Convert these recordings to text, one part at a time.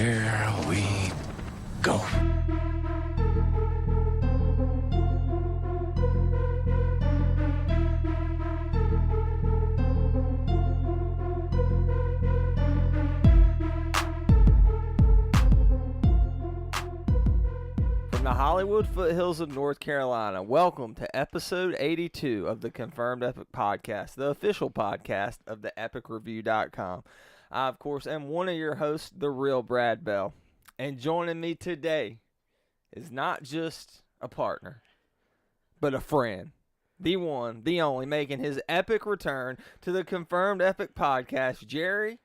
Here we go. From the Hollywood foothills of North Carolina, welcome to episode 82 of the Confirmed Epic Podcast, the official podcast of the epicreview.com. I, of course, am one of your hosts, the real Brad Bell. And joining me today is not just a partner, but a friend. The one, the only, making his epic return to the Confirmed Epic Podcast, Jerry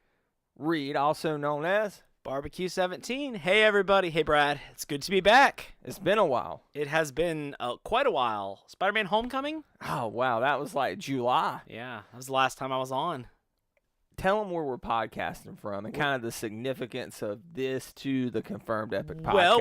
Reed, also known as Barbecue 17. Hey, everybody. Hey, Brad. It's good to be back. It's been a while. It has been quite a while. Spider-Man Homecoming? Oh, wow. That was like July. Yeah, that was the last time I was on. Tell them where we're podcasting from and kind of the significance of this to the Confirmed Epic Podcast. Well,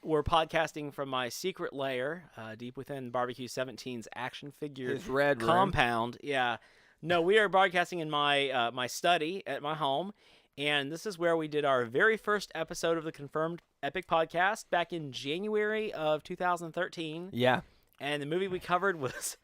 we're podcasting from my secret lair deep within Barbecue 17's action figure His red room. compound. Yeah. No, we are broadcasting in my my study at my home. And this is where we did our very first episode of the Confirmed Epic Podcast back in January of 2013. Yeah. And the movie we covered was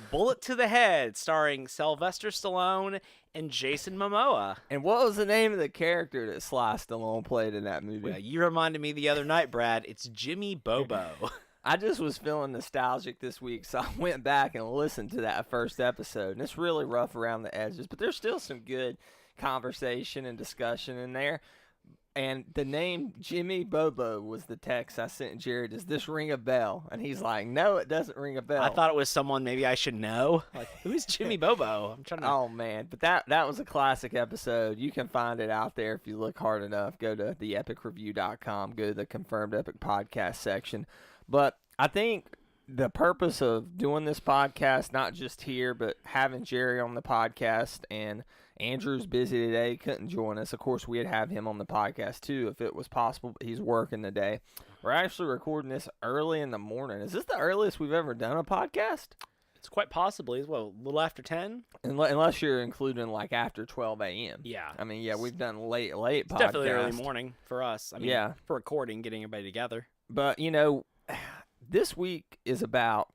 Bullet to the Head, starring Sylvester Stallone and Jason Momoa. And what was the name of the character that Sly Stallone played in that movie? Well, you reminded me the other night, Brad. It's Jimmy Bobo. I just was feeling nostalgic this week, so I went back and listened to that first episode. And it's really rough around the edges, but there's still some good conversation and discussion in there. And the name Jimmy Bobo was the text I sent Jerry. Does this ring a bell? And he's like, no, it doesn't ring a bell. I thought it was someone maybe I should know. Like, who's Jimmy Bobo? I'm trying to. Oh, man. But that was a classic episode. You can find it out there if you look hard enough. Go to theepicreview.com. Go to the Confirmed Epic Podcast section. But I think the purpose of doing this podcast, not just here, but having Jerry on the podcast, and Andrew's busy today, couldn't join us. Of course, we'd have him on the podcast too if it was possible, but he's working today. We're actually recording this early in the morning. Is this the earliest we've ever done a podcast? It's quite possibly, well, a little after 10. Unless you're including like after 12 a.m. Yeah. I mean, yeah, we've done late It's podcasts. definitely early morning for us. I mean, Yeah. for recording, getting everybody together. But, you know, this week is about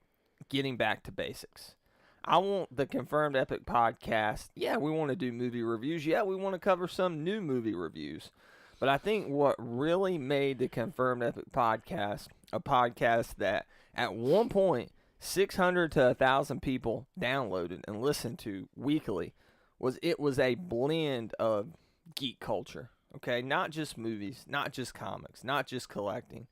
getting back to basics. I want the Confirmed Epic Podcast. Yeah, we want to do movie reviews. Yeah, we want to cover some new movie reviews. But I think what really made the Confirmed Epic Podcast a podcast that at one point 600 to 1,000 people downloaded and listened to weekly was it was a blend of geek culture. Okay, not just movies, not just comics, not just collecting,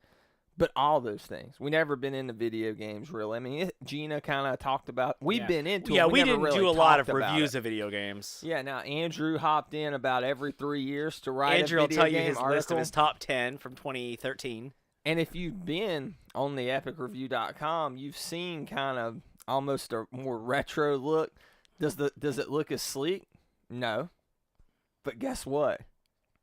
but all those things. We never been into video games, really. I mean, Gina kind of talked about. We've been into. Yeah, it. we didn't really do a lot of talked reviews of video games. Yeah, now Andrew hopped in about every 3 years to write Andrew a will video tell you game his article. list of his top 10 from 2013. And if you've been on the epicreview.com, you've seen kind of almost a more retro look. Does it look as sleek? No. But guess what?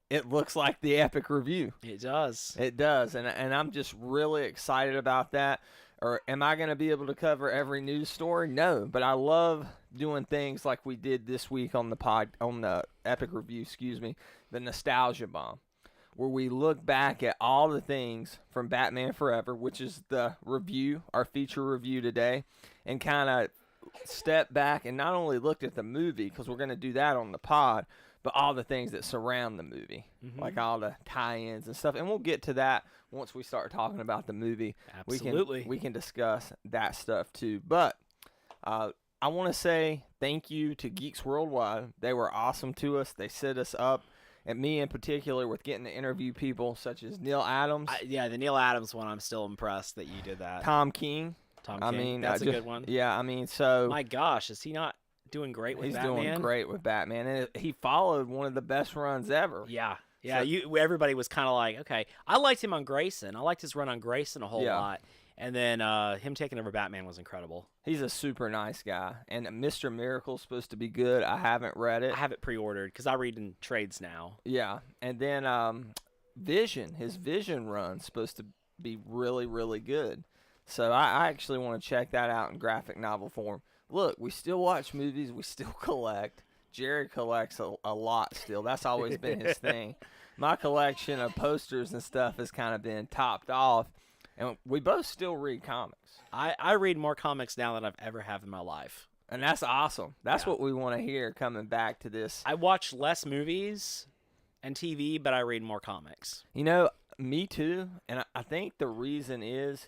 It looks like the Epic Review. It does. It does, and I'm just really excited about that. Or am I going to be able to cover every news story? No, but I love doing things like we did this week on the Epic Review, the Nostalgia Bomb, where we look back at all the things from Batman Forever, which is the review, our feature review today, and kind of step back and not only looked at the movie, because we're going to do that on the pod, but all the things that surround the movie, like all the tie-ins and stuff. And we'll get to that once we start talking about the movie. Absolutely. We can discuss that stuff too. But I want to say thank you to Geeks Worldwide. They were awesome to us. They set us up, and me in particular, with getting to interview people such as Neil Adams. The Neil Adams one, I'm still impressed that you did that. Tom King. I mean, that's a good one. Yeah, I mean, so. My gosh, is he not doing great with Batman? He's doing great with Batman, and he followed one of the best runs ever. Yeah. Everybody was kind of like, okay. I liked him on Grayson. I liked his run on Grayson a whole lot. And then him taking over Batman was incredible. He's a super nice guy. And Mr. Miracle's supposed to be good. I haven't read it. I have it pre-ordered because I read in trades now. Yeah. And then Vision, his Vision run's supposed to be really, really good. So I actually want to check that out in graphic novel form. Look, we still watch movies. We still collect. Jerry collects a lot still. That's always been his thing. my collection of posters and stuff has kind of been topped off, and we both still read comics. I read more comics now than I've ever have in my life. And that's awesome. That's Yeah. what we want to hear coming back to this. I watch less movies and TV, but I read more comics. You know, me too. And I think the reason is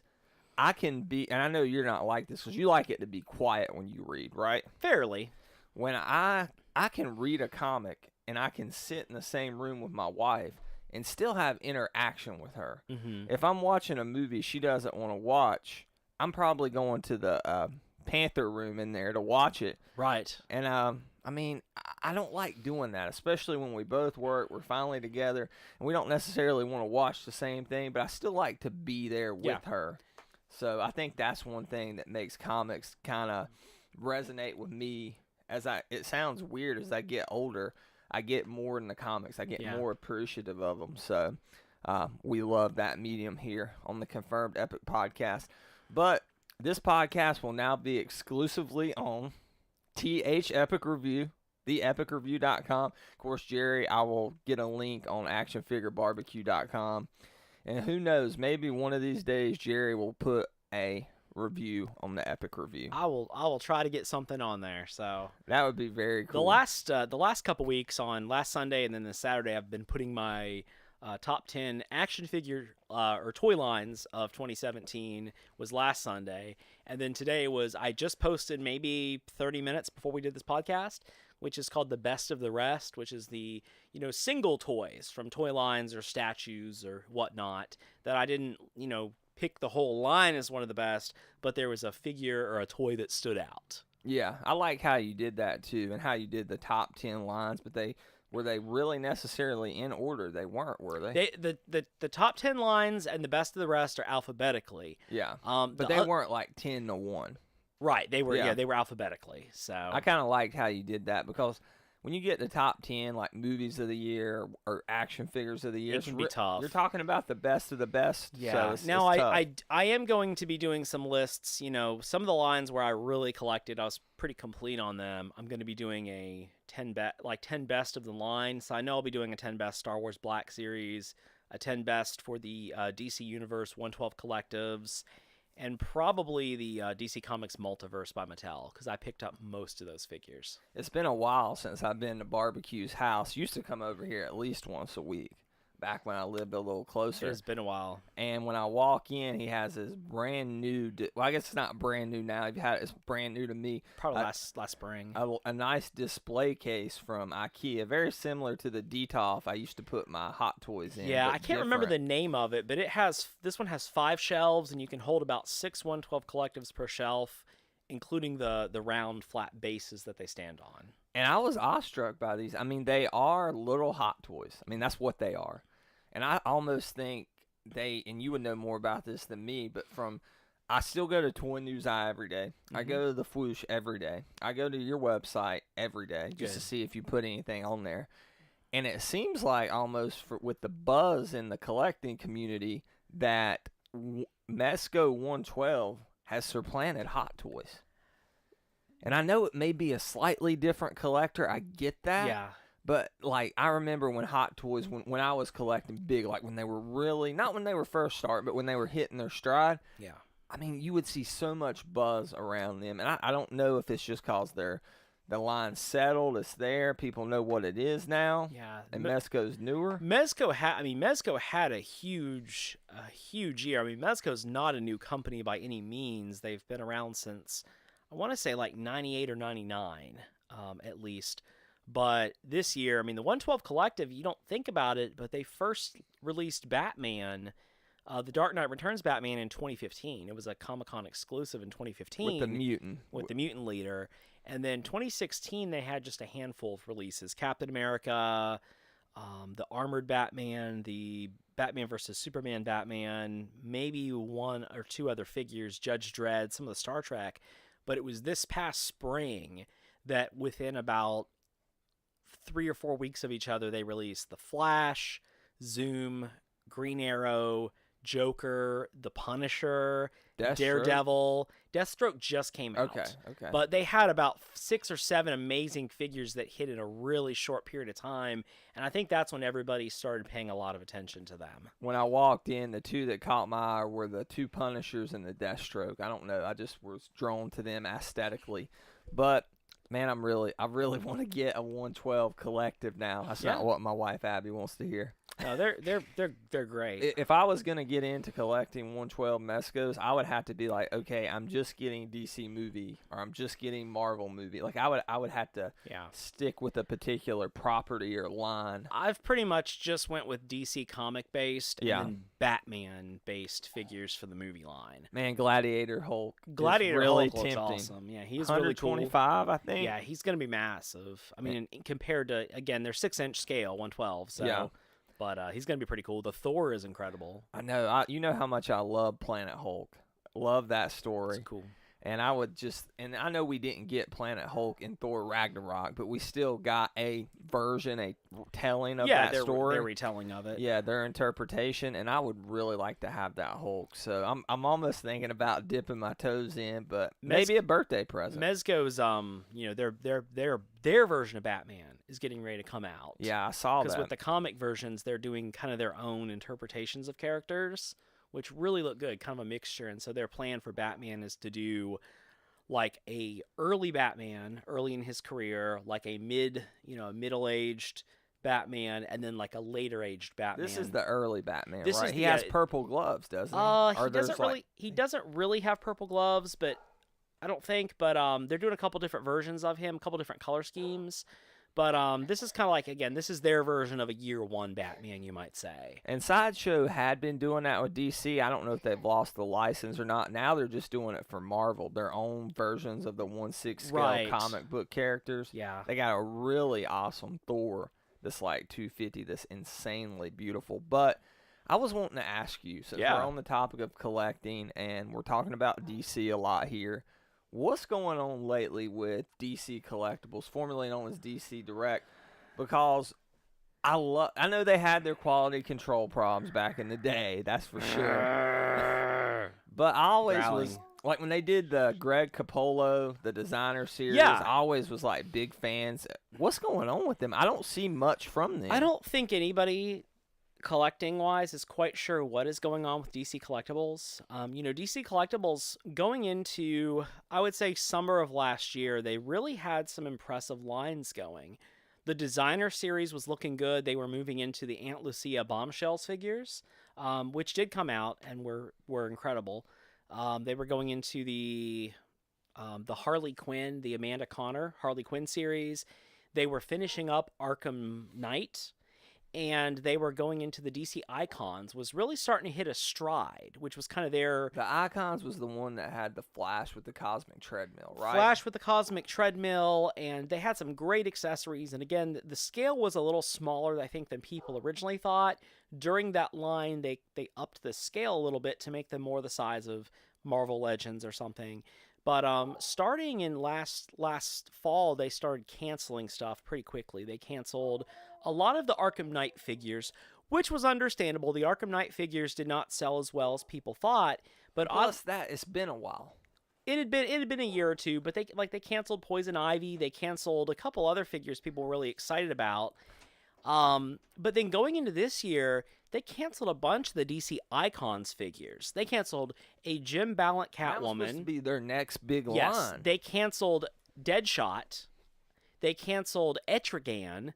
I can be, and I know you're not like this because you like it to be quiet when you read, right? Fairly. When I can read a comic and I can sit in the same room with my wife and still have interaction with her. Mm-hmm. If I'm watching a movie she doesn't want to watch, I'm probably going to the Panther room in there to watch it. Right. And I mean, I don't like doing that, especially when we both work. We're finally together, and we don't necessarily want to watch the same thing, but I still like to be there with her. So I think that's one thing that makes comics kind of resonate with me. It sounds weird as I get older, I get more in the comics. I get more appreciative of them. So we love that medium here on the Confirmed Epic Podcast. But this podcast will now be exclusively on TH Epic Review, theepicreview.com. Of course, Jerry, I will get a link on actionfigurebarbecue.com. And who knows, maybe one of these days Jerry will put a review on the Epic Review. I will try to get something on there. So that would be very cool. The last couple weeks, on last Sunday and then this Saturday, I've been putting my top 10 action figure or toy lines of 2017 was last Sunday, and then today was, I just posted maybe 30 minutes before we did this podcast, which is called the Best of the Rest, which is the single toys from toy lines or statues or whatnot that I didn't pick the whole line as one of the best, but there was a figure or a toy that stood out. Yeah, I like how you did that too, and how you did the top 10 lines, but were they really necessarily in order? They weren't, were they? The top 10 lines and the Best of the Rest are alphabetically. Yeah. But they weren't like 10 to 1. Right, they were they were alphabetically. So I kind of liked how you did that, because when you get the top 10 like movies of the year or action figures of the year, it can be tough. You're talking about the best of the best. Yeah. So now it's tough. I am going to be doing some lists. Some of the lines where I really collected, I was pretty complete on them. I'm going to be doing a 10 best of the line. So I know I'll be doing a 10 best Star Wars Black Series, a 10 best for the DC Universe 112 Collectives, and probably the DC Comics Multiverse by Mattel, because I picked up most of those figures. It's been a while since I've been to Barbecue's house. Used to come over here at least once a week, back when I lived a little closer. It's been a while. And when I walk in, he has his brand new, I guess it's not brand new now. It's brand new to me. Probably last spring. A nice display case from IKEA, very similar to the Detolf I used to put my Hot Toys in. Yeah, I can't remember the name of it, but this one has 5 shelves, and you can hold about 6 112 Collectives per shelf, including the round flat bases that they stand on. And I was awestruck by these. I mean, they are little Hot Toys. I mean, that's what they are. And I almost think and you would know more about this than me, but I still go to Toy News Eye every day. I go to the Fwoosh every day. I go to your website every day just to see if you put anything on there. And it seems like almost with the buzz in the collecting community that Mezco 112 has supplanted Hot Toys. And I know it may be a slightly different collector. I get that. Yeah. But, I remember when Hot Toys, when I was collecting big, when they were really, not when they were first starting, but when they were hitting their stride. Yeah. I mean, you would see so much buzz around them. And I don't know if it's just because the line's settled, it's there, people know what it is now. Yeah. And Mezco's newer. Mezco had a huge year. I mean, Mezco's not a new company by any means. They've been around since, I want to say, 98 or 99, at least. But this year, I mean, the 112 Collective, you don't think about it, but they first released Batman, the Dark Knight Returns Batman, in 2015. It was a Comic-Con exclusive in 2015. With the mutant. With the mutant leader. And then 2016, they had just a handful of releases. Captain America, the Armored Batman, the Batman vs. Superman Batman, maybe 1 or 2 other figures, Judge Dredd, some of the Star Trek. But it was this past spring that within about 3 or 4 weeks of each other, they released The Flash, Zoom, Green Arrow, Joker, the Punisher, Deathstroke? Daredevil. Deathstroke just came out. Okay. But they had about 6 or 7 amazing figures that hit in a really short period of time, and I think that's when everybody started paying a lot of attention to them. When I walked in, the 2 that caught my eye were the 2 Punishers and the Deathstroke. I don't know. I just was drawn to them aesthetically. But man, I really want to get a 112 collective now. That's not what my wife Abby wants to hear. No, they're great. If I was gonna get into collecting 112 Mezcos, I would have to be like, okay, I'm just getting DC movie or I'm just getting Marvel movie. Like I would have to stick with a particular property or line. I've pretty much just went with DC comic based and then Batman based figures for the movie line. Man, Gladiator Hulk. Gladiator really Hulk looks tempting. awesome. Yeah, he's really cool. 125, I think. Yeah, he's gonna be massive. I mean, compared to again, they're 6-inch scale, 112. So, but he's gonna be pretty cool. The Thor is incredible. I know. You know how much I love Planet Hulk. Love that story. It's cool. And I would just, and I know we didn't get Planet Hulk in Thor Ragnarok, but we still got a version, a telling of that story. Their retelling of it. Yeah, their interpretation, and I would really like to have that Hulk. So I'm almost thinking about dipping my toes in, but maybe a birthday present. Mezco's, their version of Batman is getting ready to come out. Yeah, I saw that. Because with the comic versions, they're doing kind of their own interpretations of characters, which really look good, kind of a mixture. And so their plan for Batman is to do like a early Batman, early in his career, like a middle-aged Batman, and then like a later-aged Batman. This is the early Batman, right? He has purple gloves, doesn't he? He doesn't really have purple gloves, but I don't think. But they're doing a couple different versions of him, a couple different color schemes. But this is kind of like, again, this is their version of a year one Batman, you might say. And Sideshow had been doing that with DC. I don't know if they've lost the license or not. Now they're just doing it for Marvel, their own versions of the 1/6 scale comic book characters. Yeah. They got a really awesome Thor that's like 250 that's insanely beautiful. But I was wanting to ask you, since we're on the topic of collecting and we're talking about DC a lot here, what's going on lately with DC Collectibles, formerly known as DC Direct? Because I know they had their quality control problems back in the day, that's for sure. But I always was like, when they did the Greg Capullo, the designer series, I always was like big fans. What's going on with them? I don't see much from them. I don't think anybody collecting wise is quite sure what is going on with DC Collectibles. DC Collectibles going into, I would say, summer of last year, they really had some impressive lines going. The designer series was looking good. They were moving into the Aunt Lucia Bombshells figures, which did come out and were incredible. They were going into the Harley Quinn, the Amanda Connor Harley Quinn series. They were finishing up Arkham Knight. And they were going into the DC Icons, was really starting to hit a stride, which was kind of their... The Icons was the one that had the Flash with the Cosmic Treadmill, right? Flash with the Cosmic Treadmill, and they had some great accessories. And again, the scale was a little smaller, I think, than people originally thought. During that line, they upped the scale a little bit to make them more the size of Marvel Legends or something. But starting in last fall, they started canceling stuff pretty quickly. They canceled a lot of the Arkham Knight figures, which was understandable. The Arkham Knight figures did not sell as well as people thought. But plus that, it's been a while. It had been a year or two, but they canceled Poison Ivy. They canceled a couple other figures people were really excited about. But then going into this year, they canceled a bunch of the DC Icons figures. They canceled a Jim Ballant Catwoman. That was supposed to be their next big yes, line. They canceled Deadshot. They canceled Etrigan.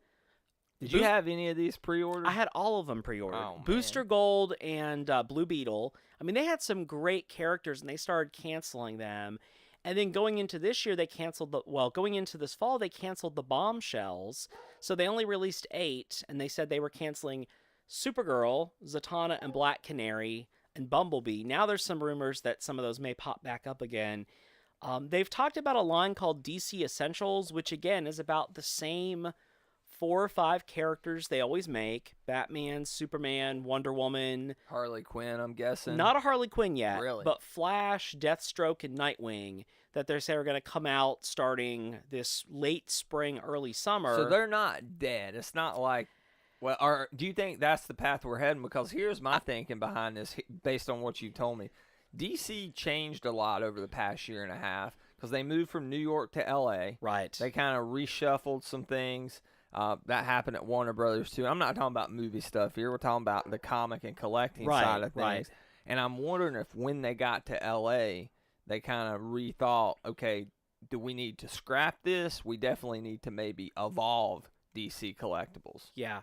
Did you have any of these pre-ordered? I had all of them pre-ordered. Oh, Booster Gold and Blue Beetle. I mean, they had some great characters, and they started canceling them. And then going into this year, going into this fall, they canceled the Bombshells. So they only released 8, and they said they were canceling Supergirl, Zatanna, and Black Canary, and Bumblebee. Now there's some rumors that some of those may pop back up again. They've talked about a line called DC Essentials, which again is about the same 4 or 5 characters they always make. Batman, Superman, Wonder Woman. Harley Quinn, I'm guessing. Not a Harley Quinn yet. Really? But Flash, Deathstroke, and Nightwing that they say are going to come out starting this late spring, early summer. So they're not dead. It's not like Well, or do you think that's the path we're heading? Because here's my thinking behind this, based on what you told me. DC changed a lot over the past year and a half because they moved from New York to L.A. Right. They kind of reshuffled some things. That happened at Warner Brothers, too. I'm not talking about movie stuff here. We're talking about the comic and collecting side of things. Right. And I'm wondering if when they got to L.A., they kind of rethought, okay, do we need to scrap this? We definitely need to maybe evolve DC Collectibles. Yeah.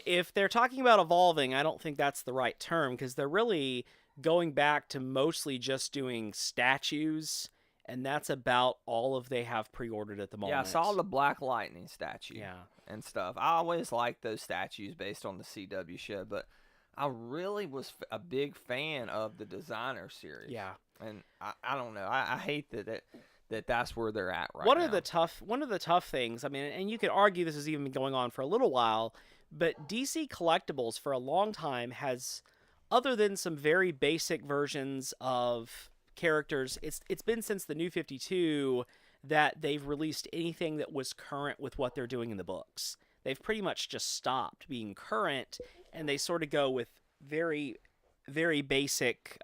If they're talking about evolving, I don't think that's the right term because they're really going back to mostly just doing statues, and that's about all of they have pre-ordered at the moment. Yeah, I saw the Black Lightning statue and stuff. I always liked those statues based on the CW show, but I really was a big fan of the Designer series. Yeah. And I don't know. I hate that's where they're at right now. One of the tough things, I mean, and you could argue this has even been going on for a little while, but DC Collectibles for a long time has, other than some very basic versions of characters, it's been since the New 52 that they've released anything that was current with what they're doing in the books. They've pretty much just stopped being current, and they sort of go with very, very basic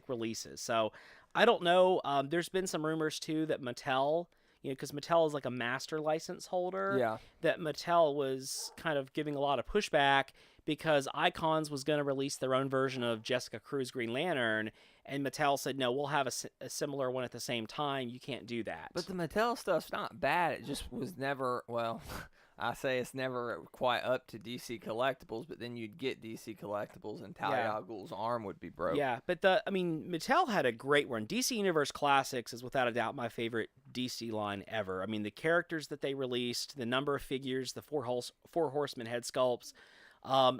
releases. So I don't know. There's been some rumors too that Mattel, because Mattel is like a master license holder, that Mattel was kind of giving a lot of pushback because Icons was going to release their own version of Jessica Cruz Green Lantern, and Mattel said, no, we'll have a similar one at the same time. You can't do that. But the Mattel stuff's not bad. It just was never, well, I say it's never quite up to DC Collectibles, but then you'd get DC Collectibles and Talia al Ghul's arm would be broken. Yeah, but Mattel had a great run. DC Universe Classics is without a doubt my favorite DC line ever. I mean, the characters that they released, the number of figures, the four horsemen head sculpts,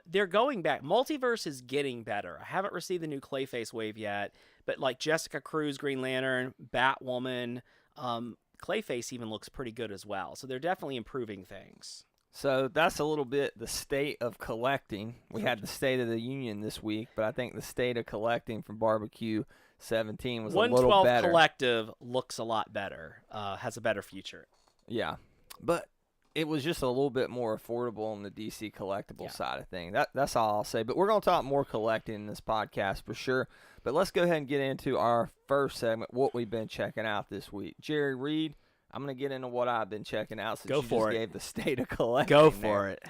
they're going back. Multiverse is getting better. I haven't received the new Clayface wave yet, but like Jessica Cruz, Green Lantern, Batwoman, Clayface even looks pretty good as well. So they're definitely improving things. So that's a little bit the state of collecting. We had the State of the Union this week, but I think the state of collecting from Barbecue 17 was a little better. 112 Collective looks a lot better, has a better future. Yeah, but it was just a little bit more affordable on the DC collectible side of things. That's all I'll say. But we're going to talk more collecting in this podcast for sure. But let's go ahead and get into our first segment, what we've been checking out this week. Jerry Reed, I'm going to get into what I've been checking out since gave the state of collecting. Go for it.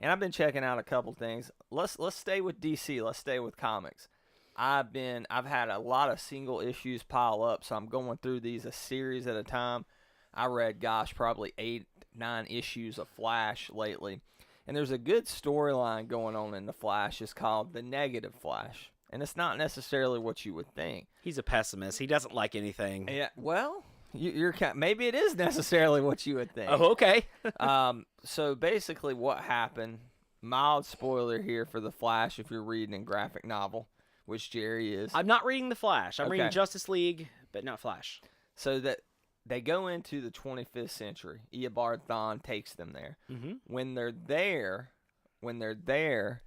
And I've been checking out a couple things. Let's stay with DC. Let's stay with comics. I've had a lot of single issues pile up, so I'm going through these a series at a time. I read, probably 8-9 issues of Flash lately. And there's a good storyline going on in the Flash. It's called The Negative Flash. And it's not necessarily what you would think. He's a pessimist. He doesn't like anything. Yeah, well, you're maybe it is necessarily what you would think. Oh, okay. So basically what happened, mild spoiler here for The Flash if you're reading a graphic novel, which Jerry is. I'm not reading The Flash. I'm reading Justice League, but not Flash. So that they go into the 25th century. Eobard Thawne takes them there. Mm-hmm. When they're there,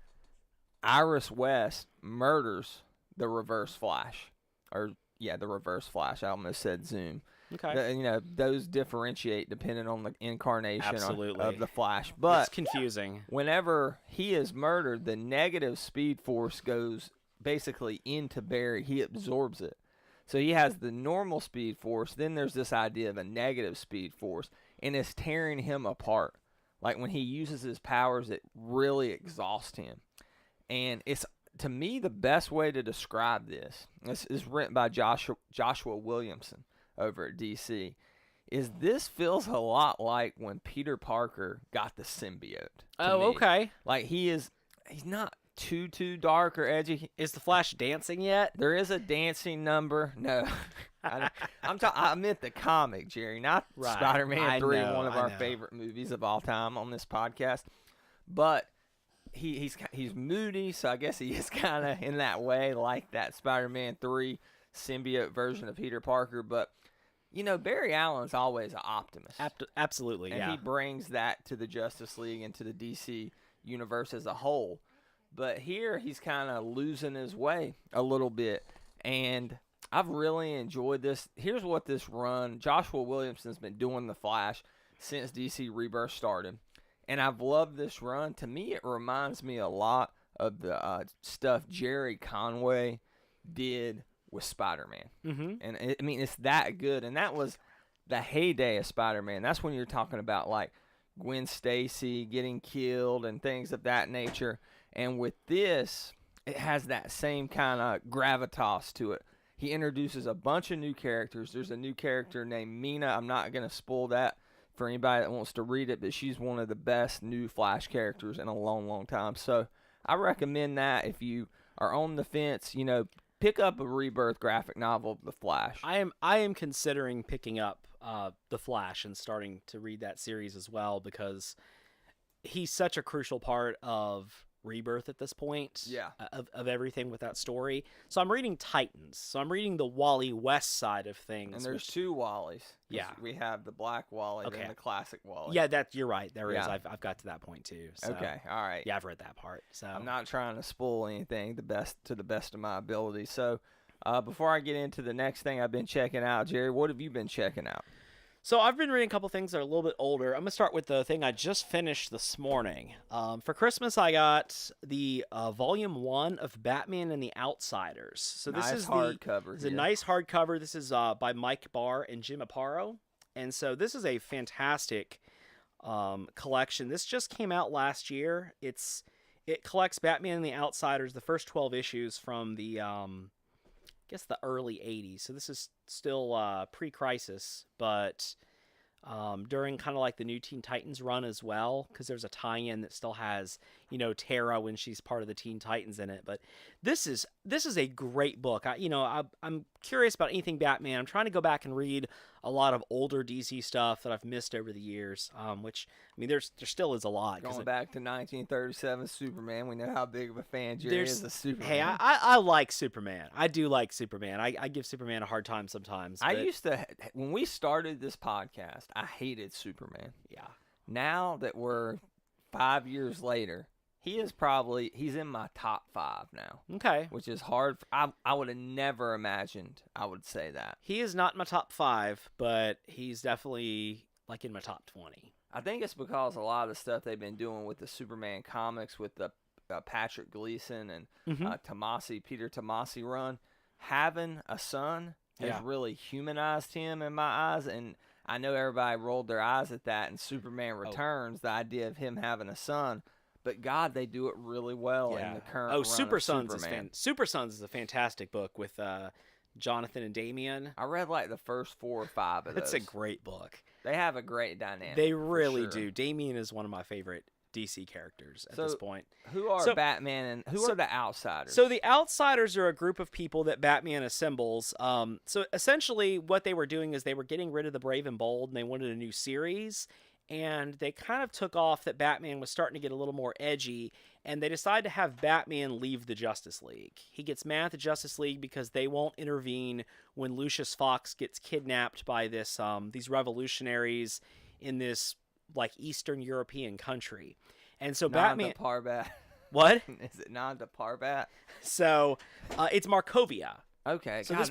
Iris West murders the Reverse Flash. The Reverse Flash. I almost said Zoom. Okay. Those differentiate depending on the incarnation of the Flash. But it's confusing. Whenever he is murdered, the negative Speed Force goes basically into Barry. He absorbs it. So he has the normal Speed Force. Then there's this idea of a negative Speed Force, and it's tearing him apart. Like when he uses his powers, it really exhausts him. And it's, to me, the best way to describe this is written by Joshua Williamson over at DC. This feels a lot like when Peter Parker got the symbiote. Oh, me. Okay. Like he's not too dark or edgy. Is the Flash dancing yet? There is a dancing number. No, I meant the comic, Jerry, not Spider-Man 3, one of our favorite movies of all time on this podcast. But he's moody, so I guess he is kind of in that way like that Spider-Man 3 symbiote version of Peter Parker. But Barry Allen's always an optimist. Absolutely, and he brings that to the Justice League and to the DC universe as a whole. But here he's kind of losing his way a little bit, and I've really enjoyed this. Here's what this run, Joshua Williamson's been doing the Flash since DC Rebirth started. And I've loved this run. To me, it reminds me a lot of the stuff Jerry Conway did with Spider-Man. Mm-hmm. And I mean, it's that good. And that was the heyday of Spider-Man. That's when you're talking about like Gwen Stacy getting killed and things of that nature. And with this, it has that same kind of gravitas to it. He introduces a bunch of new characters. There's a new character named Mina. I'm not going to spoil that for anybody that wants to read it, but she's one of the best new Flash characters in a long, long time. So I recommend that if you are on the fence, pick up a Rebirth graphic novel of the Flash. I am considering picking up the Flash and starting to read that series as well, because he's such a crucial part of Rebirth at this point. Yeah. Of everything with that story. So I'm reading Titans. So I'm reading the Wally West side of things. And there's two Wallies. Yeah. We have the black Wally and the classic Wally. Yeah, you're right. There is. Yeah. I've got to that point too. So. Okay. All right. Yeah, I've read that part. So I'm not trying to spoil anything to the best of my ability. So before I get into the next thing I've been checking out, Jerry, what have you been checking out? So I've been reading a couple things that are a little bit older. I'm going to start with the thing I just finished this morning. For Christmas, I got the Volume 1 of Batman and the Outsiders. So this nice is hardcover. It's a nice hardcover. This is by Mike Barr and Jim Aparo. And so this is a fantastic collection. This just came out last year. It collects Batman and the Outsiders, the first 12 issues from the the early 80s. So this is still pre-Crisis, but during kind of like the New Teen Titans run as well, because there's a tie-in that still has, Tara when she's part of the Teen Titans in it. But this is a great book. I'm curious about anything Batman. I'm trying to go back and read a lot of older DC stuff that I've missed over the years, which, I mean, there still is a lot. Going back to 1937 Superman, we know how big of a fan Jerry is of Superman. Hey, I like Superman. I do like Superman. I give Superman a hard time sometimes. I used to, when we started this podcast, I hated Superman. Yeah. Now that we're 5 years later, he's in my top 5 now. Okay. Which is hard. I would have never imagined I would say that. He is not in my top 5, but he's definitely like in my top 20. I think it's because a lot of the stuff they've been doing with the Superman comics with the Patrick Gleason and Peter Tomasi run, having a son has really humanized him in my eyes. And I know everybody rolled their eyes at that in Superman Returns, the idea of him having a son. But God, they do it really well in the current run Super of Sons Superman. Super Sons is a fantastic book with Jonathan and Damian. I read like the first 4 or 5 of those. It's a great book. They have a great dynamic. They really do. Damian is one of my favorite DC characters at this point. Who are Batman and who are the Outsiders? So the Outsiders are a group of people that Batman assembles. So essentially what they were doing is they were getting rid of the Brave and Bold, and they wanted a new series. And they kind of took off that Batman was starting to get a little more edgy, and they decided to have Batman leave the Justice League. He gets mad at the Justice League because they won't intervene when Lucius Fox gets kidnapped by these revolutionaries in this like Eastern European country. And so Batman... Parbat. What? Is it Nanda Parbat? So it's Markovia. Okay. So God,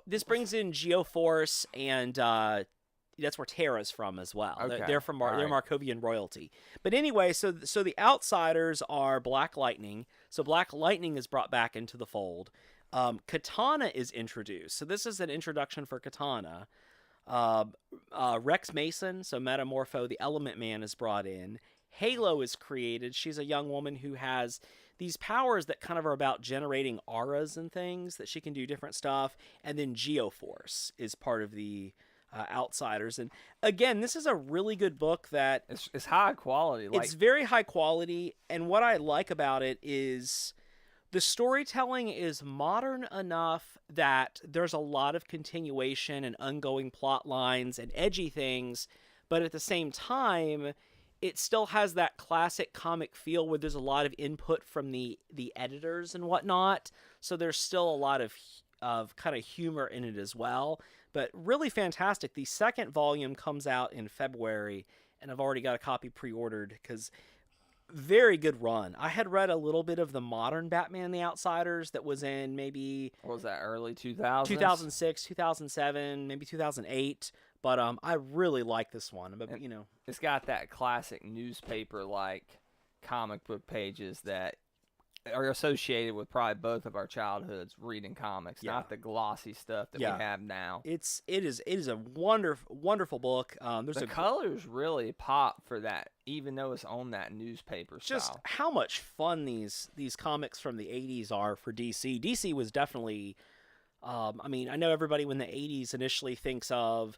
this brings in Geoforce and... that's where Tara's from as well. Okay. They're from they're Markovian royalty. But anyway, so the Outsiders are Black Lightning. So Black Lightning is brought back into the fold. Katana is introduced. So this is an introduction for Katana. Rex Mason, so Metamorpho, the Element Man, is brought in. Halo is created. She's a young woman who has these powers that kind of are about generating auras and things, that she can do different stuff. And then Geoforce is part of the... Outsiders. And again, this is a really good book that it's high quality. It's very high quality, and what I like about it is the storytelling is modern enough that there's a lot of continuation and ongoing plot lines and edgy things, but at the same time it still has that classic comic feel where there's a lot of input from the editors and whatnot, so there's still a lot of kind of humor in it as well. But really fantastic. The second volume comes out in February, and I've already got a copy pre-ordered because very good run. I had read a little bit of the modern Batman the Outsiders that was in maybe... What was that, early 2000s? 2006, 2007, maybe 2008. But I really like this one. But you know, It's got that classic newspaper like comic book pages that are associated with probably both of our childhoods reading comics, not the glossy stuff that we have now. It is a wonderful book. There's the colors really pop for that, even though it's on that newspaper style. Just how much fun these comics from the 80s are for DC. DC was definitely, I mean, I know everybody when the 80s initially thinks of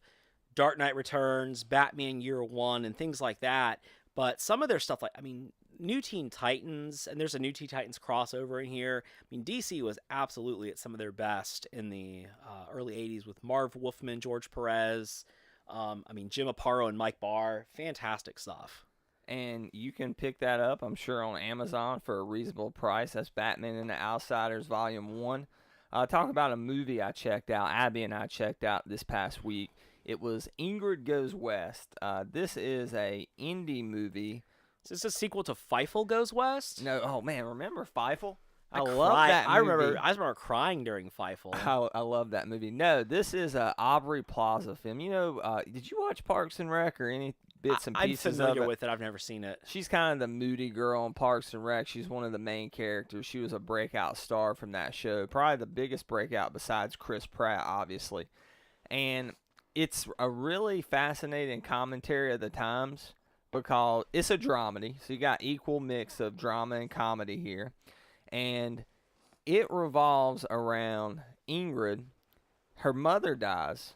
Dark Knight Returns, Batman Year One, and things like that. But some of their stuff, like, I mean, New Teen Titans, and there's a New Teen Titans crossover in here. I mean, DC was absolutely at some of their best in the early 80s with Marv Wolfman, George Perez, I mean, Jim Aparo and Mike Barr. Fantastic stuff. And you can pick that up, I'm sure, on Amazon for a reasonable price. That's Batman and the Outsiders Volume 1. Talk about a movie I checked out, Abby and I checked out this past week. It was Ingrid Goes West. This is a indie movie. Is this a sequel to Feifel Goes West? No, oh man, remember Feifel? I love that movie. I remember crying during Feifel. I love that movie. No, this is a Aubrey Plaza film. You know, did you watch Parks and Rec or any bits and pieces I'm familiar of it? with it. I've never seen it. She's kind of the moody girl on Parks and Rec. She's one of the main characters. She was a breakout star from that show. Probably the biggest breakout besides Chris Pratt, obviously. And it's a really fascinating commentary of the times because it's a dramedy. So you got equal mix of drama and comedy here. And it revolves around Ingrid. Her mother dies.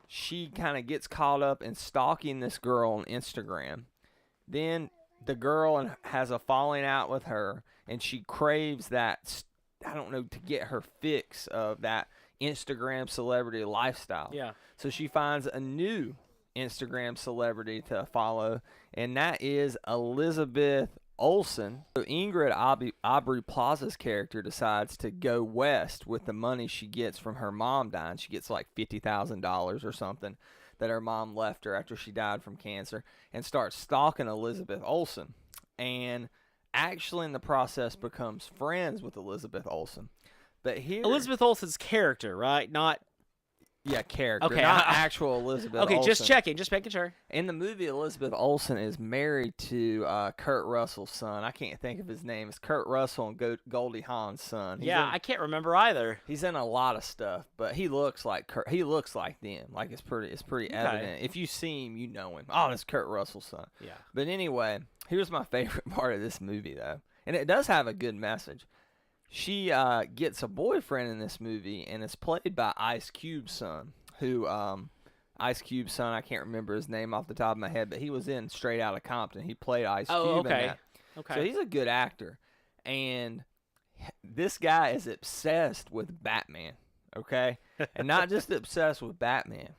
She kind of gets caught up in stalking this girl on Instagram. Then the girl has a falling out with her, and she craves that, I don't know, to get her fix of that Instagram celebrity lifestyle. Yeah. So she finds a new Instagram celebrity to follow, and that is Elizabeth Olsen. So Ingrid Aubrey Plaza's character decides to go west with the money she gets from her mom dying. She gets like $50,000 or something that her mom left her after she died from cancer, and starts stalking Elizabeth Olsen. And actually in the process becomes friends with Elizabeth Olsen. But here, Elizabeth Olsen's character, right? Not character, okay, not actual Elizabeth okay, Olsen. just checking, just making sure. In the movie, Elizabeth Olsen is married to Kurt Russell's son. I can't think of his name. It's Kurt Russell and Goldie Hawn's son. I can't remember either. He's in a lot of stuff, but he looks like Kurt. He looks like them. Like it's pretty evident. If you see him, you know him. Oh, that's Kurt Russell's son. Yeah. But anyway, here's my favorite part of this movie, though, and it does have a good message. She gets a boyfriend in this movie, and it's played by Ice Cube's son. Who, Ice Cube's son, I can't remember his name off the top of my head, but he was in Straight Outta Compton. He played Ice Cube in that. Okay. So he's a good actor. And this guy is obsessed with Batman, okay? And not just obsessed with Batman.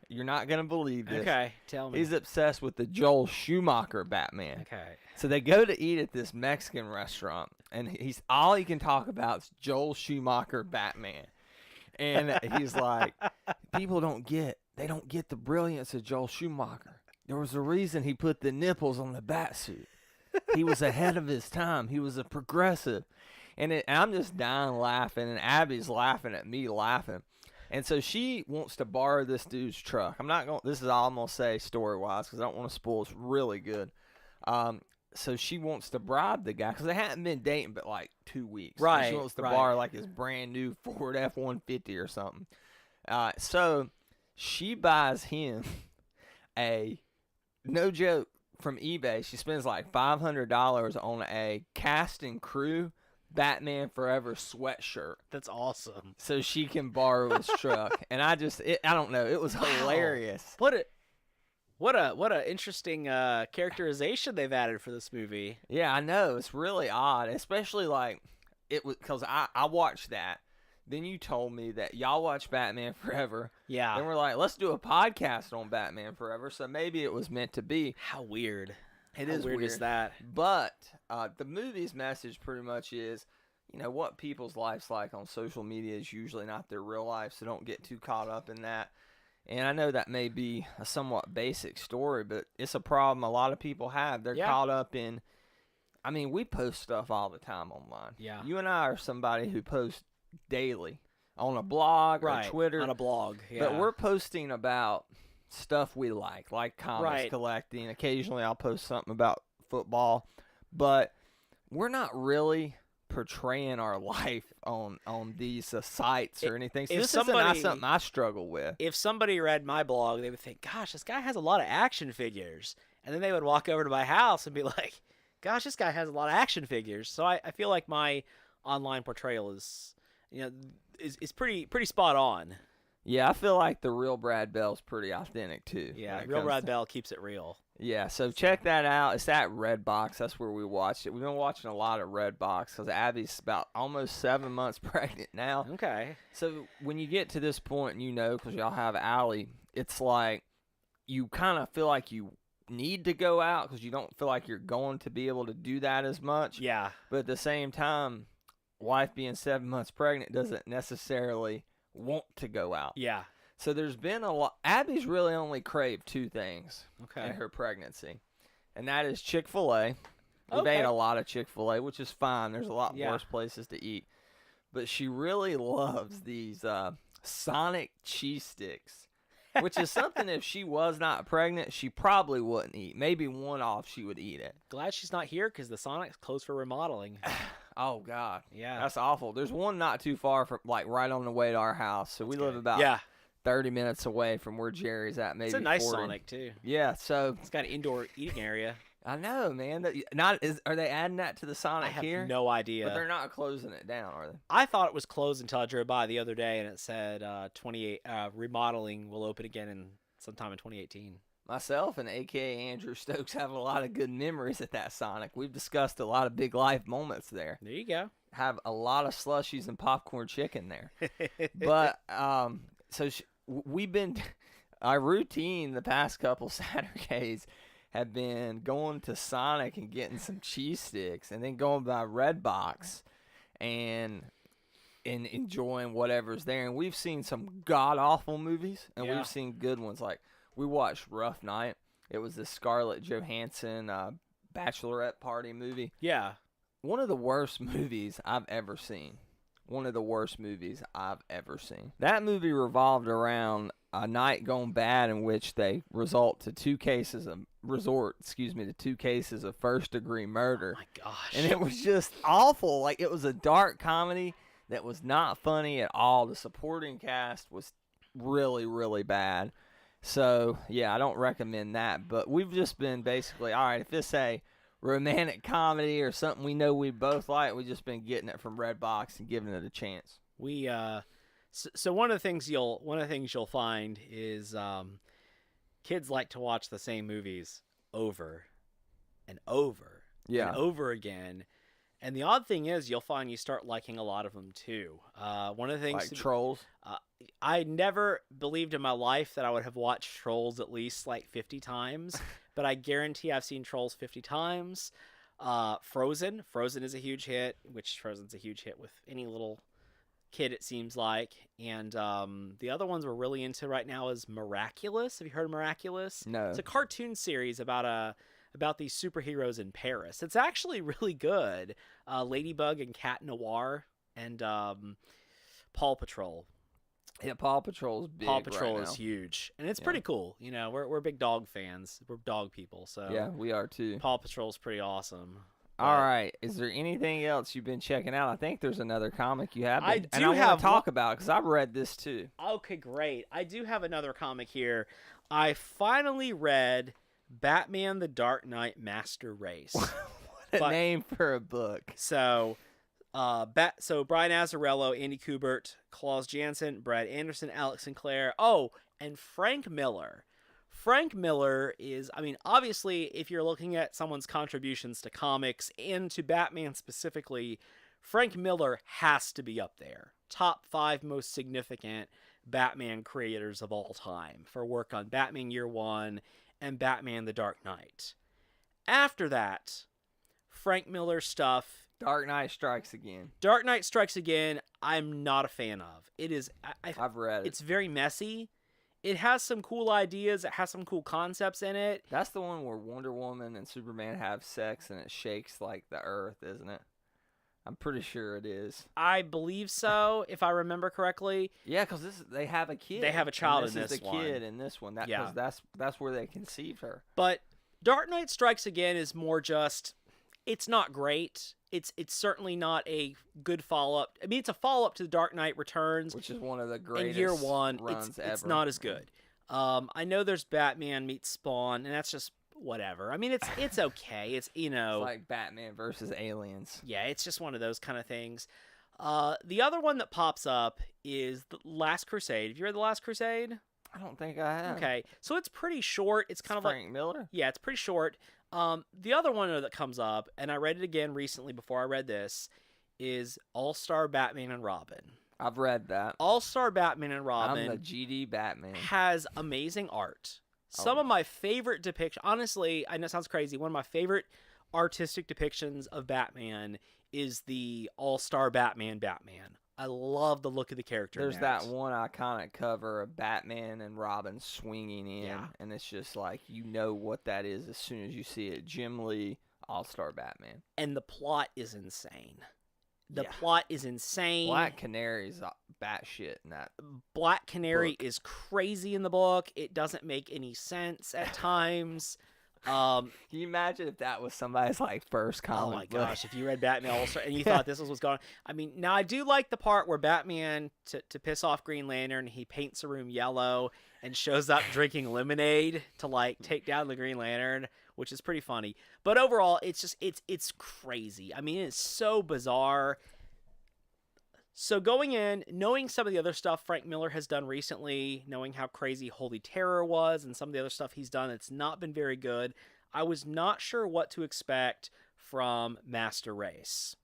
You're not going to believe this. Okay, tell me. He's obsessed with the Joel Schumacher Batman. Okay. So they go to eat at this Mexican restaurant, and all he can talk about is Joel Schumacher Batman. And he's like, people don't get the brilliance of Joel Schumacher. There was a reason he put the nipples on the Batsuit. He was ahead of his time. He was a progressive. And I'm just dying laughing, and Abby's laughing at me laughing. And so she wants to borrow this dude's truck. This is all I'm going to say story-wise because I don't want to spoil. It's really good. So she wants to bribe the guy because they hadn't been dating but like 2 weeks. Right. And she wants to borrow like his brand new Ford F-150 or something. So she buys him no joke, from eBay. She spends like $500 on a cast and crew Batman Forever sweatshirt. That's awesome. So she can borrow his truck. And I don't know. It was hilarious. What a interesting characterization they've added for this movie. Yeah, I know. It's really odd, especially like it was because I watched that. Then you told me that y'all watch Batman Forever. Yeah. Then we're like, let's do a podcast on Batman Forever. So maybe it was meant to be. How weird. How weird is that? But the movie's message pretty much is, what people's life's like on social media is usually not their real life. So don't get too caught up in that. And I know that may be a somewhat basic story, but it's a problem a lot of people have. They're caught up in, we post stuff all the time online. Yeah. You and I are somebody who posts daily on a blog or Twitter. On a blog, yeah. But we're posting about stuff we like comics Right. collecting. Occasionally I'll post something about football, but we're not really portraying our life on these sites or anything. So if this isn't somebody- something I struggle with. If somebody read my blog, they would think, "Gosh, this guy has a lot of action figures," and then they would walk over to my house and be like, "Gosh, this guy has a lot of action figures." So I feel like my online portrayal is pretty spot on. Yeah, I feel like the real Brad Bell's pretty authentic too. Yeah, when it Real comes Brad to- Bell keeps it real. Yeah, so check that out. It's at Redbox. That's where we watched it. We've been watching a lot of Redbox because Abby's about almost 7 months pregnant now. Okay. So when you get to this point, because y'all have Allie, it's like you kind of feel like you need to go out because you don't feel like you're going to be able to do that as much. Yeah. But at the same time, wife being 7 months pregnant doesn't necessarily want to go out. Yeah. So there's been a lot. Abby's really only craved two things Okay. in her pregnancy, and that is Chick-fil-A. We've Okay. ate a lot of Chick-fil-A, which is fine. There's a lot Yeah. worse places to eat. But she really loves these Sonic cheese sticks, which is something if she was not pregnant, she probably wouldn't eat. Maybe one off she would eat it. Glad she's not here because the Sonic's closed for remodeling. Oh, God. Yeah. That's awful. There's one not too far from, right on the way to our house. So we live about 30 minutes away from where Jerry's at, maybe It's a nice 40. Sonic too. Yeah, so It's got an indoor eating area. I know, man. Are they adding that to the Sonic I have here? no idea. But they're not closing it down, are they? I thought it was closed until I drove by the other day and it said 28 remodeling will open again in sometime in 2018. Myself and AKA Andrew Stokes have a lot of good memories at that Sonic. We've discussed a lot of big life moments there. There you go. Have a lot of slushies and popcorn chicken there. But we've been our routine the past couple Saturdays have been going to Sonic and getting some cheese sticks and then going by Redbox and enjoying whatever's there. And we've seen some god awful movies and Yeah. we've seen good ones. Like we watched Rough Night. It was the Scarlett Johansson bachelorette party movie. Yeah. One of the worst movies I've ever seen. That movie revolved around a night gone bad in which they resort to two cases of first degree murder. Oh my gosh. And it was just awful. Like it was a dark comedy that was not funny at all. The supporting cast was really, really bad. So yeah, I don't recommend that. But we've just been basically, all right, if it's a romantic comedy or something we know we both like, we've just been getting it from Redbox and giving it a chance. We so one of the things you'll find is kids like to watch the same movies over and over Yeah. and over again. And the odd thing is you'll find you start liking a lot of them too. One of the things Like Trolls. I never believed in my life that I would have watched Trolls at least like 50 times, but I guarantee I've seen Trolls 50 times. Frozen is a huge hit, which Frozen's a huge hit with any little kid, it seems like. And the other ones we're really into right now is Miraculous. Have you heard of Miraculous? No. It's a cartoon series about these superheroes in Paris. It's actually really good. Ladybug and Cat Noir and Paw Patrol. Yeah, Paw Patrol's big. Paw Patrol right is now. huge, and it's Yeah. pretty cool. You know, we're big dog fans. We're dog people, so Yeah, we are too. Paw Patrol's pretty awesome. All right. Is there anything else you've been checking out? I think there's another comic you have. I been- do and I want have to talk about because I've read this too. Okay, great. I do have another comic here. I finally read Batman: The Dark Knight Master Race. What a But- name for a book. So, Brian Azzarello, Andy Kubert, Klaus Janson, Brad Anderson, Alex Sinclair. Oh, and Frank Miller. Frank Miller is, I mean, obviously, if you're looking at someone's contributions to comics and to Batman specifically, Frank Miller has to be up there. Top 5 most significant Batman creators of all time for work on Batman Year One and Batman: The Dark Knight. After that, Frank Miller stuff. Dark Knight Strikes Again. Dark Knight Strikes Again, I'm not a fan of. It is, I've read it. it's very messy. It has some cool ideas. It has some cool concepts in it. That's the one where Wonder Woman and Superman have sex and it shakes like the earth, isn't it? I'm pretty sure it is. I believe so, if I remember correctly. Yeah, because they have a kid. They have a child and in this is the one. kid in this one. That, Yeah. 'cause that's where they conceived her. But Dark Knight Strikes Again is more just, it's not great. It's certainly not a good follow-up. I mean, it's a follow-up to The Dark Knight Returns. Which is one of the In greatest year one, runs it's ever. not as good. I know there's Batman meets Spawn, and that's just whatever. I mean, it's okay. It's, It's like Batman versus aliens. yeah, it's just one of those kind of things. The other one that pops up is The Last Crusade. Have you read The Last Crusade? I don't think I have. Okay, so it's pretty short. It's kind of like, Frank Miller? yeah, it's pretty short. The other one that comes up, and I read it again recently before I read this, is All-Star Batman and Robin. I've read that. All-Star Batman and Robin I'm the GD Batman. has amazing art. Some of my favorite depictions, honestly, I know it sounds crazy, one of my favorite artistic depictions of Batman is the All-Star Batman. I love the look of the character. There's in that one iconic cover of Batman and Robin swinging in, Yeah. and it's just like, you know what that is as soon as you see it. Jim Lee, All-Star Batman. And the plot is insane. The Yeah. plot is insane. Black Canary's batshit in that. Black Canary book. is crazy in the book. It doesn't make any sense at times. Can you imagine if that was somebody's like first Oh comic my book? gosh, if you read Batman All-Star and you thought this was what's going on. I mean, now I do like the part where Batman, to piss off Green Lantern, he paints a room yellow and shows up drinking lemonade to like take down the Green Lantern, which is pretty funny. But overall, it's just it's crazy. I mean, it's so bizarre. So going in, knowing some of the other stuff Frank Miller has done recently, knowing how crazy Holy Terror was and some of the other stuff he's done, it's not been very good. I was not sure what to expect from Master Race.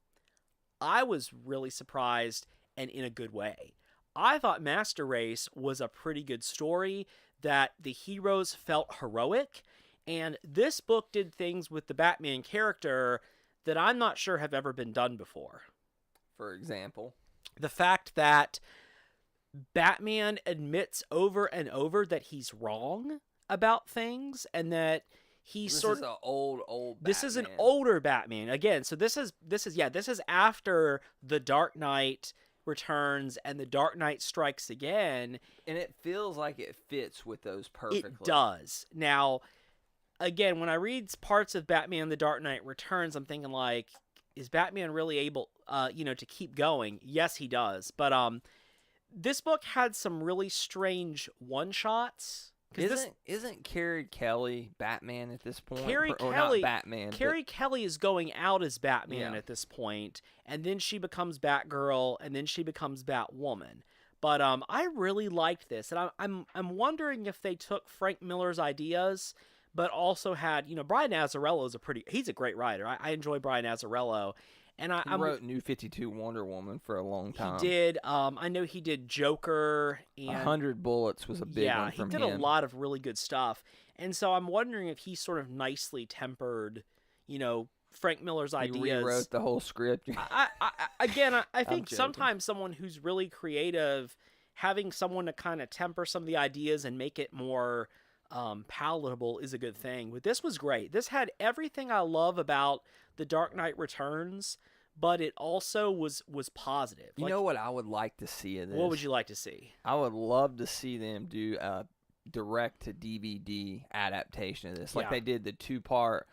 I was really surprised, and in a good way. I thought Master Race was a pretty good story, that the heroes felt heroic, and this book did things with the Batman character that I'm not sure have ever been done before. For example. The fact that Batman admits over and over that he's wrong about things, and that he's This is an old Batman. This is an older Batman. Again, so this is after The Dark Knight Returns and The Dark Knight Strikes Again. And it feels like it fits with those perfectly. It does. Now, again, when I read parts of Batman The Dark Knight Returns, I'm thinking like, is Batman really able to keep going? Yes, he does. But this book had some really strange one-shots. Isn't Carrie Kelly Batman at this point? Carrie Or Kelly, not Batman. Carrie Kelly is going out as Batman Yeah. at this point, and then she becomes Batgirl, and then she becomes Batwoman. But I really liked this, and I'm wondering if they took Frank Miller's ideas, but also had Brian Azzarello is he's a great writer. I enjoy Brian Azzarello, and He wrote New 52 Wonder Woman for a long time. He did. I know he did Joker and 100 Bullets was a big one from him. he did a lot of really good stuff. And so I'm wondering if he sort of nicely tempered, Frank Miller's ideas. He rewrote the whole script. I think joking. sometimes someone who's really creative, having someone to kind of temper some of the ideas and make it more palatable is a good thing. But this was great. This had everything I love about The Dark Knight Returns, but it also was positive. You know what I would like to see of this? What would you like to see? I would love to see them do a direct-to-DVD adaptation of this. Like Yeah. they did the 2-part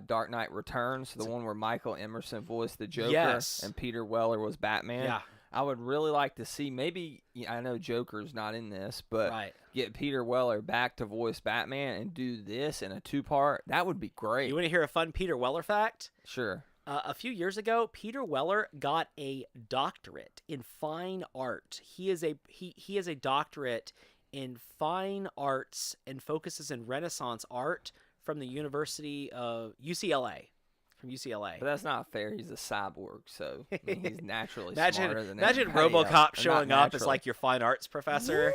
Dark Knight Returns, the one where Michael Emerson voiced the Joker Yes. and Peter Weller was Batman. Yeah. I would really like to see, maybe, I know Joker's not in this, but Right. get Peter Weller back to voice Batman and do this in a 2-part. That would be great. You want to hear a fun Peter Weller fact? Sure. A few years ago, Peter Weller got a doctorate in fine art. He is a doctorate in fine arts and focuses in Renaissance art from the University of UCLA. From UCLA. But that's not fair. He's a cyborg, so I mean, he's naturally Imagine smarter than RoboCop everybody else. Or showing not up as naturally. like your fine arts professor,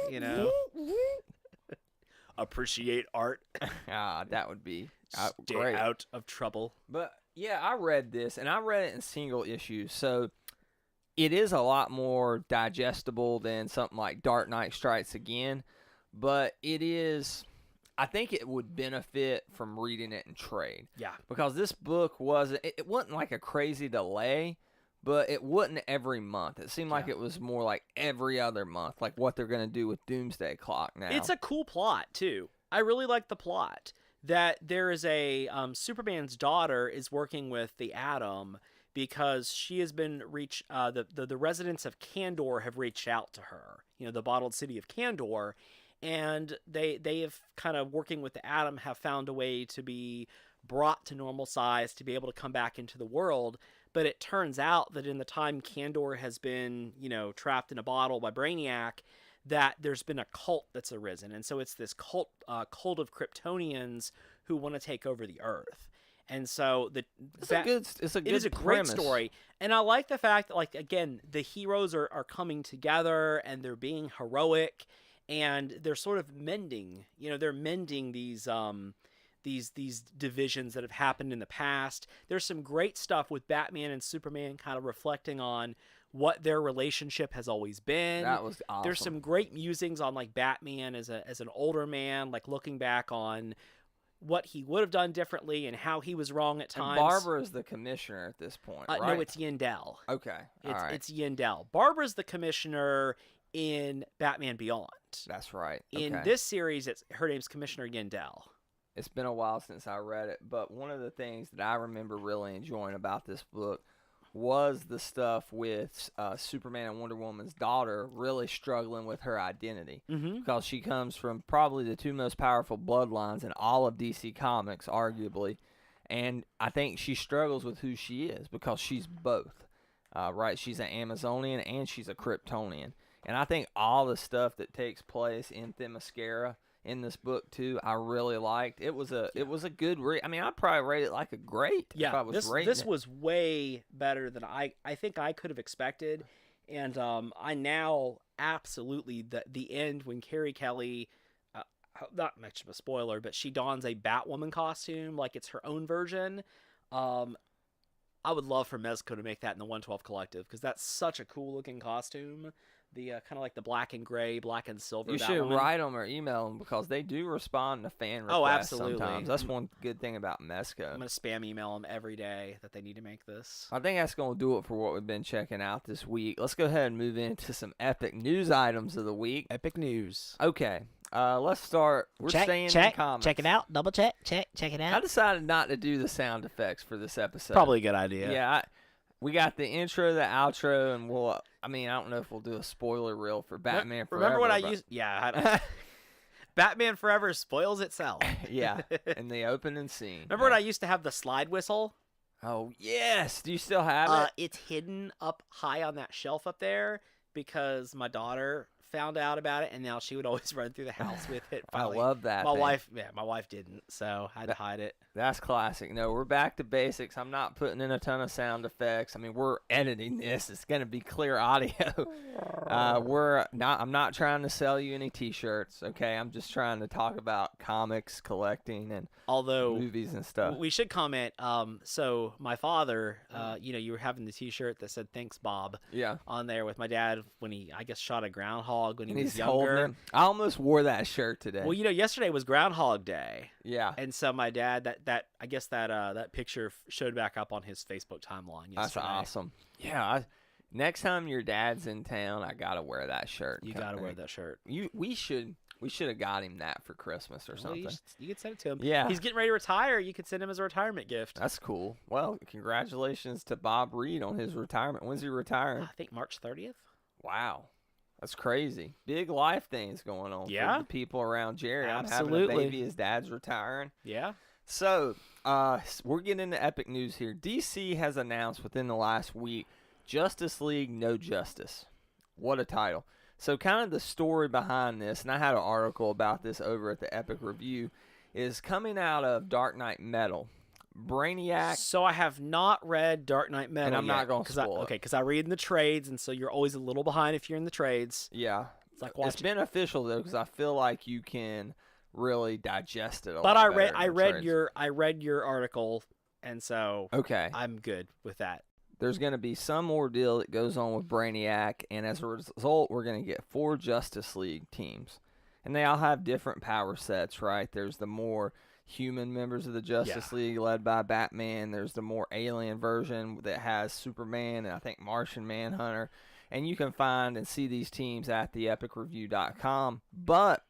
Appreciate art. That would be Stay great. out of trouble. But yeah, I read this, and I read it in single issues, so it is a lot more digestible than something like Dark Knight Strikes Again, but it is, I think it would benefit from reading it in trade. Yeah. Because this book wasn't like a crazy delay, but it wasn't every month. It seemed like it was more like every other month, like what they're going to do with Doomsday Clock now. It's a cool plot, too. I really like the plot. That there is a Superman's daughter is working with the Atom because she has been the residents of Kandor have reached out to her, the bottled city of Kandor, and they have kind of working with the Atom have found a way to be brought to normal size to be able to come back into the world. But it turns out that in the time Kandor has been, trapped in a bottle by Brainiac, that there's been a cult that's arisen. And so it's this cult of Kryptonians who want to take over the Earth. And so it is a great story. And I like the fact that, like, again, the heroes are coming together and they're being heroic and they're sort of mending, they're mending these divisions that have happened in the past. There's some great stuff with Batman and Superman kind of reflecting on what their relationship has always been. That was awesome. There's some great musings on, like, Batman as an older man, like looking back on what he would have done differently and how he was wrong at times. And Barbara's the commissioner at this point, right? No, it's Yandel. Okay, It's Yandel. Barbara's the commissioner in Batman Beyond. That's right. In this series, her name's Commissioner Yandel. It's been a while since I read it, but one of the things that I remember really enjoying about this book was the stuff with Superman and Wonder Woman's daughter really struggling with her identity. Because she comes from probably the two most powerful bloodlines in all of DC Comics, arguably. And I think she struggles with who she is because she's both, right? She's an Amazonian and she's a Kryptonian. And I think all the stuff that takes place in Themyscira in this book too, I really liked. It was a good read. I mean, I'd probably rate it like a great. Yeah, if I was this was way better than I think I could have expected, and I now absolutely the end when Carrie Kelly, not much of a spoiler, but she dons a Batwoman costume like it's her own version. I would love for Mezco to make that in the 112 Collective because that's such a cool looking costume. The kind of like the black and gray, black and silver. You should write them or email them because they do respond to fan requests. Oh, absolutely. Sometimes that's one good thing about Mezco. I'm gonna spam email them every day that they need to make this. I think that's gonna do it for what we've been checking out this week. Let's go ahead and move into some epic news items of the week. Epic news. Okay, let's start. We're staying in comics. Check it out. Double check. Check it out. I decided not to do the sound effects for this episode. Probably a good idea. Yeah. We got the intro, the outro, and I don't know if we'll do a spoiler reel for Batman Forever. Remember what I used? Yeah. Batman Forever spoils itself. Yeah, in the opening scene. Remember when I used to have the slide whistle? Oh, yes. Do you still have it? It's hidden up high on that shelf up there because my daughter found out about it, and now she would always run through the house with it. Finally. I love that. My wife didn't, so I had to hide it. That's classic. No, we're back to basics. I'm not putting in a ton of sound effects. I mean, we're editing this. It's going to be clear audio. I'm not trying to sell you any T-shirts, okay? I'm just trying to talk about comics, collecting, and movies and stuff. We should comment. So my father, you were having the T-shirt that said "Thanks, Bob." Yeah. On there with my dad when he, I guess, shot a groundhog when he was holding younger. him. I almost wore that shirt today. Well, yesterday was Groundhog Day. Yeah. And so my dad, that picture showed back up on his Facebook timeline yesterday. That's awesome. Yeah. Next time your dad's in town, I gotta wear that shirt. You gotta wear that shirt. We should have got him that for Christmas or something. You could send it to him. Yeah. He's getting ready to retire. You could send him as a retirement gift. That's cool. Well, congratulations to Bob Reed on his retirement. When's he retiring? I think March 30th. Wow. That's crazy. Big life things going on for the people around Jerry. Absolutely. I'm having a baby. His dad's retiring. Yeah. So, we're getting into epic news here. DC has announced within the last week, Justice League No Justice. What a title. So, kind of the story behind this, and I had an article about this over at the Epic Review, is coming out of Dark Knight Metal. Brainiac. So I have not read Dark Knight Metal and I'm not going to spoil it. Okay, because I read in the trades, and so you're always a little behind if you're in the trades. Yeah. It's like it's beneficial, though, because I feel like you can really digest it a lot But better. I read your article, and so okay, I'm good with that. There's going to be some ordeal that goes on with Brainiac, and as a result, we're going to get 4 Justice League teams. And they all have different power sets, right? There's the more human members of the Justice League led by Batman. There's the more alien version that has Superman and I think Martian Manhunter. And you can find and see these teams at theepicreview.com. But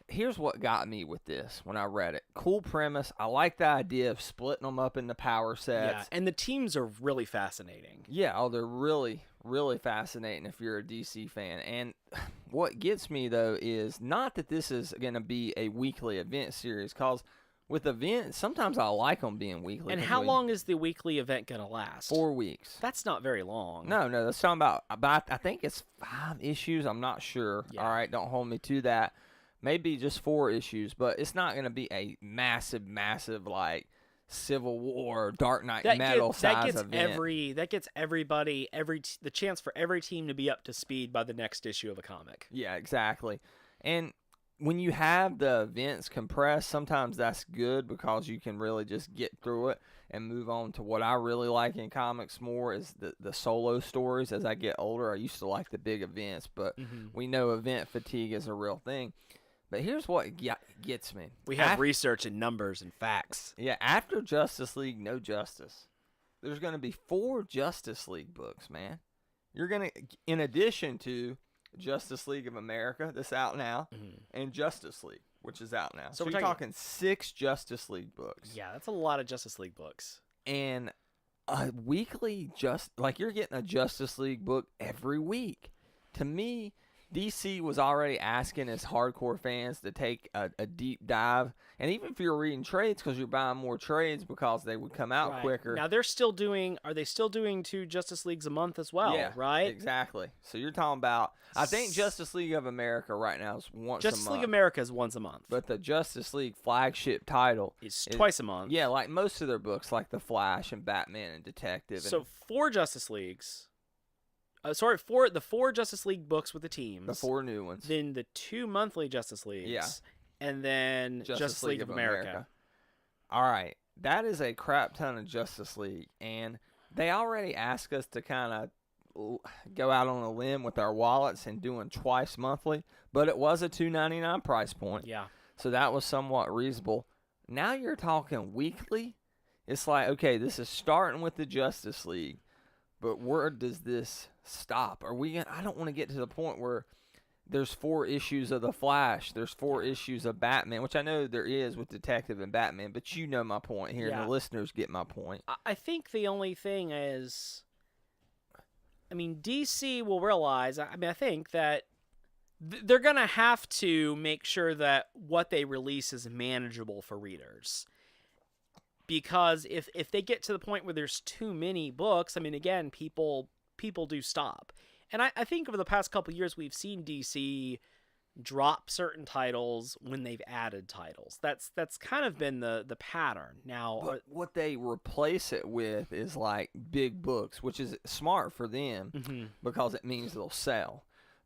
here's what got me with this when I read it. Cool premise. I like the idea of splitting them up into power sets. Yeah, and the teams are really fascinating. Yeah, they're really, really fascinating if you're a DC fan. And what gets me, though, is not that this is going to be a weekly event series, because with events, sometimes I like them being weekly. And how long is the weekly event going to last? 4 weeks. That's not very long. No, that's talking about I think it's 5 issues. I'm not sure. Yeah. All right, don't hold me to that. Maybe just 4 issues, but it's not going to be a massive, like Civil War, Dark Knight Metal size event. That gets everybody the chance for every team to be up to speed by the next issue of a comic. Yeah, exactly. And when you have the events compressed, sometimes that's good because you can really just get through it and move on to what I really like in comics more is the solo stories. As I get older, I used to like the big events, but we know event fatigue is a real thing. But here's what gets me. We have research and numbers and facts. Yeah, after Justice League No Justice, there's going to be 4 Justice League books, man. You're going to, in addition to Justice League of America, that's out now, and Justice League, which is out now. So we're talking 6 Justice League books. Yeah, that's a lot of Justice League books. And a weekly, you're getting a Justice League book every week. To me, DC was already asking its hardcore fans to take a deep dive. And even if you're reading trades, because you're buying more trades because they would come out quicker. Now, are they still doing 2 Justice Leagues a month as well, yeah, right? Exactly. So you're talking about, I think Justice League of America right now is once a month. Justice League America is once a month. But the Justice League flagship title is twice a month. Yeah, like most of their books, like The Flash and Batman and Detective. So 4 Justice Leagues. The 4 Justice League books with the teams. The 4 new ones. Then the 2 monthly Justice Leagues. Yeah. And then Justice League of America. All right. That is a crap ton of Justice League. And they already asked us to kind of go out on a limb with our wallets and doing twice monthly. But it was a $2.99 price point. Yeah. So that was somewhat reasonable. Now you're talking weekly. It's like, okay, this is starting with the Justice League. But where does this stop? I don't want to get to the point where there's 4 issues of The Flash. There's 4 issues of Batman, which I know there is with Detective and Batman, but you know my point here, and the listeners get my point. I think the only thing is, DC will realize, I think that they're going to have to make sure that what they release is manageable for readers. Because if they get to the point where there's too many books, again, people do stop. And I think over the past couple of years, we've seen DC drop certain titles when they've added titles. That's kind of been the pattern. Now, but what they replace it with is like big books, which is smart for them because it means they'll sell.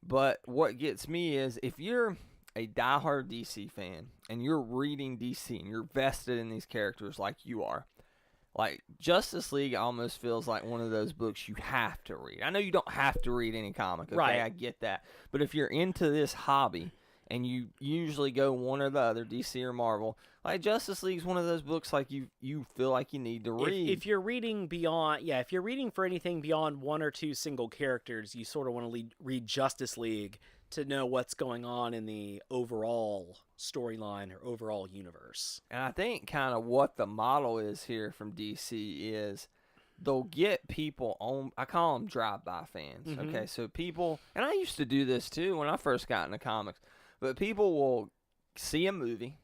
But what gets me is if you're a diehard DC fan and you're reading DC and you're vested in these characters like you are, like Justice League almost feels like one of those books you have to read. I know you don't have to read any comic, okay? Right. I get that. But if you're into this hobby and you usually go one or the other, DC or Marvel, like Justice League is one of those books like you feel like you need to read. If you're reading if you're reading for anything beyond 1 or 2 single characters, you sort of want to read Justice League to know what's going on in the overall storyline or overall universe. And I think kind of what the model is here from DC is they'll get people on, I call them drive-by fans, okay? So people, and I used to do this too when I first got into comics, but people will see a movie,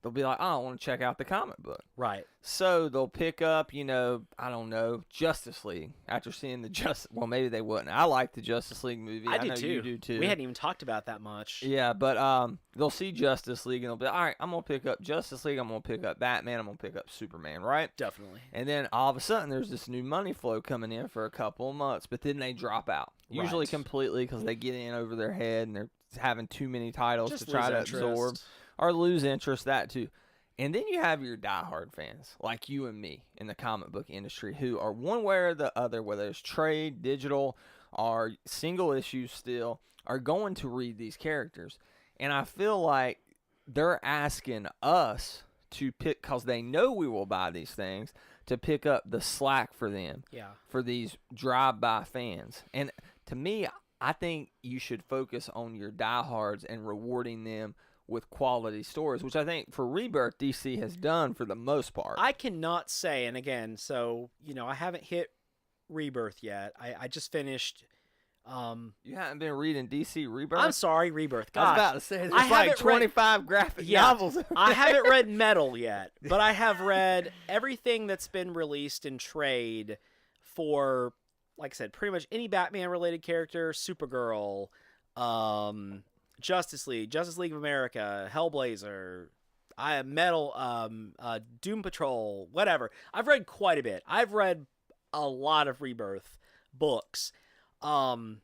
they'll be like, oh, I want to check out the comic book. Right. So they'll pick up, I don't know, Justice League after seeing well, maybe they wouldn't. I like the Justice League movie. I know you do too. We hadn't even talked about that much. Yeah, but they'll see Justice League and they'll be like, all right, I'm going to pick up Justice League, I'm going to pick up Batman, I'm going to pick up Superman, right? Definitely. And then all of a sudden there's this new money flow coming in for a couple of months, but then they drop out. Usually completely because they get in over their head and they're having too many titles to try to absorb. Or lose interest, that too. And then you have your diehard fans, like you and me in the comic book industry, who are one way or the other, whether it's trade, digital, or single issues still, are going to read these characters. And I feel like they're asking us to pick, because they know we will buy these things, to pick up the slack for them, for these drive-by fans. And to me, I think you should focus on your diehards and rewarding them with quality stories, which I think for Rebirth, DC has done for the most part. I cannot say, and again, so, I haven't hit Rebirth yet. I just finished... you haven't been reading DC Rebirth? I'm sorry, Rebirth. Gosh, I was about to say, there's I like haven't 25 graphic novels. I haven't read Metal yet, but I have read everything that's been released in trade for, like I said, pretty much any Batman-related character, Supergirl, Justice League of America, Hellblazer, Metal, Doom Patrol, whatever. I've read quite a bit. I've read a lot of Rebirth books. And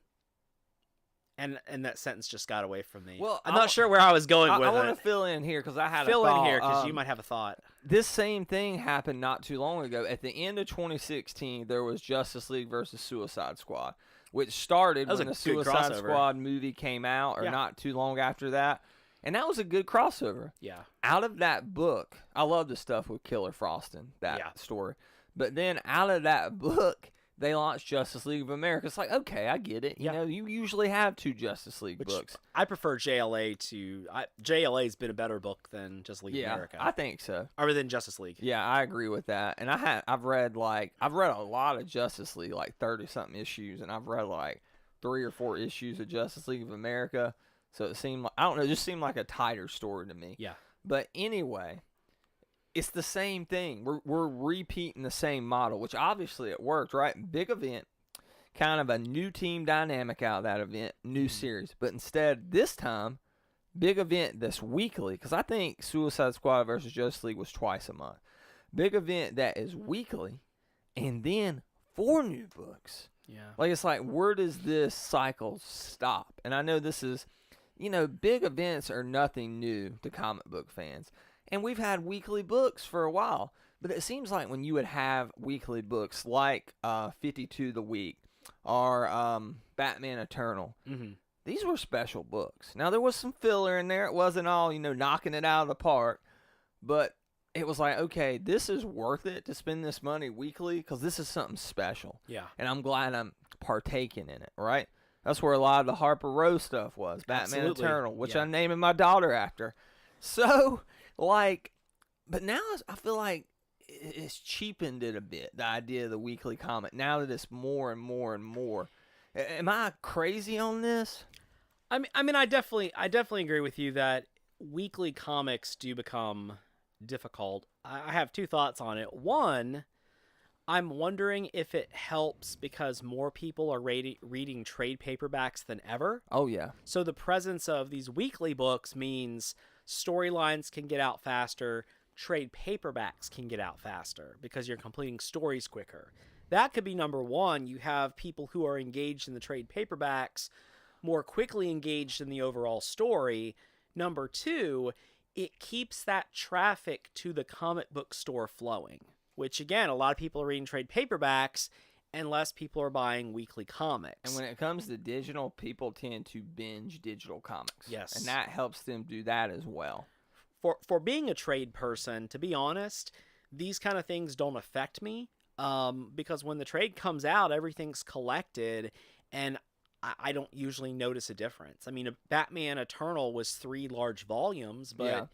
that sentence just got away from me. Well, I'm not sure where I was going with it. I want to fill in here because I had fill a thought. in here because you might have a thought. This same thing happened not too long ago. At the end of 2016, there was Justice League versus Suicide Squad, which started when the Suicide Squad movie came out, or not too long after that. And that was a good crossover. Yeah. Out of that book, I love the stuff with Killer Frostin', that story. But then out of that book, they launched Justice League of America. It's like, okay, I get it. You know, you usually have 2 Justice League books. I prefer JLA to... JLA's been a better book than Justice League of America. I think so. Or than Justice League. Yeah, I agree with that. And I've read a lot of Justice League, like 30-something issues, and I've read like 3 or 4 issues of Justice League of America. So it seemed like, I don't know, it just seemed like a tighter story to me. Yeah. But anyway, it's the same thing. We're repeating the same model, which obviously it worked, right? Big event, kind of a new team dynamic out of that event, new series. But instead, this time, big event that's weekly, because I think Suicide Squad versus Justice League was twice a month. Big event that is weekly, and then 4 new books. Yeah. Like, it's like, where does this cycle stop? And I know this is, big events are nothing new to comic book fans. And we've had weekly books for a while. But it seems like when you would have weekly books like 52 the Week or Batman Eternal, these were special books. Now, there was some filler in there. It wasn't all, knocking it out of the park. But it was like, okay, this is worth it to spend this money weekly because this is something special. Yeah. And I'm glad I'm partaking in it, right? That's where a lot of the Harper Row stuff was. Batman Eternal, which I'm naming my daughter after. So... but now I feel like it's cheapened it a bit, the idea of the weekly comic, now that it's more and more and more. Am I crazy on this? I mean, I definitely agree with you that weekly comics do become difficult. I have 2 thoughts on it. One, I'm wondering if it helps because more people are reading trade paperbacks than ever. Oh, yeah. So the presence of these weekly books means storylines can get out faster, trade paperbacks can get out faster because you're completing stories quicker. That could be number one. You have people who are engaged in the trade paperbacks more quickly engaged in the overall story. Number 2, it keeps that traffic to the comic book store flowing, which again, a lot of people are reading trade paperbacks and less people are buying weekly comics. And when it comes to digital, people tend to binge digital comics. Yes. And that helps them do that as well. For being a trade person, to be honest, these kind of things don't affect me because when the trade comes out, everything's collected, and I don't usually notice a difference. I mean, Batman Eternal was 3 large volumes, but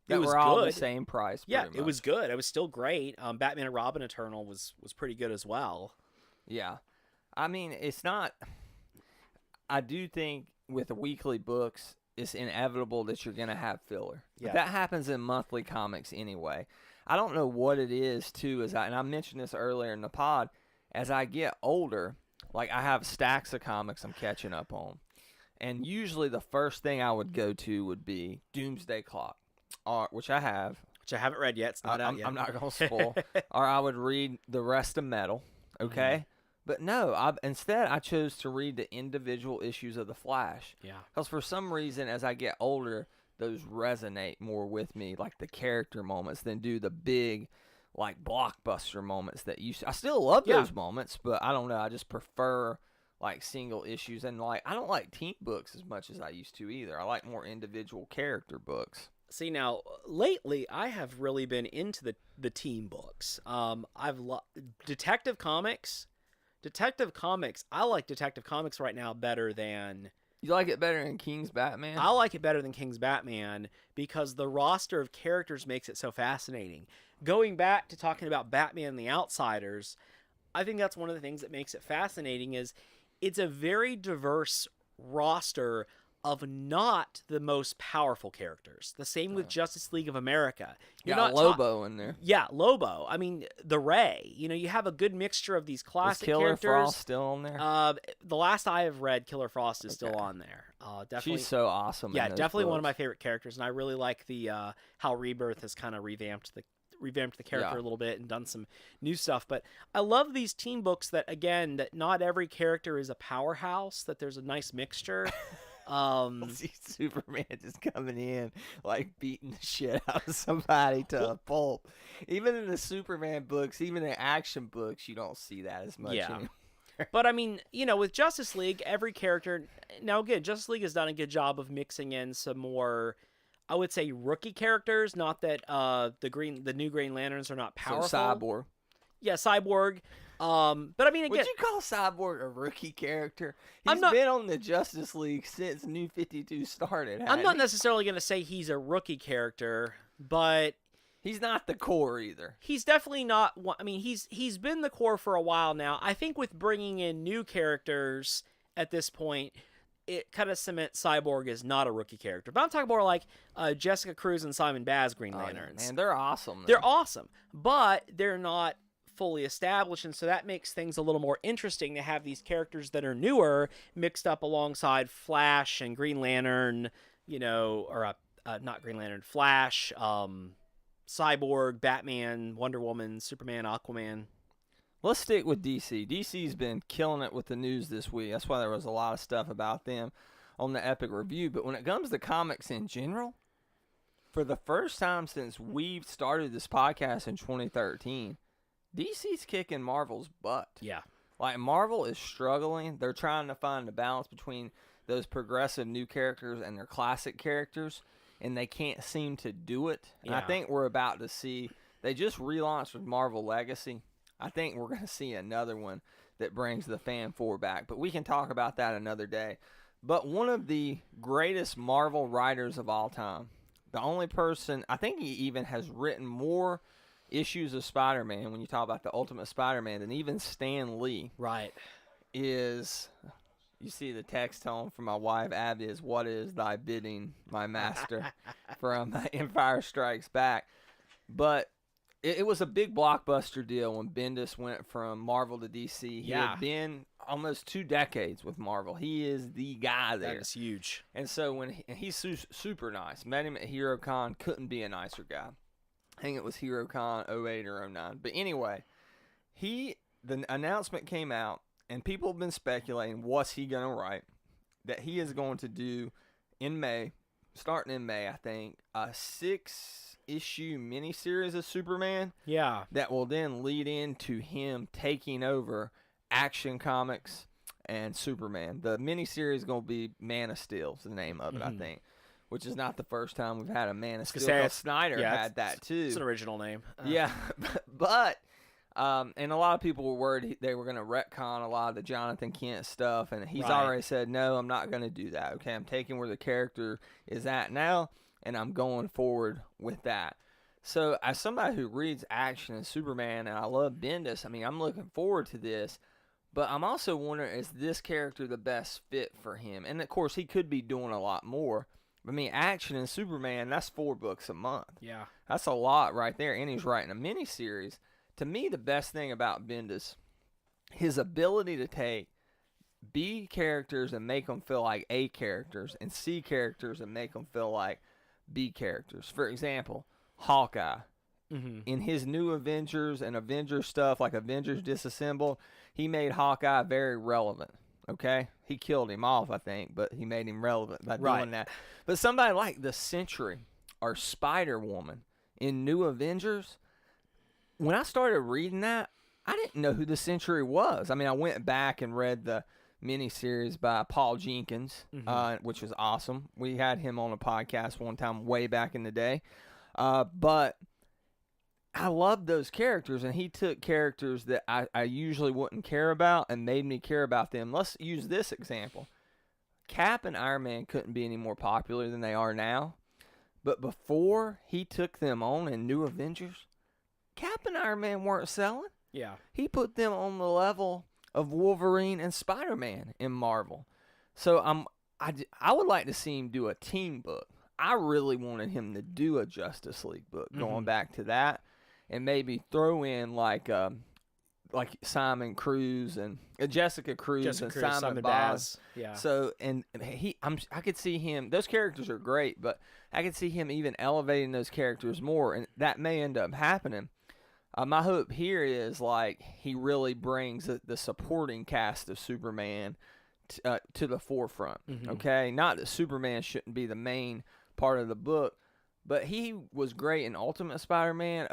it was were all good. The same price. Yeah, much. It was good. It was still great. Batman and Robin Eternal was pretty good as well. Yeah. I mean, it's not... I do think with the weekly books, it's inevitable that you're going to have filler. Yeah. But that happens in monthly comics anyway. I don't know what it is, too, and I mentioned this earlier in the pod, as I get older, like I have stacks of comics I'm catching up on. And usually the first thing I would go to would be Doomsday Clock, which I have. Which I haven't read yet. It's not out yet. I'm not going to spoil. Or I would read the rest of Metal, okay? Mm-hmm. But no, instead I chose to read the individual issues of The Flash. Yeah. Because for some reason, as I get older, those resonate more with me, like the character moments, than do the big, like, blockbuster moments that I still love those moments, but I don't know. I just prefer, like, single issues. And, like, I don't like team books as much as I used to either. I like more individual character books. See, now, lately, I have really been into the team books. Detective Comics. Detective Comics. I like Detective Comics right now better than... You like it better than King's Batman? I like it better than King's Batman because the roster of characters makes it so fascinating. Going back to talking about Batman and the Outsiders, I think that's one of the things that makes it fascinating is it's a very diverse roster of not the most powerful characters. The same with Justice League of America. You got Lobo in there. Yeah, Lobo. I mean, the Ray. You know, you have a good mixture of these classic Killer characters. Frost still on there? The last I have read, Killer Frost is still on there. Definitely. She's so awesome. Yeah, in those definitely one of books. my favorite characters, and I really like the how Rebirth has kind of revamped the character a little bit and done some new stuff. But I love these team books that, again, that not every character is a powerhouse, that there's a nice mixture. See Superman just coming in, like beating the shit out of somebody to a pulp. Even in the Superman books, even in action books, you don't see that as much anymore. But I mean, you know, with Justice League, every character... Now, again, Justice League has done a good job of mixing in some more, I would say, rookie characters. Not that the new Green Lanterns are not powerful. So Cyborg. Yeah, Cyborg. But I mean, again... Would you call Cyborg a rookie character? I'm He's not- been on the Justice League since New 52 started. I'm not necessarily going to say he's a rookie character, but... He's not the core either. He's definitely not. I mean, he's been the core for a while now. I think with bringing in new characters at this point, it kind of cements Cyborg as not a rookie character. But I'm talking more like Jessica Cruz and Simon Baz Green Lanterns. Man, they're awesome. They're awesome, but they're not fully established, and so that makes things a little more interesting to have these characters that are newer mixed up alongside Flash and Green Lantern. You know, or not Green Lantern, Flash. Cyborg, Batman, Wonder Woman, Superman, Aquaman. Let's stick with DC. DC's been killing it with the news this week. That's why there was a lot of stuff about them on the Epic Review. But when it comes to comics in general, for the first time since we've started this podcast in 2013, DC's kicking Marvel's butt. Yeah. Like, Marvel is struggling. They're trying to find a balance between those progressive new characters and their classic characters, and they can't seem to do it. And I think we're about to see, they just relaunched with Marvel Legacy. I think we're going to see another one that brings the fan four back. But we can talk about that another day. But one of the greatest Marvel writers of all time, the only person, I think he even has written more issues of Spider-Man, when you talk about the Ultimate Spider-Man, than even Stan Lee. Right. Is... You see the text home from my wife, Abby, is, "What is thy bidding, my master?" from Empire Strikes Back. But it was a big blockbuster deal when Bendis went from Marvel to DC. He had been almost 2 decades with Marvel. He is the guy there. That is huge. And so when he's super nice. Met him at HeroCon. Couldn't be a nicer guy. I think it was HeroCon 08 or 09. But anyway, the announcement came out. And people have been speculating, what's he going to write? That he is going to do in May, starting in May, I think, a 6-issue miniseries of Superman. Yeah. That will then lead into him taking over Action Comics and Superman. The miniseries is going to be Man of Steel is the name of it, I think. Which is not the first time we've had a Man of Steel. Snyder had that too. It's an original name. Yeah, but... and a lot of people were worried they were going to retcon a lot of the Jonathan Kent stuff, and he's already said, no, I'm not going to do that. Okay, I'm taking where the character is at now, and I'm going forward with that. So as somebody who reads Action and Superman, and I love Bendis, I mean, I'm looking forward to this, but I'm also wondering, is this character the best fit for him? And, of course, he could be doing a lot more. I mean, Action and Superman, that's 4 books a month. Yeah. That's a lot right there, and he's writing a miniseries. To me, the best thing about Bendis, his ability to take B characters and make them feel like A characters, and C characters and make them feel like B characters. For example, Hawkeye. In his new Avengers and Avengers stuff, like Avengers Disassembled, he made Hawkeye very relevant. Okay? He killed him off, I think, but he made him relevant by doing that. But somebody like the Sentry or Spider-Woman in New Avengers, when I started reading that, I didn't know who the Sentry was. I mean, I went back and read the miniseries by Paul Jenkins, which was awesome. We had him on a podcast one time way back in the day. But I love those characters, and he took characters that I usually wouldn't care about and made me care about them. Let's use this example. Cap and Iron Man couldn't be any more popular than they are now. But before he took them on in New Avengers, Cap and Iron Man weren't selling. Yeah. He put them on the level of Wolverine and Spider-Man in Marvel. So I would like to see him do a team book. I really wanted him to do a Justice League book, going back to that, and maybe throw in like Simon Cruz and Jessica Cruz and Simon Baz. Yeah. So I could see him. Those characters are great, but I could see him even elevating those characters more, and that may end up happening. My hope here is like he really brings the supporting cast of Superman to the forefront. Okay, not that Superman shouldn't be the main part of the book, but he was great in Ultimate Spider-Man.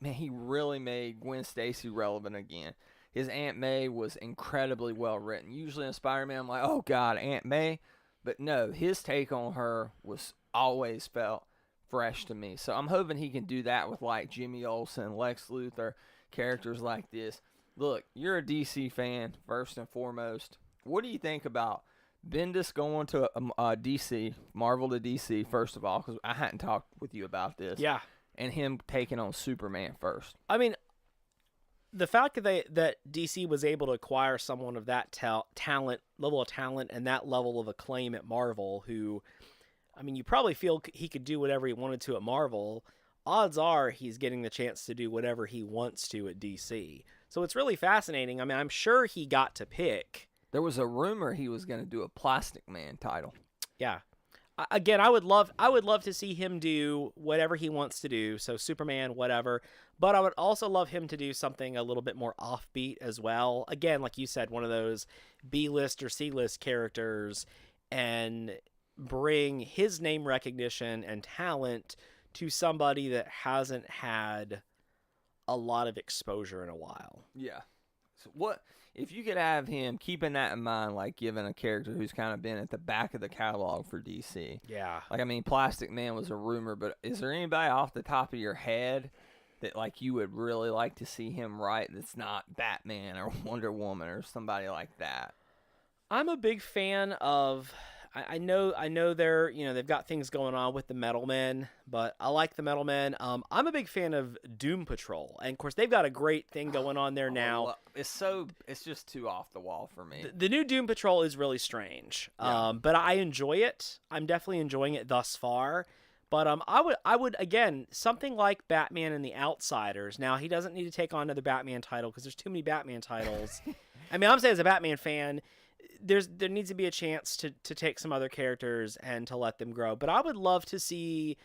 He really made Gwen Stacy relevant again. His Aunt May was incredibly well written. Usually in Spider-Man, I'm like, oh God, Aunt May, but no, his take on her was always felt fresh to me. So I'm hoping he can do that with like Jimmy Olsen, Lex Luthor, characters like this. Look, you're a DC fan first and foremost. What do you think about Bendis going to DC, Marvel to DC first of all, because I hadn't talked with you about this. Yeah. And him taking on Superman first. I mean, the fact that DC was able to acquire someone of that level of talent and that level of acclaim at Marvel, who, I mean, you probably feel he could do whatever he wanted to at Marvel. Odds are he's getting the chance to do whatever he wants to at DC. So it's really fascinating. I mean, I'm sure he got to pick. There was a rumor he was going to do a Plastic Man title. Yeah. Again, I would love to see him do whatever he wants to do. So Superman, whatever. But I would also love him to do something a little bit more offbeat as well. Again, like you said, one of those B-list or C-list characters, and bring his name recognition and talent to somebody that hasn't had a lot of exposure in a while. Yeah. So what if you could have him, keeping that in mind, like giving a character who's kind of been at the back of the catalog for DC? Yeah. Like, I mean, Plastic Man was a rumor, but is there anybody off the top of your head that like you would really like to see him write that's not Batman or Wonder Woman or somebody like that? I'm a big fan of. I know they've got things going on with the Metal Men, but I like the Metal Men. I'm a big fan of Doom Patrol, and of course they've got a great thing going on there now. It's just too off the wall for me. The new Doom Patrol is really strange, but I enjoy it. I'm definitely enjoying it thus far. But I would again, something like Batman and the Outsiders. Now he doesn't need to take on another Batman title because there's too many Batman titles. I mean, I'm saying as a Batman fan, there needs to be a chance to take some other characters and to let them grow. But I would love to see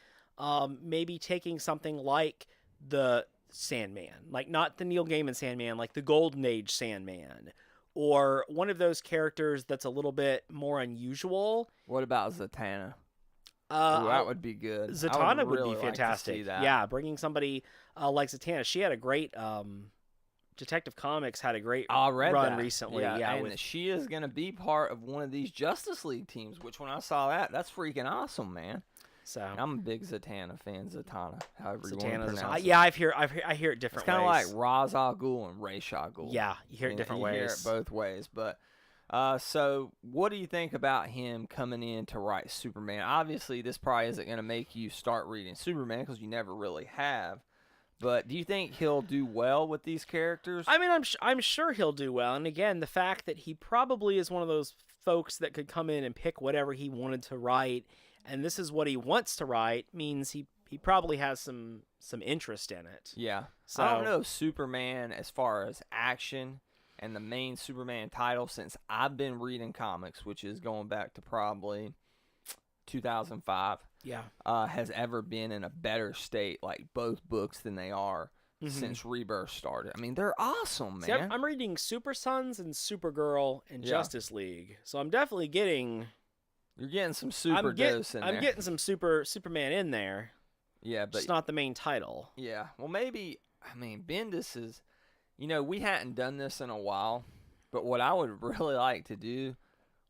maybe taking something like the Sandman, like not the Neil Gaiman Sandman, like the Golden Age Sandman, or one of those characters that's a little bit more unusual. What about Zatanna? That would be good. Zatanna would really be fantastic. Like to see that. Yeah, bringing somebody like Zatanna. She had a great Detective Comics had a great run recently. Yeah, and she is going to be part of one of these Justice League teams, which when I saw that's freaking awesome, man. So I'm a big Zatanna fan. Zatanna, however you want to pronounce it. Yeah, I hear it different ways. It's kind of like Ra's al Ghul and Ra's al Ghul. Yeah, you hear it different ways. You hear it both ways. But so what do you think about him coming in to write Superman? Obviously, this probably isn't going to make you start reading Superman because you never really have. But do you think he'll do well with these characters? I mean, I'm sure he'll do well. And again, the fact that he probably is one of those folks that could come in and pick whatever he wanted to write, and this is what he wants to write, means he probably has some interest in it. Yeah. So, I don't know if Superman, as far as action and the main Superman title, since I've been reading comics, which is going back to probably 2005. Yeah. Has ever been in a better state, like both books, than they are since Rebirth started. I mean, they're awesome, man. See, I'm reading Super Sons and Supergirl and Justice League, so I'm definitely getting. You're getting some super dose in there. I'm getting some Superman in there. Yeah, but it's not the main title. Yeah, well, maybe. I mean, Bendis is. We hadn't done this in a while, But what I would really like to do,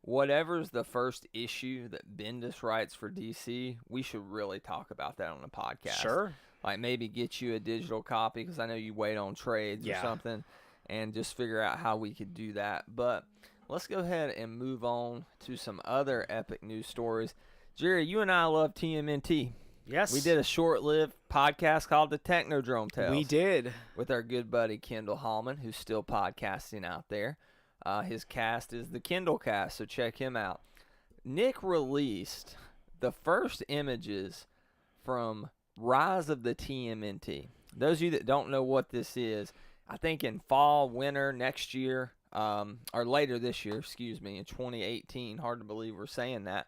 whatever's the first issue that Bendis writes for DC, we should really talk about that on the podcast. Sure. Like maybe get you a digital copy because I know you wait on trades or something, and just figure out how we could do that. But let's go ahead and move on to some other epic news stories. Jerry, you and I love TMNT. Yes. We did a short-lived podcast called The Technodrome Tales. We did. With our good buddy Kendall Hallman, who's still podcasting out there. His cast is the Kindle Cast, so check him out. Nick released the first images from Rise of the TMNT. Those of you that don't know what this is, I think in fall, winter, next year, or later this year, excuse me, in 2018, hard to believe we're saying that,